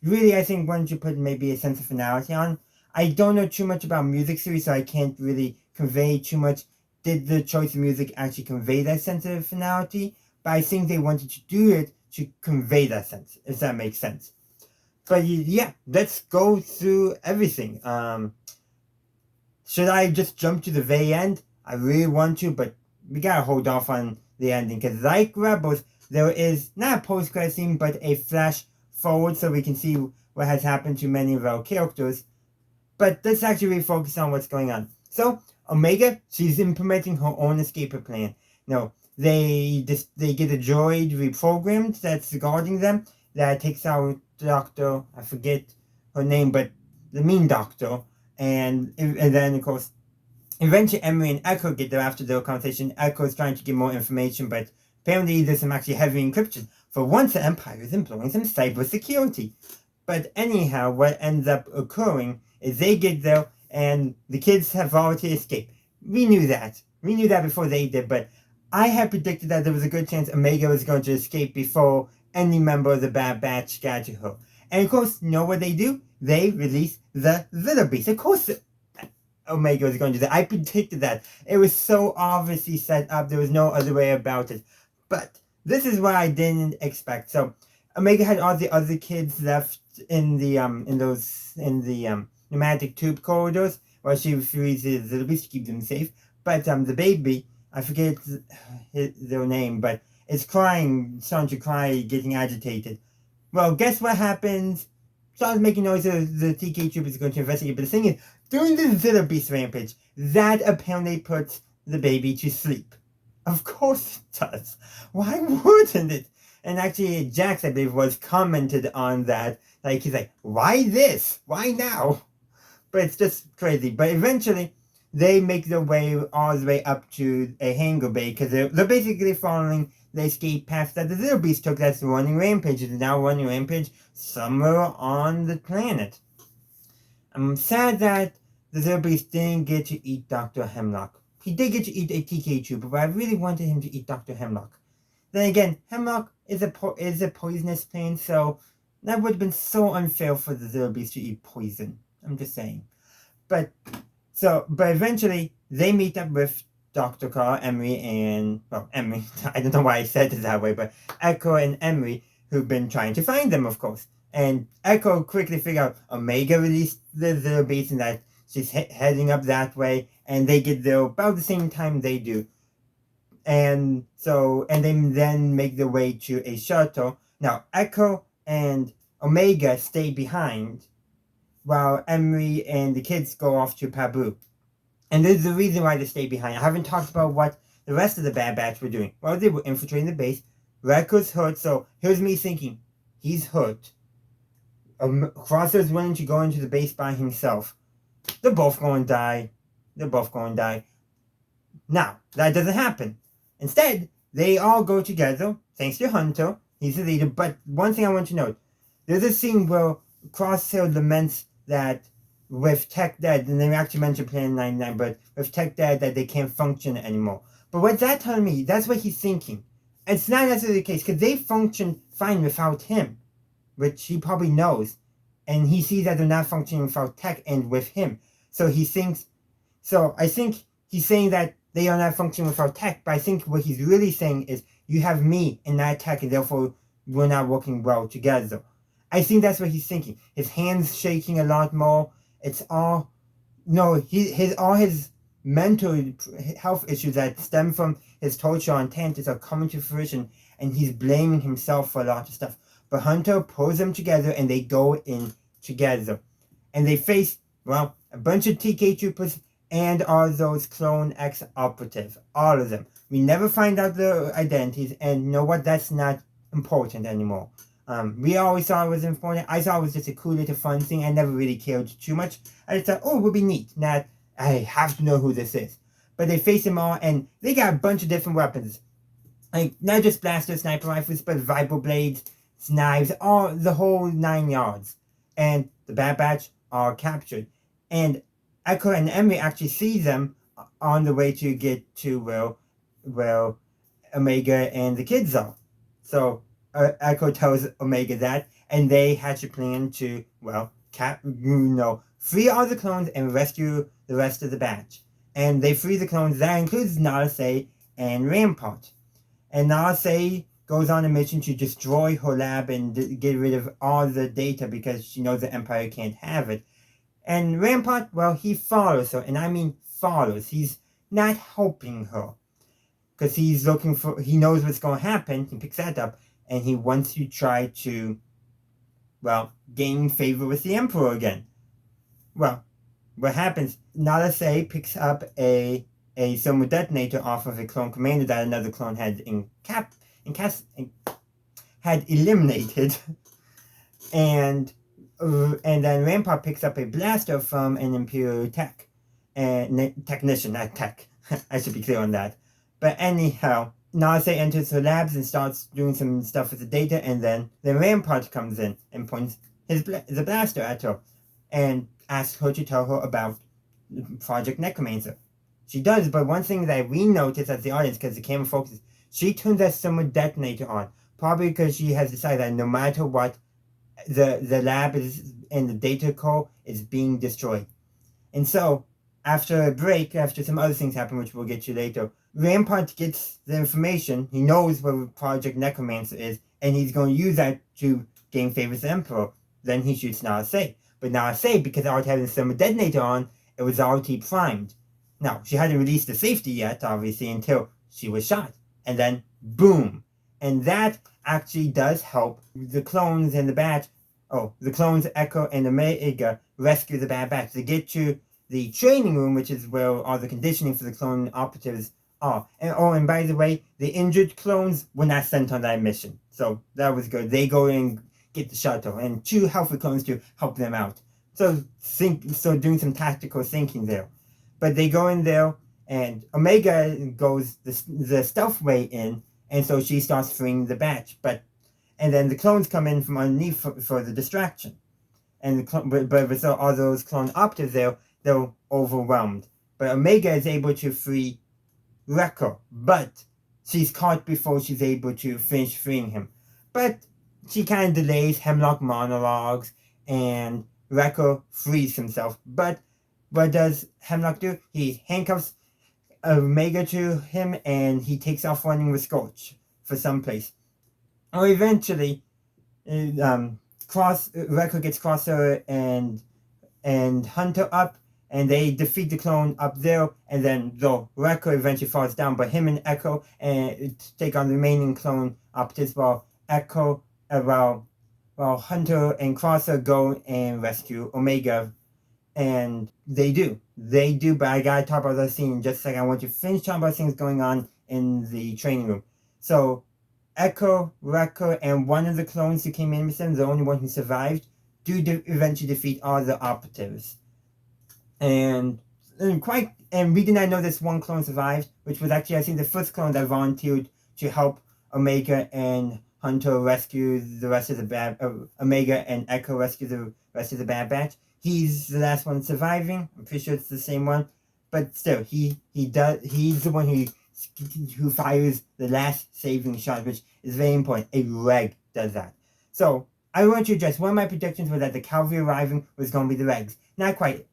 Really, I think once you put maybe a sense of finality on, I don't know too much about music series, so I can't really convey too much. Did the choice of music actually convey that sense of finality? But I think they wanted to do it to convey that sense, if that makes sense. But yeah, let's go through everything. Should I just jump to the very end? I really want to, but we gotta hold off on the ending, because like Rebels, there is not a post-credit scene, but a flash forward so we can see what has happened to many of our characters. But let's actually refocus on what's going on. So, Omega, she's implementing her own escape plan. No, they get a droid reprogrammed that's guarding them, that takes out Doctor, I forget her name, but the mean Doctor, and then of course, eventually Emery and Echo get there after their conversation. Echo is trying to get more information, but apparently there's some actually heavy encryption. For once, the Empire is employing some cybersecurity. But anyhow, what ends up occurring is they get there, and the kids have already escaped. We knew that. We knew that before they did, but I had predicted that there was a good chance Omega was going to escape before any member of the Bad Batch got to her. And of course, you know what they do? They release the Zilla Beast. Of course, Omega was going to do that. I predicted that. It was so obviously set up. There was no other way about it. But this is what I didn't expect. So Omega had all the other kids left in the pneumatic tube corridors while she freezes the beast to keep them safe. But the baby, I forget their name, but it's crying, starting to cry, getting agitated. Well, guess what happens? Starts making noises. The TK troop is going to investigate. But the thing is, during the Zilla Beast rampage, that apparently puts the baby to sleep. Of course it does. Why wouldn't it? And actually, Jax, I believe, was commented on that. Like, he's like, why this? Why now? But it's just crazy. But eventually, they make their way all the way up to a hangar bay, because they're basically following the escape path that the Zilla Beast took that's running rampage. It's now running rampage somewhere on the planet. I'm sad that the Zilla Beast didn't get to eat Dr. Hemlock. He did get to eat a TK trooper, but I really wanted him to eat Dr. Hemlock. Then again, Hemlock is a poisonous plant, so that would have been so unfair for the Zilla Beast to eat poison. I'm just saying. But eventually, they meet up with Dr. Carl, Emery, and, well, Emery, I don't know why I said it that way, but Echo and Emery, who've been trying to find them, of course. And Echo quickly figured out Omega released the Zilla Beast and that she's heading up that way, and they get there about the same time they do. And they then make their way to a shuttle. Now, Echo and Omega stay behind, while Emery and the kids go off to Pabu. And there's the reason why they stay behind. I haven't talked about what the rest of the Bad Batch were doing. Well, they were infiltrating the base. Wrecker's hurt, so here's me thinking, he's hurt. Crosshair's willing to go into the base by himself. They're both going to die. Now, that doesn't happen. Instead, they all go together, thanks to Hunter. He's the leader. But one thing I want to note, there's a scene where Crosshair laments that with Tech dead, and they actually mentioned Plan 99, but with Tech dead, that they can't function anymore. But what's that telling me? That's what he's thinking. It's not necessarily the case, because they function fine without him, which he probably knows. And he sees that they're not functioning without Tech and with him. So he thinks, I think he's saying that they are not functioning without tech. But I think what he's really saying is, you have me and not tech, and therefore we're not working well together. I think that's what he's thinking. His hands shaking a lot more. It's all all his mental health issues that stem from his torture on Tantiss are coming to fruition, and he's blaming himself for a lot of stuff. But Hunter pulls them together, and they go in together, and they face a bunch of TK troopers and all those Clone X operatives, all of them. We never find out their identities, and you know what? That's not important anymore. We always thought it was important. I thought it was just a cool little fun thing. I never really cared too much. I just thought, oh, it would be neat. Not, I have to know who this is. But they face them all, and they got a bunch of different weapons. Like, not just blasters, sniper rifles, but viper blades, knives, all the whole 9 yards. And the Bad Batch are captured. And Echo and Emmy actually see them on the way to get to where Omega and the kids are. So Echo tells Omega that, and they hatch a plan to, free all the clones and rescue the rest of the batch. And they free the clones. That includes Nala Se and Rampart. And Nala Se goes on a mission to destroy her lab and get rid of all the data because she knows the Empire can't have it. And Rampart, he follows her, and I mean follows. He's not helping her because he knows what's going to happen. He picks that up, and he wants to try to, gain favor with the Emperor again. Well, what happens? Nala Se picks up a thermal detonator off of a clone commander that another clone had had eliminated, and then Rampart picks up a blaster from an Imperial technician, not tech. I should be clear on that. But anyhow, Nala Se enters her labs and starts doing some stuff with the data, and then Rampart comes in and points the blaster at her and asks her to tell her about Project Necromancer. She does, but one thing that we notice as the audience, because the camera focuses, she turns that thermal detonator on, probably because she has decided that no matter what, the lab is and the data core is being destroyed. And so, after a break, after some other things happen, which we'll get to later, Rampart gets the information. He knows where Project Necromancer is, and he's going to use that to gain favor with the Emperor. Then he shoots Nala Se. But Nala Se, because I already had the thermal detonator on, it was already primed. Now, she hadn't released the safety yet, obviously, until she was shot. And then, boom. And that actually does help the clones and the batch. The clones, Echo and Omega, rescue the Bad Batch. They get to the training room, which is where all the conditioning for the clone operatives are. And by the way, the injured clones were not sent on that mission. So that was good. They go and get the shuttle, and 2 healthy clones to help them out. So doing some tactical thinking there. But they go in there, and Omega goes the stealth way in, and so she starts freeing the batch. And then the clones come in from underneath for the distraction. And with all those clone operatives there, they're overwhelmed. But Omega is able to free Wrecker, but she's caught before she's able to finish freeing him. But she kind of delays Hemlock monologues, and Wrecker frees himself. But what does Hemlock do? He handcuffs Omega to him, and he takes off running with Scorch for someplace. Or eventually, Wrecker gets Crosser and Hunter up, and they defeat the clone up there, and then Wrecker eventually falls down, but him and Echo take on the remaining clone operatives while Hunter and Crosser go and rescue Omega. And they do, but I gotta talk about that scene in just a second. I want to finish talking about things going on in the training room. So, Echo, Wrecker, and one of the clones who came in with them, the only one who survived, do eventually defeat all the operatives. And we did not know this one clone survived, which was actually, I think, the first clone that volunteered to help Omega and Hunter rescue the rest of the Omega and Echo rescue the rest of the Bad Batch. He's the last one surviving. I'm pretty sure it's the same one, but still, he's the one who fires the last saving shot, which is very important. A reg does that. So I want to address one of my predictions was that the Cavalry arriving was going to be the regs. Not quite.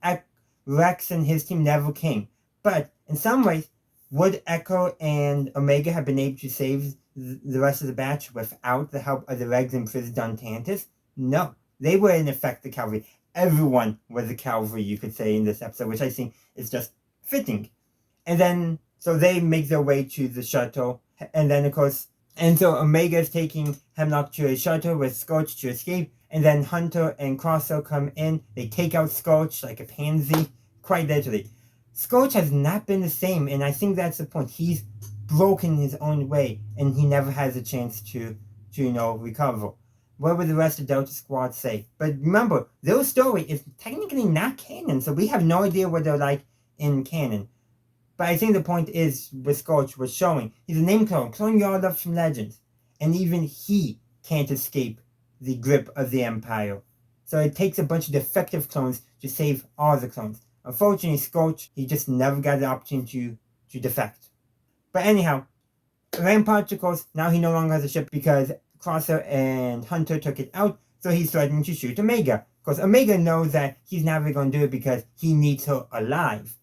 Rex and his team never came, but in some ways, Would Echo and Omega have been able to save the rest of the batch without the help of the Regs imprisoned on Tantiss? No. They were in effect the Cavalry. Everyone was a Cavalry, you could say, in this episode, which I think is just fitting. And then, so they make their way to the shuttle, and then, of course, and so Omega is taking Hemlock to a shuttle with Scorch to escape, and then Hunter and Crosso come in. They take out Scorch like a pansy, quite literally. Scorch has not been the same, and I think that's the point. He's broken his own way, and he never has a chance to recover. What would the rest of Delta Squad say? But remember, their story is technically not canon, so we have no idea what they're like in canon. But I think the point is, with Scorch was showing, he's a name clone you all love from Legends. And even he can't escape the grip of the Empire. So it takes a bunch of defective clones to save all the clones. Unfortunately, Scorch, he just never got the opportunity to defect. But anyhow, Rampart, of course, now he no longer has a ship because Crosser and Hunter took it out, so he's threatening to shoot Omega. Of course, Omega knows that he's never going to do it because he needs her alive.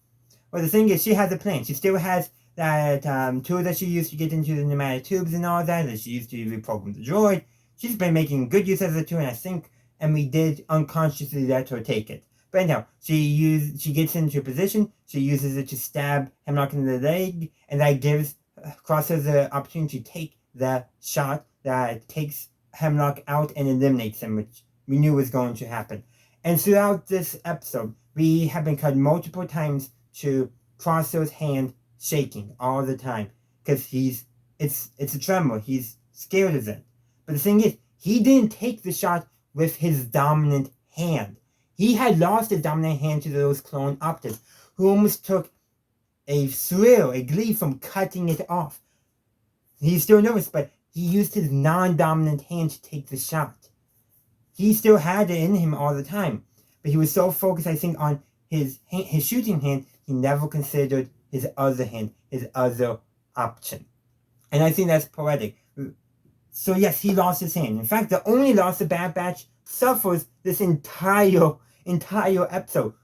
Well, the thing is, she has a plan. She still has that tool that she used to get into the pneumatic tubes and all that she used to reprogram the droid. She's been making good use of the tool, and I think Emmy did unconsciously let her take it. But anyhow, she gets into a position, she uses it to stab Hemlock in the leg, and that gives Crosser the opportunity to take the shot that takes Hemlock out and eliminates him, which we knew was going to happen. And throughout this episode, we have been cut multiple times to Crosser's hand shaking all the time, because it's a tremor, he's scared of it. But the thing is, he didn't take the shot with his dominant hand. He had lost his dominant hand to those clone optics, who almost took a thrill, a glee from cutting it off. He's still nervous, but he used his non-dominant hand to take the shot. He still had it in him all the time, but he was so focused, I think, on his shooting hand, he never considered his other hand, his other option. And I think that's poetic. So yes, he lost his hand. In fact, the only loss the Bad Batch suffers this entire episode.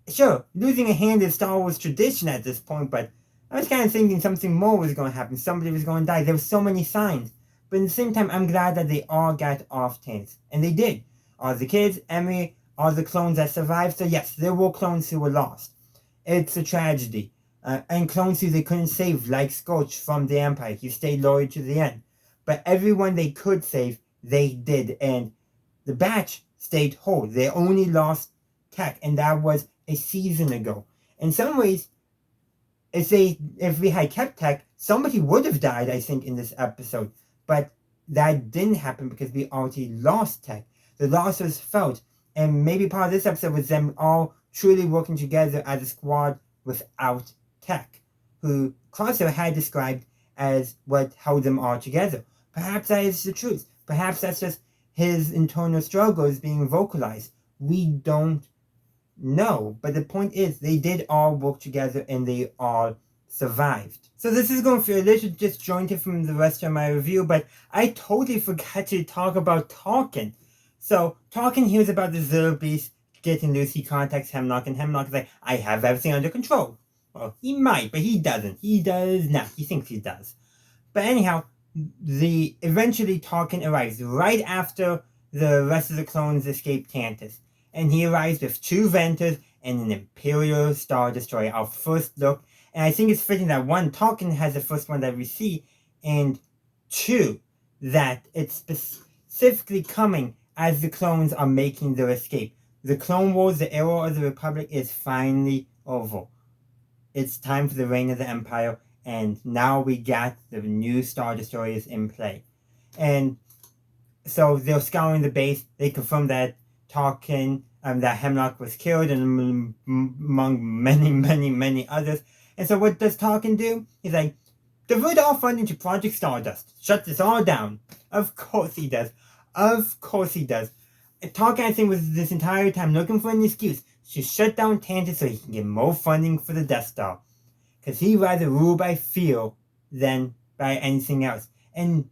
Sure, losing a hand is Star Wars tradition at this point, but I was kind of thinking something more was going to happen. Somebody was going to die. There were so many signs. But at the same time, I'm glad that they all got off Tantiss. And they did. All the kids, Emmy, all the clones that survived. So yes, there were clones who were lost. It's a tragedy. And clones who they couldn't save, like Scorch from the Empire. He stayed loyal to the end. But everyone they could save, they did. And the batch stayed whole. They only lost Tech. And that was a season ago. In some ways, if we had kept Tech, somebody would have died, I think, in this episode. But that didn't happen because we already lost Tech. The loss was felt. And maybe part of this episode was them all truly working together as a squad without Tech, who Crosser had described as what held them all together. Perhaps that is the truth. Perhaps that's just his internal struggles being vocalized. We don't know. But the point is, they did all work together and they all survived. So this is going to feel a little disjointed from the rest of my review, but I totally forgot to talk about Tarkin. So Tarkin hears about the Zero Beast getting loose. He contacts Hemlock, and Hemlock is like, I have everything under control. Well, he might, but he doesn't. He does not. He thinks he does. But anyhow, eventually Tarkin arrives right after the rest of the clones escape Tantiss. And he arrives with 2 Venters and an Imperial Star Destroyer, our first look. And I think it's fitting that 1, Tarkin has the first one that we see, and 2, that it's specifically coming as the clones are making their escape. The Clone Wars, the era of the Republic, is finally over. It's time for the reign of the Empire, and now we got the new Star Destroyers in play. And so they're scouring the base. They confirm that Tarkin, that Hemlock was killed, and among many others. And so what does Tarkin do? He's like, divert all funding to Project Stardust. Shut this all down. Of course he does. Of course he does. Tarkin, I think, was this entire time looking for an excuse to shut down Tantiss so he can get more funding for the Death Star. Because he'd rather rule by fear than by anything else. And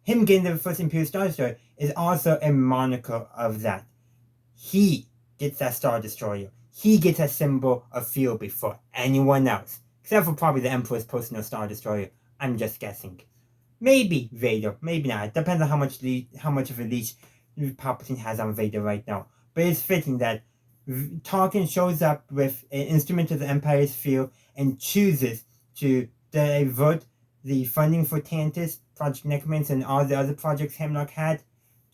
him getting the first Imperial Star Destroyer is also a moniker of that. He gets that Star Destroyer. He gets a symbol of fear before anyone else. except for probably the Emperor's personal Star Destroyer. I'm just guessing. Maybe Vader, maybe not. Depends on how much of a leash Palpatine has on Vader right now. But it's fitting that Tarkin shows up with an instrument of the Empire's field and chooses to divert the funding for Tantiss, Project Necromancer, and all the other projects Hemlock had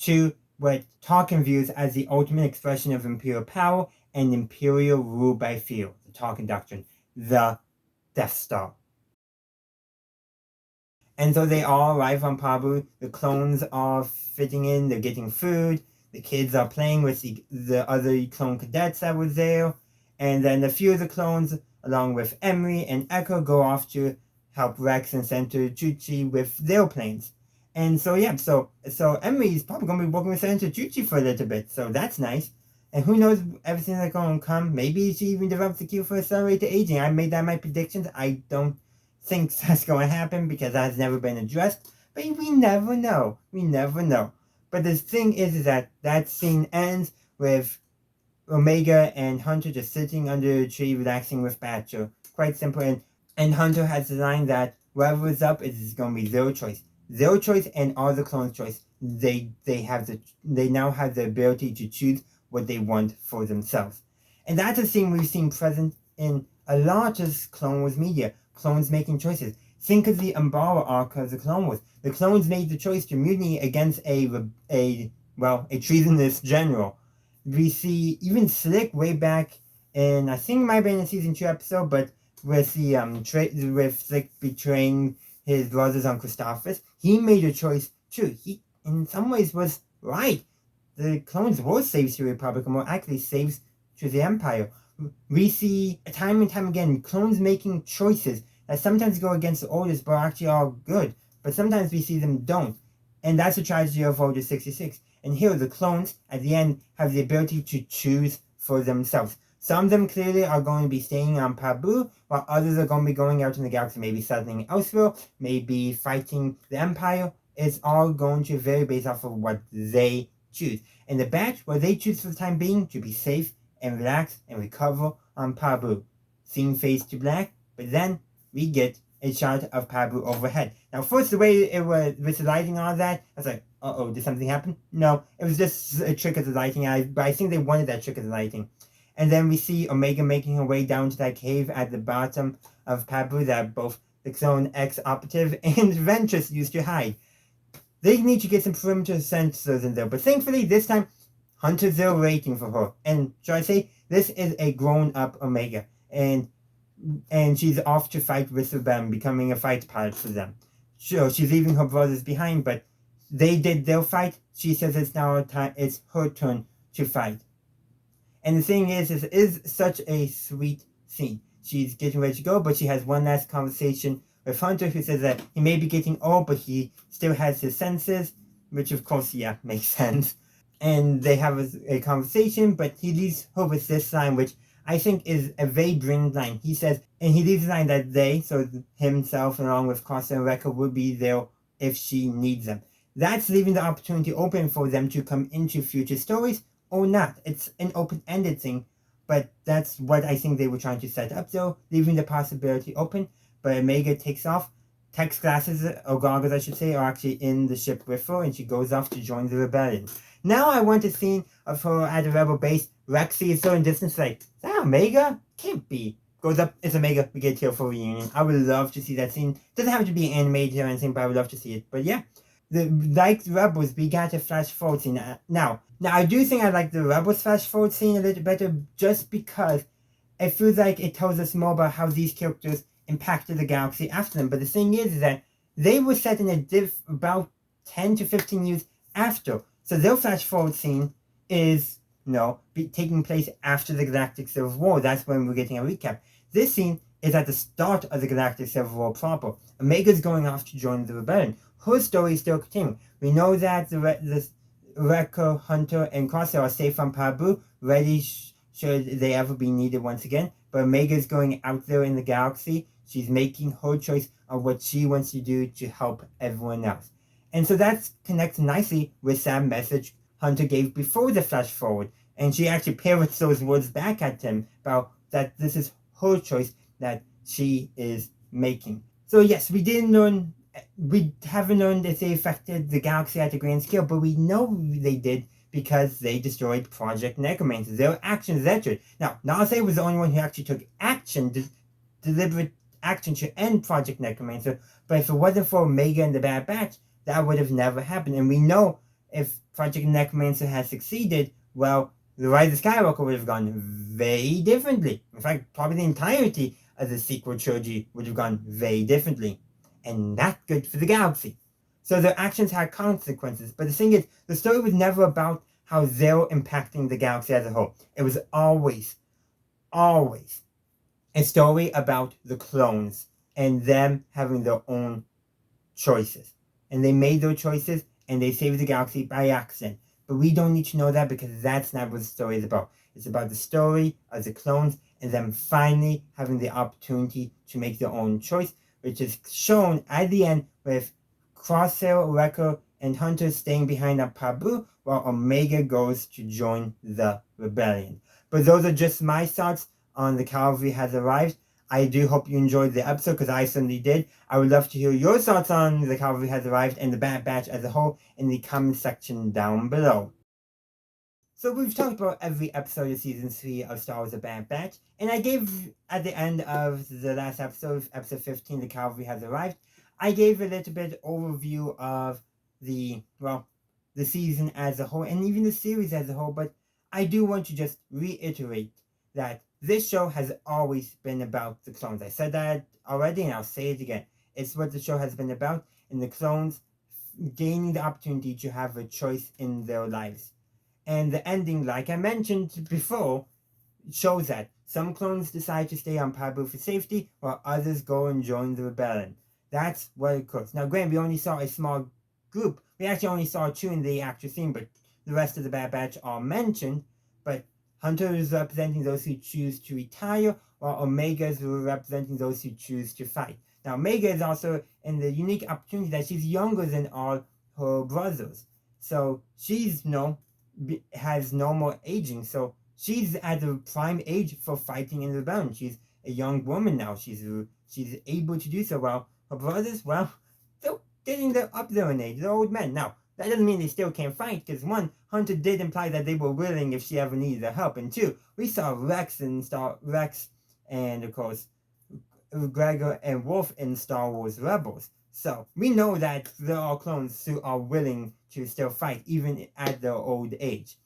to what Tarkin views as the ultimate expression of Imperial power and Imperial rule by fear, the Tarkin Doctrine, the Death Star. And so they all arrive on Pabu. The clones are fitting in, they're getting food. The kids are playing with the other clone cadets that were there. And then a few of the clones, along with Emery and Echo, go off to help Rex and Senator Chuchi with their planes. And so, yeah, so Emery is probably going to be working with Senator Chuchi for a little bit. So that's nice. And who knows everything that's going to come. Maybe she even develops a cure for accelerated aging. I made that my predictions. I don't think that's going to happen because that has never been addressed. But we never know. We never know. But the thing is that that scene ends with Omega and Hunter just sitting under a tree relaxing with Badger. Quite simple. And Hunter has the line that whatever is up is going to be their choice. Their choice and all the clones' choice. They now have the ability to choose what they want for themselves. And that's a thing we've seen present in a lot of Clone Wars media. Clones making choices. Think of the Umbara arc of the Clone Wars. The clones made the choice to mutiny against a treasonous general. We see even Slick way back in, I think it might have been a season 2 episode, but with the with Slick betraying his brothers on Christophsis, he made a choice too. He in some ways was right. The clones were slaves to the Republic, and were actually slaves to the Empire. We see time and time again clones making choices that sometimes go against the orders but actually are good, but sometimes we see them don't. And that's the tragedy of Order 66. And here the clones at the end have the ability to choose for themselves. Some of them clearly are going to be staying on Pabu, while others are going to be going out in the galaxy, maybe settling elsewhere, maybe fighting the Empire. It's all going to vary based off of what they choose. And the batch, what they choose for the time being, to be safe and relax and recover on Pabu. Scene fades to black, but then we get a shot of Pabu overhead. Now, first, the way it was with the lighting and all that, I was like, uh-oh, did something happen? No, it was just a trick of the lighting, but I think they wanted that trick of the lighting. And then we see Omega making her way down to that cave at the bottom of Pabu that both the Clone X operative and Ventress used to hide. They need to get some perimeter sensors in there, but thankfully, this time, Hunter's there waiting for her. And should I say, this is a grown-up Omega. And she's off to fight with them, becoming a fight pilot for them. Sure, she's leaving her brothers behind, but they did their fight. She says it's now it's her turn to fight. And the thing is, it is such a sweet scene. She's getting ready to go, but she has one last conversation with Hunter, who says that he may be getting old, but he still has his senses, which of course, yeah, makes sense. And they have a conversation, but he leaves her with this line, which I think is a very brilliant line. He says, and he leaves the line that they, so himself along with Costa and Rekka, will be there if she needs them. That's leaving the opportunity open for them to come into future stories or not. It's an open-ended thing, but that's what I think they were trying to set up, though, leaving the possibility open. But Omega takes off. Tech's glasses, or goggles I should say, are actually in the ship with her, and she goes off to join the rebellion. Now I want a scene of her at the rebel base. Rex sees her in distance, like, is that Omega? Can't be. Goes up, it's Omega, we get here for a reunion. I would love to see that scene. Doesn't have to be animated or anything, but I would love to see it. But yeah, like the Rebels, we got a flash forward scene. Now, I do think I like the Rebels flash forward scene a little better just because it feels like it tells us more about how these characters impacted the galaxy after them. But the thing is that they were set in a about 10 to 15 years after. So their flash forward scene is, taking place after the Galactic Civil War. That's when we're getting a recap. This scene is at the start of the Galactic Civil War proper. Omega's going off to join the rebellion. Her story is still continuing. We know that the Rekka, Hunter, and Crosshair are safe on Pabu, ready should they ever be needed once again. But Omega's going out there in the galaxy. She's making her choice of what she wants to do to help everyone else. And so that connects nicely with that message Hunter gave before the flash forward. And she actually parrots those words back at him about that this is her choice, that she is making. So yes, we haven't learned if they affected the galaxy at the grand scale, but we know they did because they destroyed Project Necromancer. Their actions entered. Now, Nalase was the only one who actually took action, deliberate action to end Project Necromancer, but if it wasn't for Omega and the Bad Batch, that would have never happened. And we know if Project Necromancer had succeeded, well, the Rise of Skywalker would have gone very differently. In fact, probably the entirety of the sequel trilogy would have gone very differently. And not good for the galaxy. So their actions had consequences. But the thing is, the story was never about how they were impacting the galaxy as a whole. It was always a story about the clones and them having their own choices. And they made their choices and they saved the galaxy by accident. But we don't need to know that because that's not what the story is about. It's about the story of the clones and them finally having the opportunity to make their own choice, which is shown at the end with Crosshair, Wrecker, and Hunter staying behind at Pabu while Omega goes to join the rebellion. But those are just my thoughts on The Cavalry Has Arrived. I do hope you enjoyed the episode because I certainly did. I would love to hear your thoughts on The Cavalry Has Arrived and the Bad Batch as a whole in the comment section down below. So we've talked about every episode of Season 3 of Star Wars The Bad Batch, and I gave, at the end of the last episode, episode 15, The Cavalry Has Arrived, I gave a little bit overview of the season as a whole, and even the series as a whole, but I do want to just reiterate that this show has always been about the clones. I said that already, and I'll say it again. It's what the show has been about, and the clones gaining the opportunity to have a choice in their lives. And the ending, like I mentioned before, shows that some clones decide to stay on Pabu for safety, while others go and join the rebellion. That's what it occurs. Now, granted, we only saw a small group. We actually only saw 2 in the actual scene, but the rest of the Bad Batch are mentioned. But Hunter is representing those who choose to retire, while Omega is representing those who choose to fight. Now, Omega is also in the unique opportunity that she's younger than all her brothers. So she's has no more aging. So she's at the prime age for fighting in the rebellion. She's a young woman now. She's able to do so. While her brothers, well, they're up there in age. They're old men. Now, that doesn't mean they still can't fight, because 1, Hunter did imply that they were willing if she ever needed their help, and 2, we saw Rex and of course Gregor and Wolf in Star Wars Rebels. So we know that there are clones who are willing to still fight even at their old age.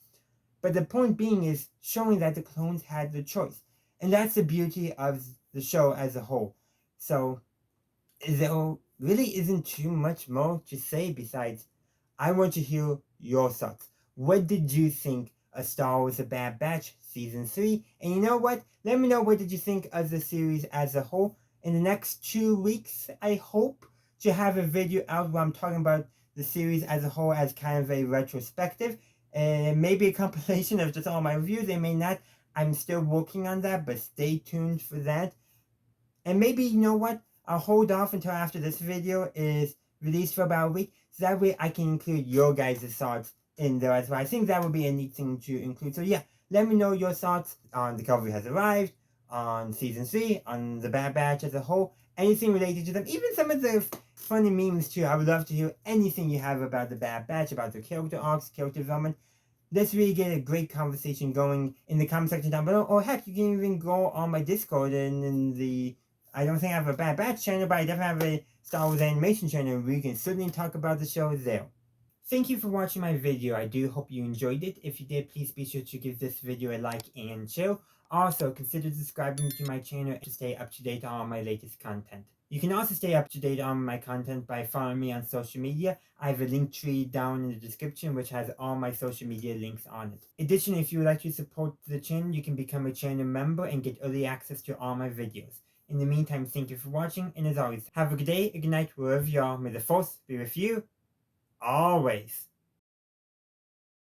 But the point being is showing that the clones had the choice, and that's the beauty of the show as a whole. So there really isn't too much more to say besides I want to hear your thoughts. What did you think of Star Wars The Bad Batch Season 3? And you know what? Let me know what did you think of the series as a whole. In the next 2 weeks, I hope to have a video out where I'm talking about the series as a whole as kind of a retrospective. And maybe a compilation of just all my reviews. They may not. I'm still working on that, but stay tuned for that. And maybe, you know what? I'll hold off until after this video is released for about a week, so that way I can include your guys' thoughts in there as well. I think that would be a neat thing to include. So yeah, let me know your thoughts on The Cavalry Has Arrived, on Season 3, on The Bad Batch as a whole, anything related to them, even some of the funny memes too. I would love to hear anything you have about The Bad Batch, about their character arcs, character development. Let's really get a great conversation going in the comment section down below, or heck, you can even go on my Discord and in the... I don't think I have a Bad Batch channel, but I definitely have a Star Wars animation channel where you can certainly talk about the show there. Thank you for watching my video. I do hope you enjoyed it. If you did, please be sure to give this video a like and share. Also, consider subscribing to my channel to stay up to date on my latest content. You can also stay up to date on my content by following me on social media. I have a link tree down in the description which has all my social media links on it. Additionally, if you would like to support the channel, you can become a channel member and get early access to all my videos. In the meantime, thank you for watching, and as always, have a good day, a good night, wherever you are. May the Force be with you, always.